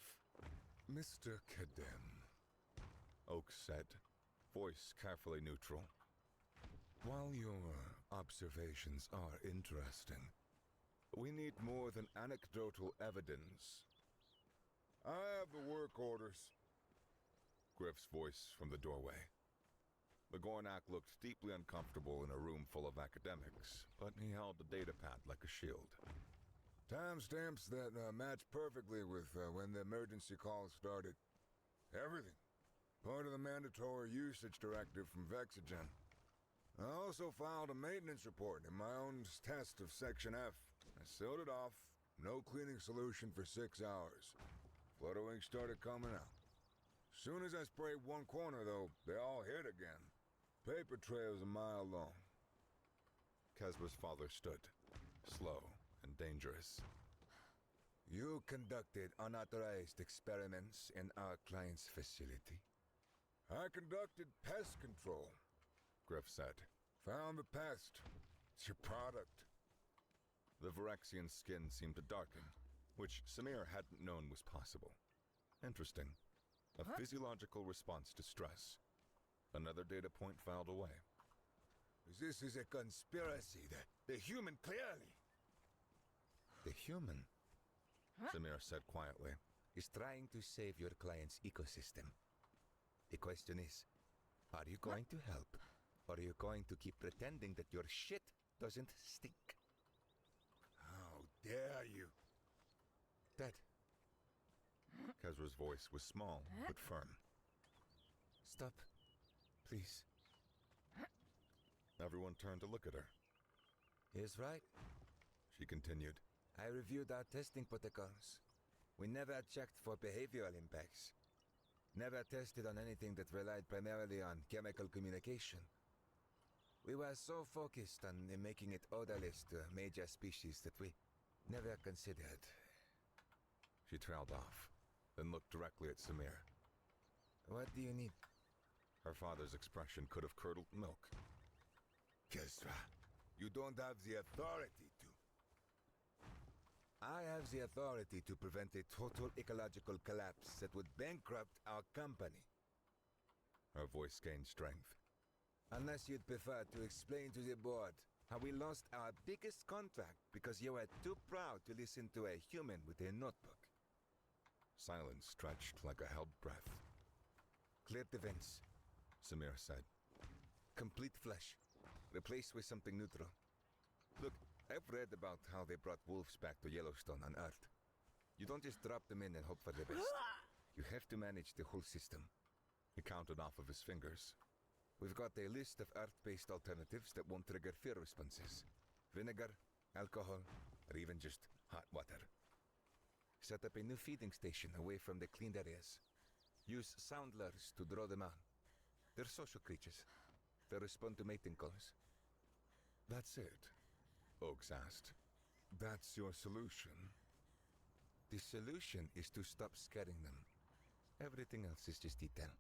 S5: Mr. Kedem, Oak said, voice carefully neutral. While your observations are interesting, we need more than anecdotal evidence.
S8: I have the work orders.
S5: Griff's voice from the doorway. The Gornak looked deeply uncomfortable in a room full of academics, but he held the datapad like a shield.
S8: Timestamps that match perfectly with when the emergency call started. Everything. Part of the mandatory usage directive from Vexagen. I also filed a maintenance report in my own test of Section F. I sealed it off. No cleaning solution for 6 hours. Flutterwings started coming out. Soon as I sprayed one corner, though, they all hit again. Paper trails a mile long.
S5: Kezra's father stood, slow and dangerous.
S6: You conducted unauthorized experiments in our client's facility.
S8: I conducted pest control.
S5: Griff said.
S8: Found the pest. It's your product.
S5: The Phyrexian skin seemed to darken, which Samir hadn't known was possible. Interesting. A physiological response to stress. Another data point filed away.
S6: This is a conspiracy. The human, clearly. The human,
S5: Samir said quietly,
S6: is trying to save your client's ecosystem. The question is, are you going to help? Or are you going to keep pretending that your shit doesn't stink?
S8: How dare you?
S6: Dad,
S5: Kezra's voice was small but firm.
S6: stop, please.
S5: Everyone turned to look at her.
S6: He's right.
S5: She continued.
S6: I reviewed our testing protocols. We never checked for behavioral impacts. Never tested on anything that relied primarily on chemical communication. We were so focused on making it odorless to major species that we never considered.
S5: She trailed off, then looked directly at Samir.
S6: What do you need?
S5: Her father's expression could have curdled milk.
S6: Kezra, you don't have the authority to. I have the authority to prevent a total ecological collapse that would bankrupt our company.
S5: Her voice gained strength.
S6: Unless you'd prefer to explain to the board how we lost our biggest contract because you were too proud to listen to a human with a notebook.
S5: Silence stretched like a held breath.
S6: Cleared the vents,
S5: Samir said.
S6: complete flush.
S7: Replace with something neutral. Look, I've read about how they brought wolves back to Yellowstone on Earth. You don't just drop them in and hope for the best. You have to manage the whole system.
S5: He counted off of his fingers.
S7: We've got a list of Earth-based alternatives that won't trigger fear responses. Vinegar, alcohol, or even just hot water. Set up a new feeding station away from the cleaned areas. Use sound lures to draw them out. They're social creatures. They respond to mating calls.
S5: That's it? Oaks asked. That's your solution?
S7: The solution is to stop scaring them. Everything else is just detail.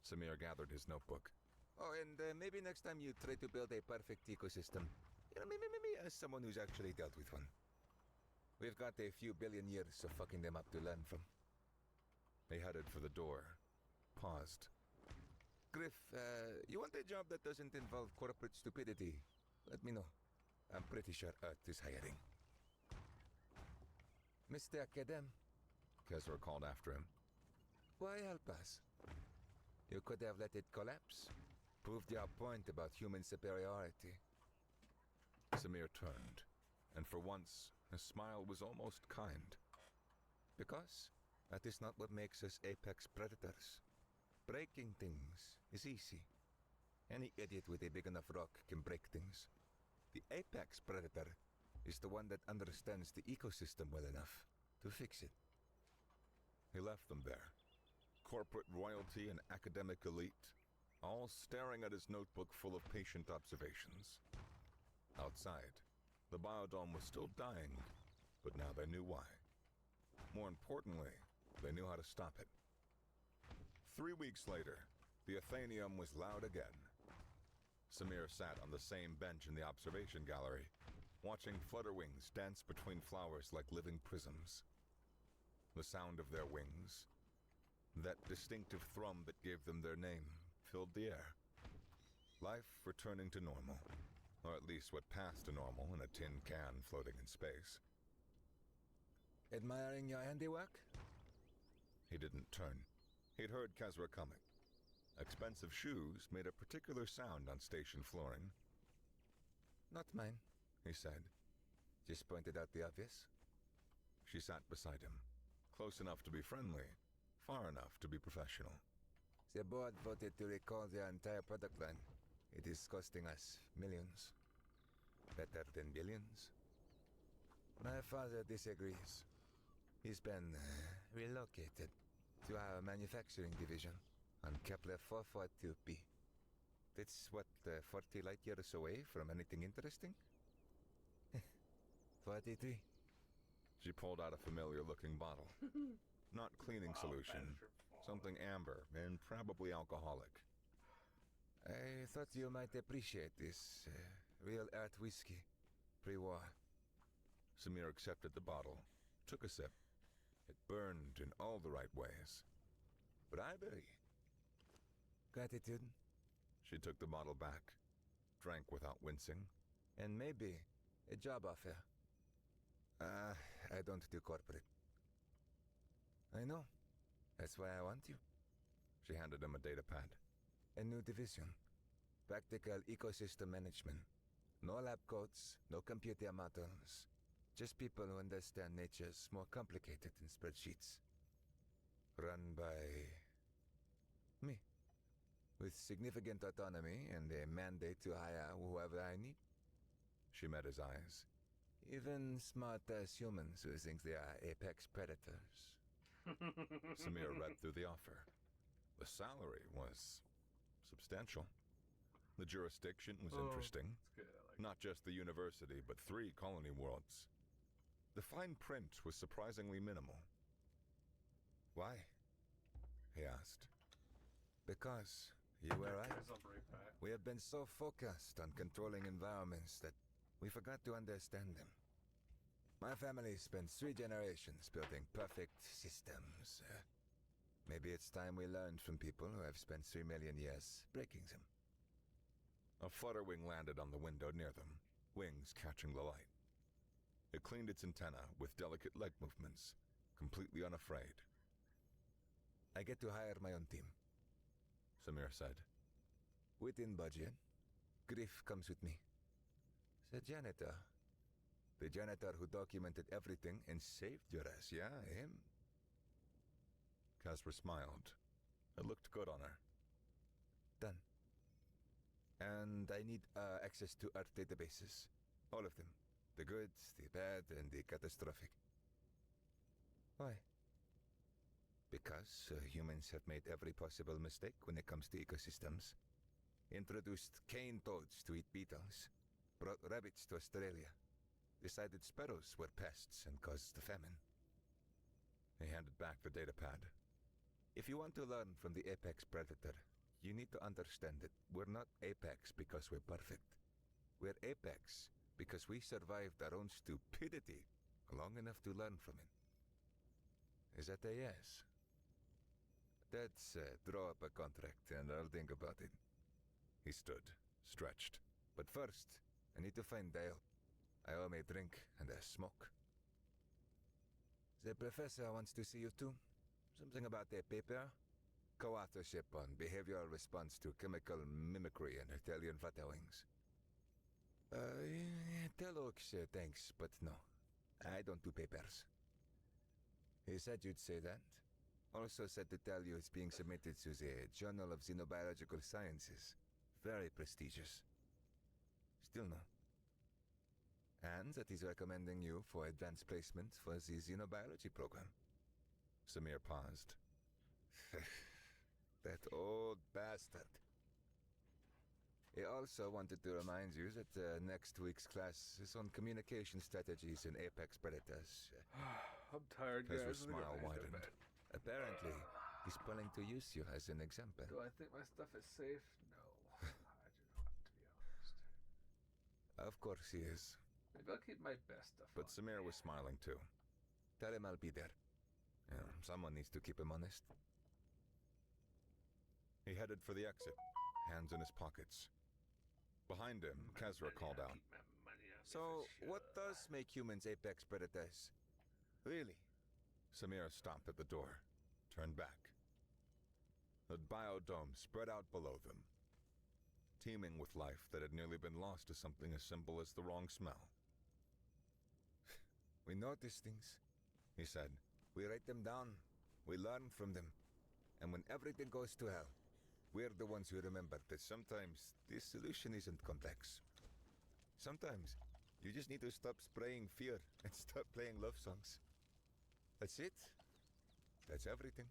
S5: Samir gathered his notebook.
S7: Oh, and maybe next time you try to build a perfect ecosystem, maybe as someone who's actually dealt with one. We've got a few billion years of fucking them up to learn from.
S5: They headed for the door. Paused.
S7: Griff, you want a job that doesn't involve corporate stupidity? Let me know. I'm pretty sure Earth is hiring. Mr. Kedem,
S5: Kezra called after him.
S7: why help us? You could have let it collapse. Proved your point about human superiority.
S5: Samir turned, and for once, his smile was almost kind.
S7: Because that is not what makes us apex predators. Breaking things is easy. Any idiot with a big enough rock can break things. The apex predator is the one that understands the ecosystem well enough to fix it.
S5: He left them there. Corporate royalty and academic elite, all staring at his notebook full of patient observations. Outside, the biodome was still dying, but now they knew why. More importantly, they knew how to stop it. 3 weeks later, the Athenium was loud again. Samir sat on the same bench in the observation gallery, watching flutterwings dance between flowers like living prisms. The sound of their wings, that distinctive thrum that gave them their name, filled the air. Life returning to normal, or at least what passed to normal in a tin can floating in space.
S7: Admiring your handiwork?
S5: He didn't turn. He'd heard Kezra coming. Expensive shoes made a particular sound on station flooring.
S7: Not mine,
S5: He said.
S7: just pointed out the obvious.
S5: She sat beside him, close enough to be friendly, far enough to be professional.
S7: The board voted to recall the entire product line. It is costing us millions. Better than billions. My father disagrees. He's been relocated to our manufacturing division on Kepler 442b. That's what, 40 light years away from anything interesting? 43.
S5: She pulled out a familiar-looking bottle. Not cleaning solution, something amber and probably alcoholic.
S7: I thought you might appreciate this. Real earth whiskey. Pre-war.
S5: Samir accepted the bottle, took a sip. It burned in all the right ways.
S7: Bribery. Gratitude.
S5: She took the bottle back, drank without wincing.
S7: And maybe a job offer. I don't do corporate. I know. That's why I want you.
S5: She handed him a data pad.
S7: A new division. Practical ecosystem management. No lab coats, no computer models. Just people who understand nature's more complicated than spreadsheets. Run by me. With significant autonomy and a mandate to hire whoever I need.
S5: She met his eyes.
S7: Even smart as humans who think they are apex predators.
S5: Samir read through the offer. The salary was substantial. The jurisdiction was interesting.
S2: That's good. I like
S5: Not just the university, but 3 colony worlds. The fine print was surprisingly minimal.
S7: Why?
S5: He asked.
S7: Because you were right.
S2: There's a break back.
S7: We have been so focused on controlling environments that we forgot to understand them. My family spent 3 generations building perfect systems. Maybe it's time we learned from people who have spent 3 million years breaking them.
S5: A flutterwing landed on the window near them, wings catching the light. It cleaned its antenna with delicate leg movements, completely unafraid.
S7: I get to hire my own team.
S5: Samir said.
S7: Within budget. grief comes with me. The janitor. The janitor who documented everything and saved your ass, yeah, him?
S5: Casper smiled. It looked good on her.
S7: Done. And I need access to Earth databases. All of them. The good, the bad, and the catastrophic. Why? Because humans have made every possible mistake when it comes to ecosystems. Introduced cane toads to eat beetles. Brought rabbits to Australia. Decided sparrows were pests and caused the famine.
S5: He handed back the datapad.
S7: If you want to learn from the apex predator, you need to understand that we're not apex because we're perfect. We're apex because we survived our own stupidity long enough to learn from it. Is that a yes? Let's draw up a contract and I'll think about it.
S5: He stood, stretched.
S7: But first, I need to find Dale. I owe him a drink and a smoke. The professor wants to see you too. Something about a paper? Co-authorship on behavioral response to chemical mimicry in Italian flatterwings. Tell Oaks thanks, but no. I don't do papers. He said you'd say that. Also said to tell you it's being submitted to the Journal of Xenobiological Sciences. Very prestigious. Still no. And that he's recommending you for advanced placement for the xenobiology program.
S5: Samir paused.
S7: That old bastard. He also wanted to remind you that next week's class is on communication strategies in apex predators.
S2: I'm tired, guys.
S5: His
S2: I'm gonna
S5: smile
S2: go to
S5: widened.
S2: bed.
S7: Apparently, he's planning to use you as an example.
S2: Do I think my stuff is safe? No, I do not, to be honest.
S7: Of course he is.
S2: Maybe I'll keep my best stuff.
S5: But
S2: on
S5: Samir
S2: me.
S5: was smiling too.
S7: Tell him I'll be there.
S5: Yeah,
S7: Someone needs to keep him honest.
S5: He headed for the exit, hands in his pockets. Behind him, Kezra called out.
S2: Keep my money on me
S7: So,
S2: for
S7: what
S2: sure.
S7: does make humans apex predators? Really?
S5: Samir stopped at the door, turned back. The biodome spread out below them, teeming with life that had nearly been lost to something as simple as the wrong smell.
S7: We notice things, he said. We write them down. We learn from them. And when everything goes to hell, we're the ones who remember that sometimes this solution isn't complex. Sometimes you just need to stop spraying fear and stop playing love songs. That's it. That's everything.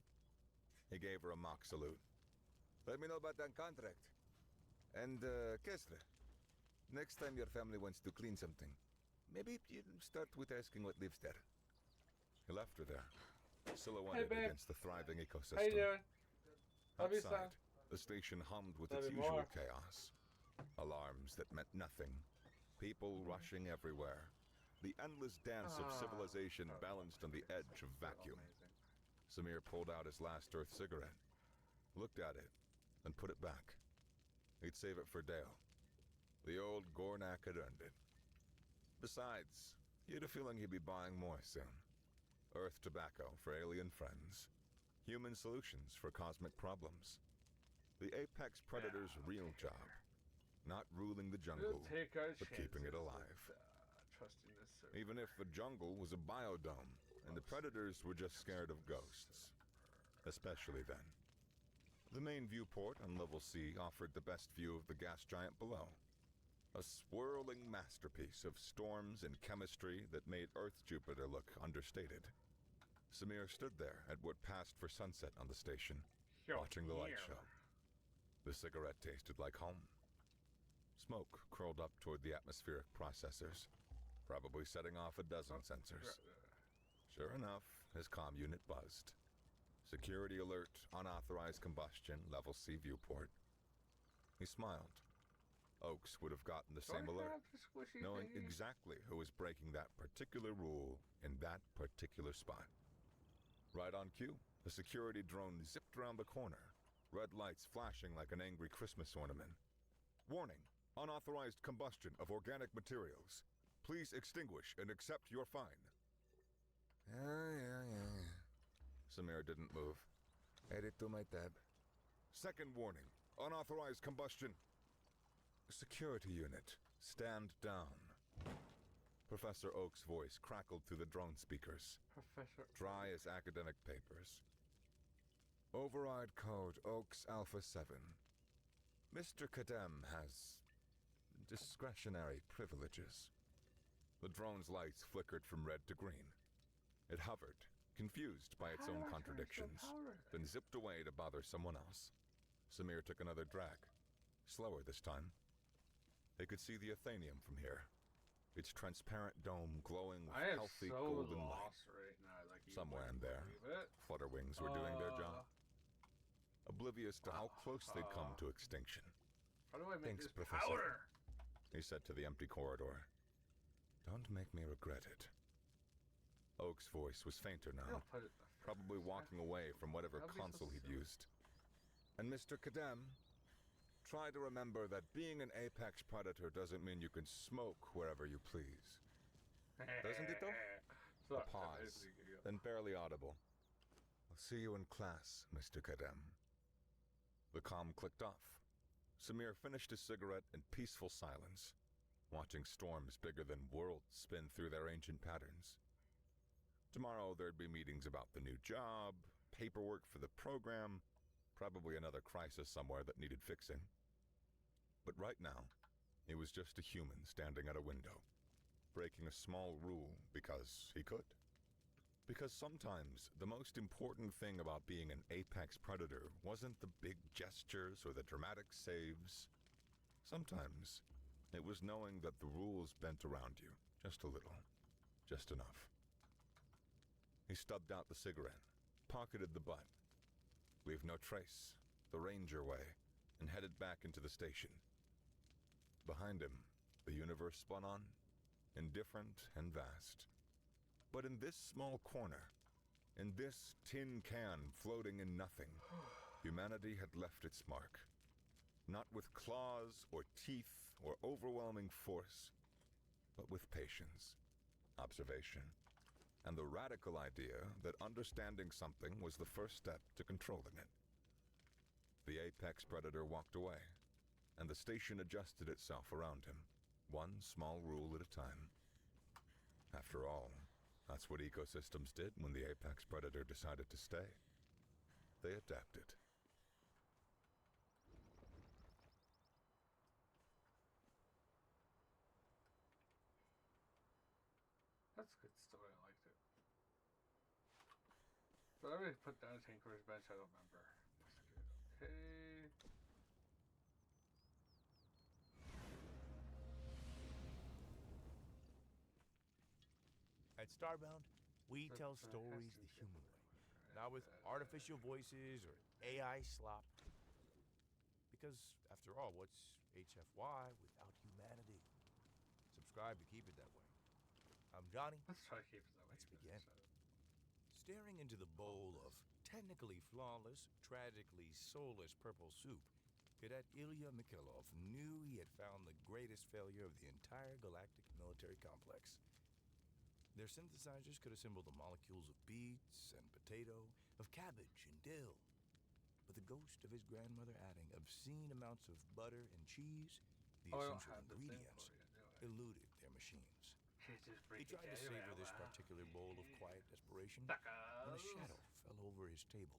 S5: He gave her a mock salute.
S7: Let me know about that contract. And, Kessler, next time your family wants to clean something, maybe you start with asking what lives there.
S5: He left her there, silhouetted
S2: babe.
S5: against the thriving ecosystem.
S2: How you doing? Love you, son.
S5: Outside, the station hummed with
S2: Love
S5: its
S2: you
S5: usual
S2: more.
S5: chaos. Alarms that meant nothing. People rushing everywhere. The endless dance of civilization balanced on the edge of vacuum. Samir pulled out his last Earth cigarette, looked at it, and put it back. He'd save it for Dale. The old Gornak had earned it. Besides, he had a feeling he'd be buying more soon. Earth tobacco for alien friends. Human solutions for cosmic problems. The apex predator's real job. Not ruling the jungle,
S2: We'll take our
S5: but keeping it
S2: chances
S5: alive.
S2: with, trusting this server.
S5: Even if the jungle was a biodome, and the predators were just scared of ghosts. Especially then. The main viewport on level C offered the best view of the gas giant below. A swirling masterpiece of storms and chemistry that made Earth-Jupiter look understated. Samir stood there at what passed for sunset on the station, watching the light show. The cigarette tasted like home. Smoke curled up toward the atmospheric processors, probably setting off a dozen sensors. Sure enough, his comm unit buzzed. Security alert, unauthorized combustion, level C viewport. He smiled. Oaks would have gotten the same alert, knowing exactly who was breaking that particular rule in that particular spot. Right on cue, the security drone zipped around the corner, red lights flashing like an angry Christmas ornament. Warning, unauthorized combustion of organic materials. Please extinguish and accept your fine.
S7: Yeah.
S5: Samir didn't move.
S7: Add it to my tab.
S5: Second warning, unauthorized combustion. Security unit, stand down. Professor Oak's voice crackled through the drone speakers,
S2: Professor.
S5: dry as academic papers. Override code Oaks Alpha 7. Mr. Kadem has discretionary privileges. The drone's lights flickered from red to green. It hovered, confused by its own contradictions, then zipped away to bother someone else. Samir took another drag, slower this time. They could see the Athenium from here, its transparent dome glowing with
S2: I am
S5: healthy
S2: so
S5: golden light.
S2: lost right now. Like, you
S5: Somewhere in
S2: wouldn't
S5: there,
S2: believe it.
S5: Flutterwings were doing their job, oblivious to how close they'd come to extinction.
S2: How do I make
S5: Thanks,
S2: this
S5: Professor.
S2: powder?
S5: He said to the empty corridor. Don't make me regret it. Oak's voice was fainter now,
S2: I'll put it in the
S5: probably
S2: fridge.
S5: walking away from whatever
S2: That'd be so
S5: console he'd
S2: silly.
S5: used. And Mr. Kadem, try to remember that being an apex predator doesn't mean you can smoke wherever you please. Doesn't it, though?
S2: Sorry,
S5: A pause,
S2: it's illegal.
S5: then barely audible. I'll see you in class, Mr. Kadem. The comm clicked off. Samir finished his cigarette in peaceful silence, watching storms bigger than worlds spin through their ancient patterns. Tomorrow there'd be meetings about the new job, paperwork for the program, probably another crisis somewhere that needed fixing. But right now, he was just a human standing at a window, breaking a small rule because he could. Because sometimes the most important thing about being an apex predator wasn't the big gestures or the dramatic saves. Sometimes it was knowing that the rules bent around you just a little, just enough. He stubbed out the cigarette, pocketed the butt, leave no trace, the ranger way, and headed back into the station. Behind him, the universe spun on, indifferent and vast. But in this small corner, in this tin can floating in nothing, humanity had left its mark. Not with claws or teeth or overwhelming force, but with patience, observation, and the radical idea that understanding something was the first step to controlling it. The apex predator walked away, and the station adjusted itself around him, one small rule at a time. After all, that's what ecosystems did when the apex predator decided to stay. They adapted.
S2: That's a good story. I liked it. So let me put down Tinker's Bench. I don't remember. Okay.
S3: At Starbound, we
S2: That-
S3: tell
S2: that has
S3: stories
S2: to
S3: the
S2: be
S3: human way,
S2: different.
S3: not with artificial voices or AI slop. Because, after all, what's HFY without humanity? Subscribe to keep it that way. I'm Johnny.
S2: Let's try to keep it that way.
S3: Let's
S2: even
S3: begin.
S2: so.
S3: Staring into the bowl of technically flawless, tragically soulless purple soup, Cadet Ilya Mikhailov knew he had found the greatest failure of the entire galactic military complex. Their synthesizers could assemble the molecules of beets and potato, of cabbage and dill. But the ghost of his grandmother adding obscene amounts of butter and cheese, the
S2: Oh, I don't
S3: essential
S2: have the thing
S3: ingredients,
S2: for you, do I?
S3: eluded their machines.
S2: Can't just
S3: He
S2: break
S3: tried to
S2: it
S3: savor
S2: down.
S3: this particular bowl of quiet desperation when a
S2: Tacos.
S3: shadow fell over his table,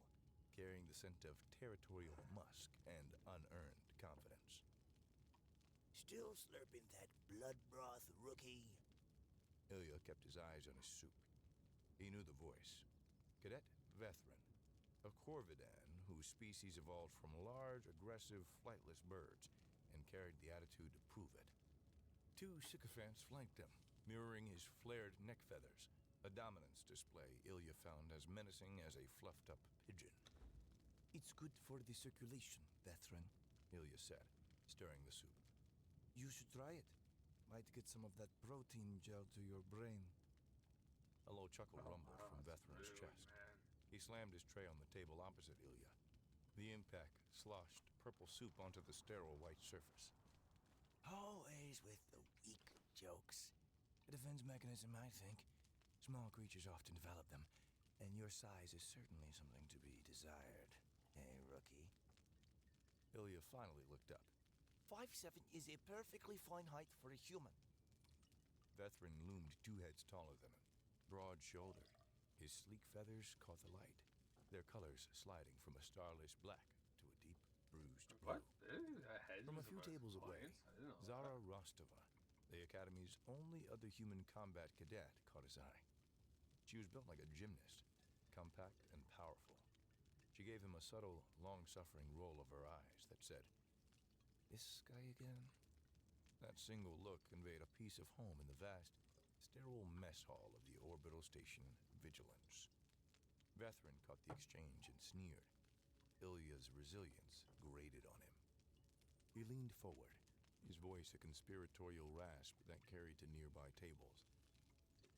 S3: carrying the scent of territorial musk and unearned confidence.
S9: Still slurping that blood broth, rookie?
S3: Ilya kept his eyes on his soup. He knew the voice. Cadet Vethrin, a corvidan whose species evolved from large, aggressive, flightless birds and carried the attitude to prove it. Two sycophants flanked him, mirroring his flared neck feathers, a dominance display Ilya found as menacing as a fluffed-up pigeon.
S9: It's good for the circulation, Vethrin,
S3: Ilya said, stirring the soup.
S9: you should try it. Might get some of that protein gel to your brain.
S3: A low chuckle rumbled from
S2: it's
S3: Vethrin's
S2: rude,
S3: chest.
S2: man.
S3: He slammed his tray on the table opposite Ilya. The impact sloshed purple soup onto the sterile white surface.
S9: Always with the weak jokes. A defense mechanism, I think. Small creatures often develop them, and your size is certainly something to be desired. Hey, rookie.
S3: Ilya finally looked up.
S9: 5'7" is a perfectly fine height for a human.
S3: Vethrin loomed 2 heads taller than him, broad-shouldered. His sleek feathers caught the light, their colors sliding from a starless black to a deep, bruised blue.
S2: What? Heads
S3: From a
S2: was
S3: few
S2: about
S3: tables away,
S2: clients? I didn't know
S3: Zara
S2: that.
S3: Rostova, the Academy's only other human combat cadet, caught his eye. She was built like a gymnast, compact and powerful. She gave him a subtle, long-suffering roll of her eyes that said, "This guy again?" That single look conveyed a piece of home in the vast, sterile mess hall of the orbital station Vigilance. Vethrin caught the exchange and sneered. Ilya's resilience grated on him. He leaned forward, his voice a conspiratorial rasp that carried to nearby tables.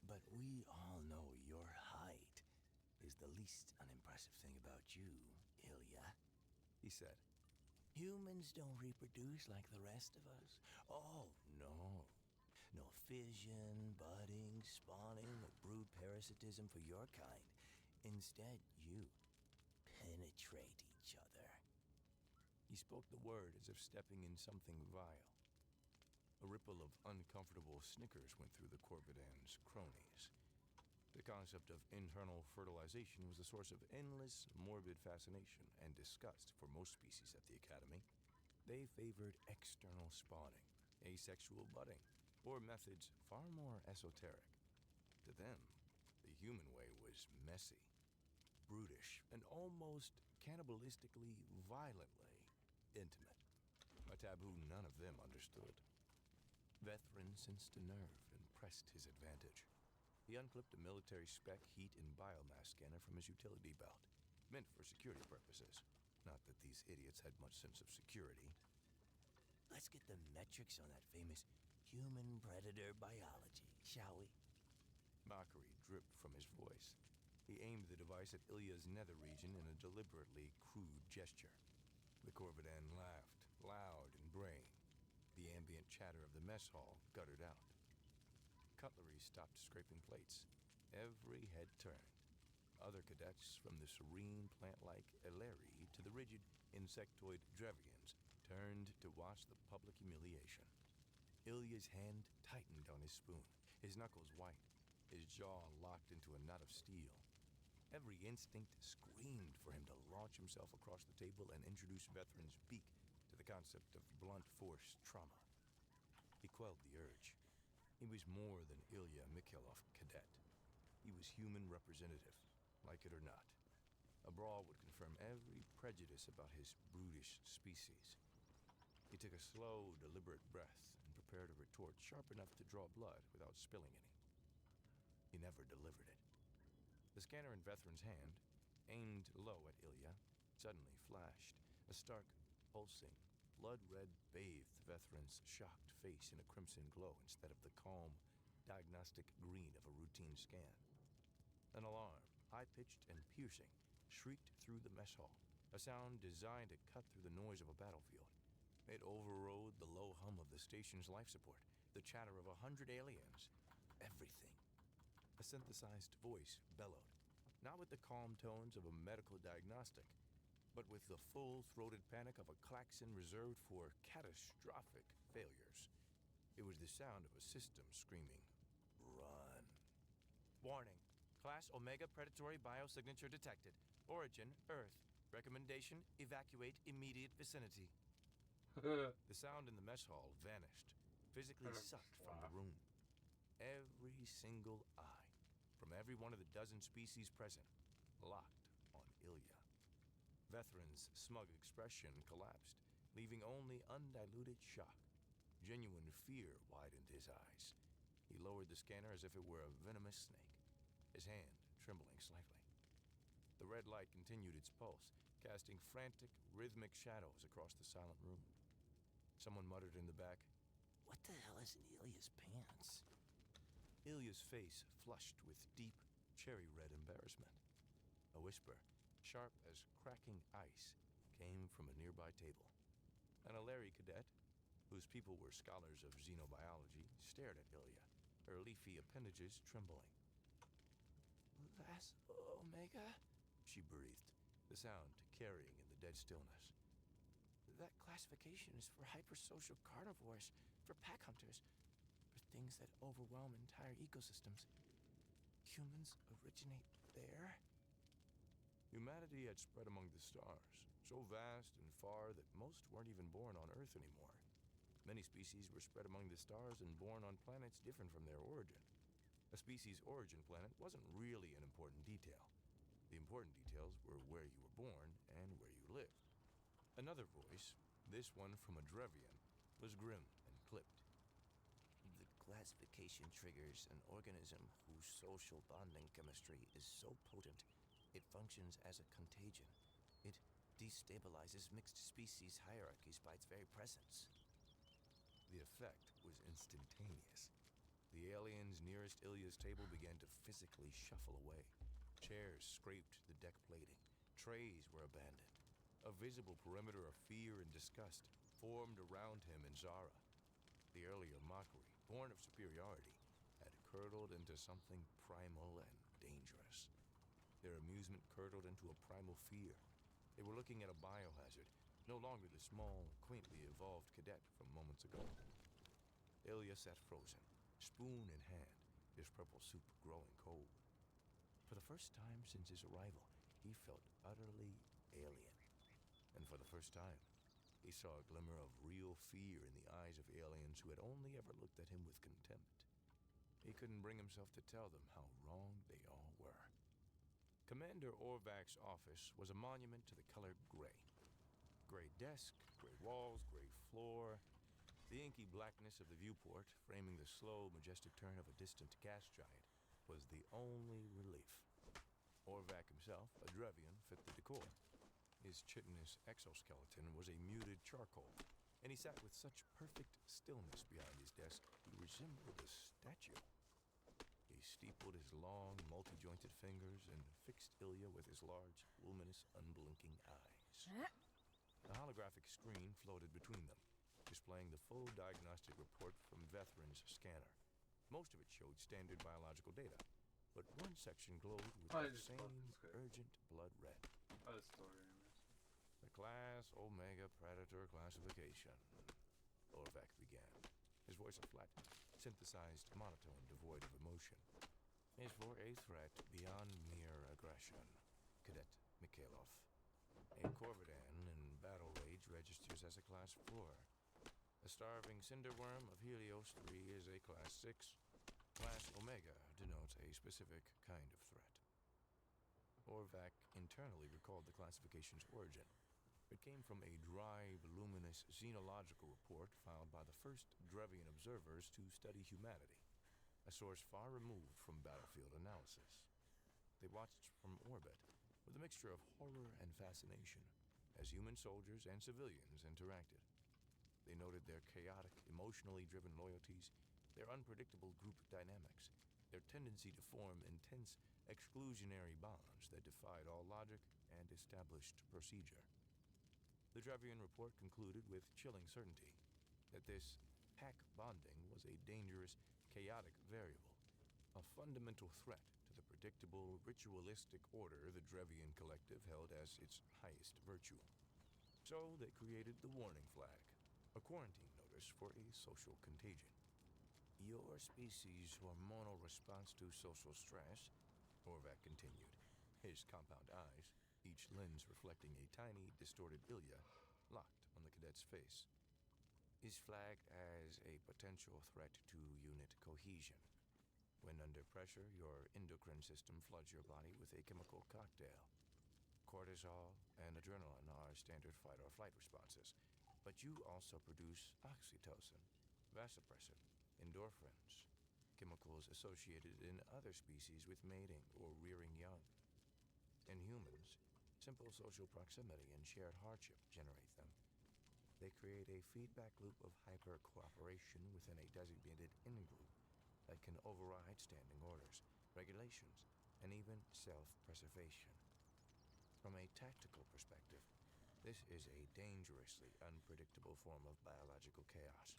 S9: But we all know your height is the least unimpressive thing about you, Ilya,
S3: He said,
S9: humans don't reproduce like the rest of us. Oh, no. No fission, budding, spawning, or brood parasitism for your kind. Instead, you penetrate each other.
S3: He spoke the word as if stepping in something vile. A ripple of uncomfortable snickers went through the Corvidan's cronies. The concept of internal fertilization was the source of endless, morbid fascination and disgust for most species at the Academy. They favored external spawning, asexual budding, or methods far more esoteric. To them, the human way was messy, brutish, and almost cannibalistically, violently intimate. A taboo none of them understood. Vethrin sensed a nerve and pressed his advantage. He unclipped a military spec heat and biomass scanner from his utility belt, meant for security purposes. Not that these idiots had much sense of security.
S9: Let's get the metrics on that famous human predator biology, shall we?
S3: Mockery dripped from his voice. He aimed the device at Ilya's nether region in a deliberately crude gesture. The Corvidan laughed, loud and braying. The ambient chatter of the mess hall guttered out. Cutlery stopped scraping plates. Every head turned. Other cadets, from the serene plant-like Eleri to the rigid insectoid Drevians, turned to watch the public humiliation. Ilya's hand tightened on his spoon, his knuckles white, his jaw locked into a knot of steel. Every instinct screamed for him to launch himself across the table and introduce Vethrin's beak to the concept of blunt force trauma. He quelled the urge. He was more than Ilya Mikhailov, cadet. He was human representative, like it or not. A brawl would confirm every prejudice about his brutish species. He took a slow, deliberate breath and prepared a retort sharp enough to draw blood without spilling any. He never delivered it. The scanner in Vethrin's hand, aimed low at Ilya, suddenly flashed. A stark, pulsing, blood-red bathed Vethrin's shocked face in a crimson glow instead of the calm, diagnostic green of a routine scan. An alarm, high-pitched and piercing, shrieked through the mess hall, a sound designed to cut through the noise of a battlefield. It overrode the low hum of the station's life support, the chatter of 100 aliens, everything. A synthesized voice bellowed, not with the calm tones of a medical diagnostic, but with the full-throated panic of a klaxon reserved for catastrophic failures. It was the sound of a system screaming, "Run." Warning. Class Omega predatory biosignature detected. Origin, Earth. Recommendation, evacuate immediate vicinity. The sound in the mess hall vanished, physically sucked from the room. Every single eye, from every one of the dozen species present, locked on Ilya. Vethrin's smug expression collapsed, leaving only undiluted shock. Genuine fear widened his eyes. He lowered the scanner as if it were a venomous snake, his hand trembling slightly. The red light continued its pulse, casting frantic, rhythmic shadows across the silent room. Someone muttered in the back,
S9: What the hell is in Ilya's pants?
S3: Ilya's face flushed with deep, cherry-red embarrassment. A whisper, sharp as cracking ice, came from a nearby table. An Eleri cadet, whose people were scholars of xenobiology, stared at Ilya, her leafy appendages trembling.
S9: Class Omega?
S3: She breathed, the sound carrying in the dead stillness.
S9: That classification is for hypersocial carnivores, for pack hunters, for things that overwhelm entire ecosystems. Humans originate there?
S3: Humanity had spread among the stars, so vast and far that most weren't even born on Earth anymore. Many species were spread among the stars and born on planets different from their origin. A species' origin planet wasn't really an important detail. The important details were where you were born and where you lived. Another voice, this one from a Drevian, was grim and clipped.
S9: The classification triggers an organism whose social bonding chemistry is so potent it functions as a contagion. It destabilizes mixed species hierarchies by its very presence.
S3: The effect was instantaneous. The aliens nearest Ilya's table began to physically shuffle away. Chairs scraped the deck plating. Trays were abandoned. A visible perimeter of fear and disgust formed around him and Zara. The earlier mockery, born of superiority, had curdled into something primal and dangerous. Their amusement curdled into a primal fear. They were looking at a biohazard, no longer the small, quaintly evolved cadet from moments ago. Ilya sat frozen, spoon in hand, his purple soup growing cold. For the first time since his arrival, he felt utterly alien. And for the first time, he saw a glimmer of real fear in the eyes of aliens who had only ever looked at him with contempt. He couldn't bring himself to tell them how wrong they all were. Commander Orvak's office was a monument to the color gray. Gray desk, gray walls, gray floor. The inky blackness of the viewport, framing the slow, majestic turn of a distant gas giant, was the only relief. Orvak himself, a Drevian, fit the decor. His chitinous exoskeleton was a muted charcoal, and he sat with such perfect stillness behind his desk he resembled a statue. He steepled his long, multi-jointed fingers and fixed Ilya with his large, luminous, unblinking eyes. A holographic screen floated between them, displaying the full diagnostic report from Vethren's scanner. Most of it showed standard biological data, but one section glowed with the same urgent blood red. The Class Omega Predator classification, Orvak began, his voice a flat, synthesized monotone devoid of emotion, is for a threat beyond mere aggression. Cadet Mikhailov. A Corvidan in battle rage registers as a Class 4. A starving cinderworm of Helios 3 is a Class 6. Class Omega denotes a specific kind of threat. Orvak internally recalled the classification's origin. It came from a dry, voluminous xenological report filed by the first Drevian observers to study humanity, a source far removed from battlefield analysis. They watched from orbit, with a mixture of horror and fascination, as human soldiers and civilians interacted. They noted their chaotic, emotionally driven loyalties, their unpredictable group dynamics, their tendency to form intense, exclusionary bonds that defied all logic and established procedure. The Drevian report concluded with chilling certainty that this pack bonding was a dangerous, chaotic variable, a fundamental threat to the predictable, ritualistic order the Drevian collective held as its highest virtue. So they created the warning flag, a quarantine notice for a social contagion. Your species' hormonal response to social stress, Orvak continued, his compound eyes, each lens reflecting a tiny, distorted Ilya, locked on the cadet's face, is flagged as a potential threat to unit cohesion. When under pressure, your endocrine system floods your body with a chemical cocktail. Cortisol and adrenaline are standard fight or flight responses, but you also produce oxytocin, vasopressin, endorphins, chemicals associated in other species with mating or rearing young. In humans, simple social proximity and shared hardship generate them. They create a feedback loop of hyper-cooperation within a designated in-group that can override standing orders, regulations, and even self-preservation. From a tactical perspective, this is a dangerously unpredictable form of biological chaos.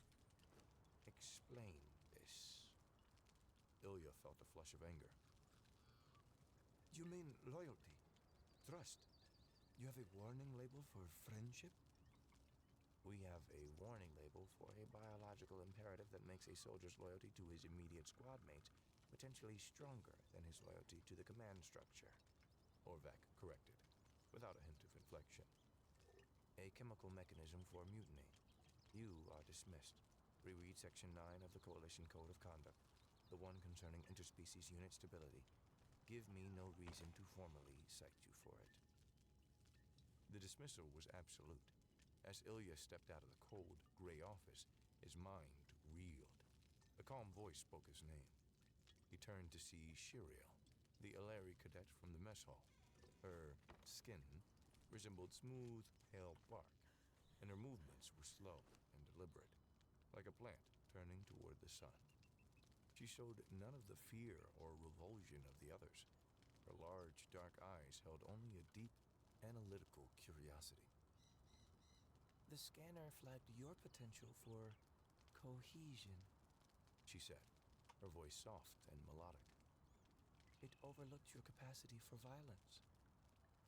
S3: Explain this. Ilya felt a flush of anger. You mean loyalty? Trust? You have a warning label for friendship?
S9: We have a warning label for a biological imperative that makes a soldier's loyalty to his immediate squad mates potentially stronger than his loyalty to the command structure. Orvac corrected, without a hint of inflection. A chemical mechanism for mutiny. You are dismissed. Reread Section 9 of the Coalition Code of Conduct, the one concerning interspecies unit stability. Give me no reason to formally cite you for it. The dismissal was absolute. As Ilya stepped out of the cold, gray office, his mind reeled. A calm voice spoke his name. He turned to see Shiriel, the Illyri cadet from the mess hall. Her skin resembled smooth, pale bark, and her movements were slow and deliberate, like a plant turning toward the sun. She showed none of the fear or revulsion of the others. Her large, dark eyes held only a deep, analytical curiosity. The scanner flagged your potential for cohesion, she said, her voice soft and melodic. It overlooked your capacity for violence.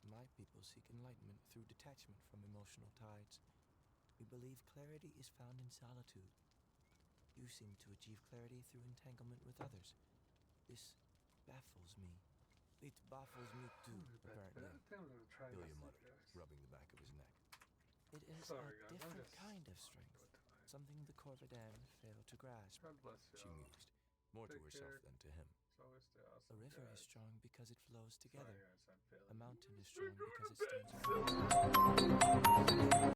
S9: My people seek enlightenment through detachment from emotional tides. We believe clarity is found in solitude. You seem to achieve clarity through entanglement with others. This baffles me. It baffles me too, apparently,
S2: I think I'm gonna try
S9: Ilya
S2: this,
S9: muttered,
S2: guys.
S9: rubbing the back of his neck. It is
S2: Sorry,
S9: a
S2: guys, I'm
S9: different
S2: just
S9: kind of
S2: not
S9: strength,
S2: doing tonight.
S9: something the Corvidan failed to grasp,
S2: God bless you.
S9: she mused, more to
S2: Take
S9: herself
S2: care.
S9: than to him.
S2: It's always the
S9: A
S2: awesome
S9: river
S2: guys.
S9: is strong because it flows
S2: Sorry,
S9: together.
S2: guys, I'm feeling.
S9: A mountain is
S2: We're
S9: strong
S2: going
S9: because
S2: to
S9: it stands alone.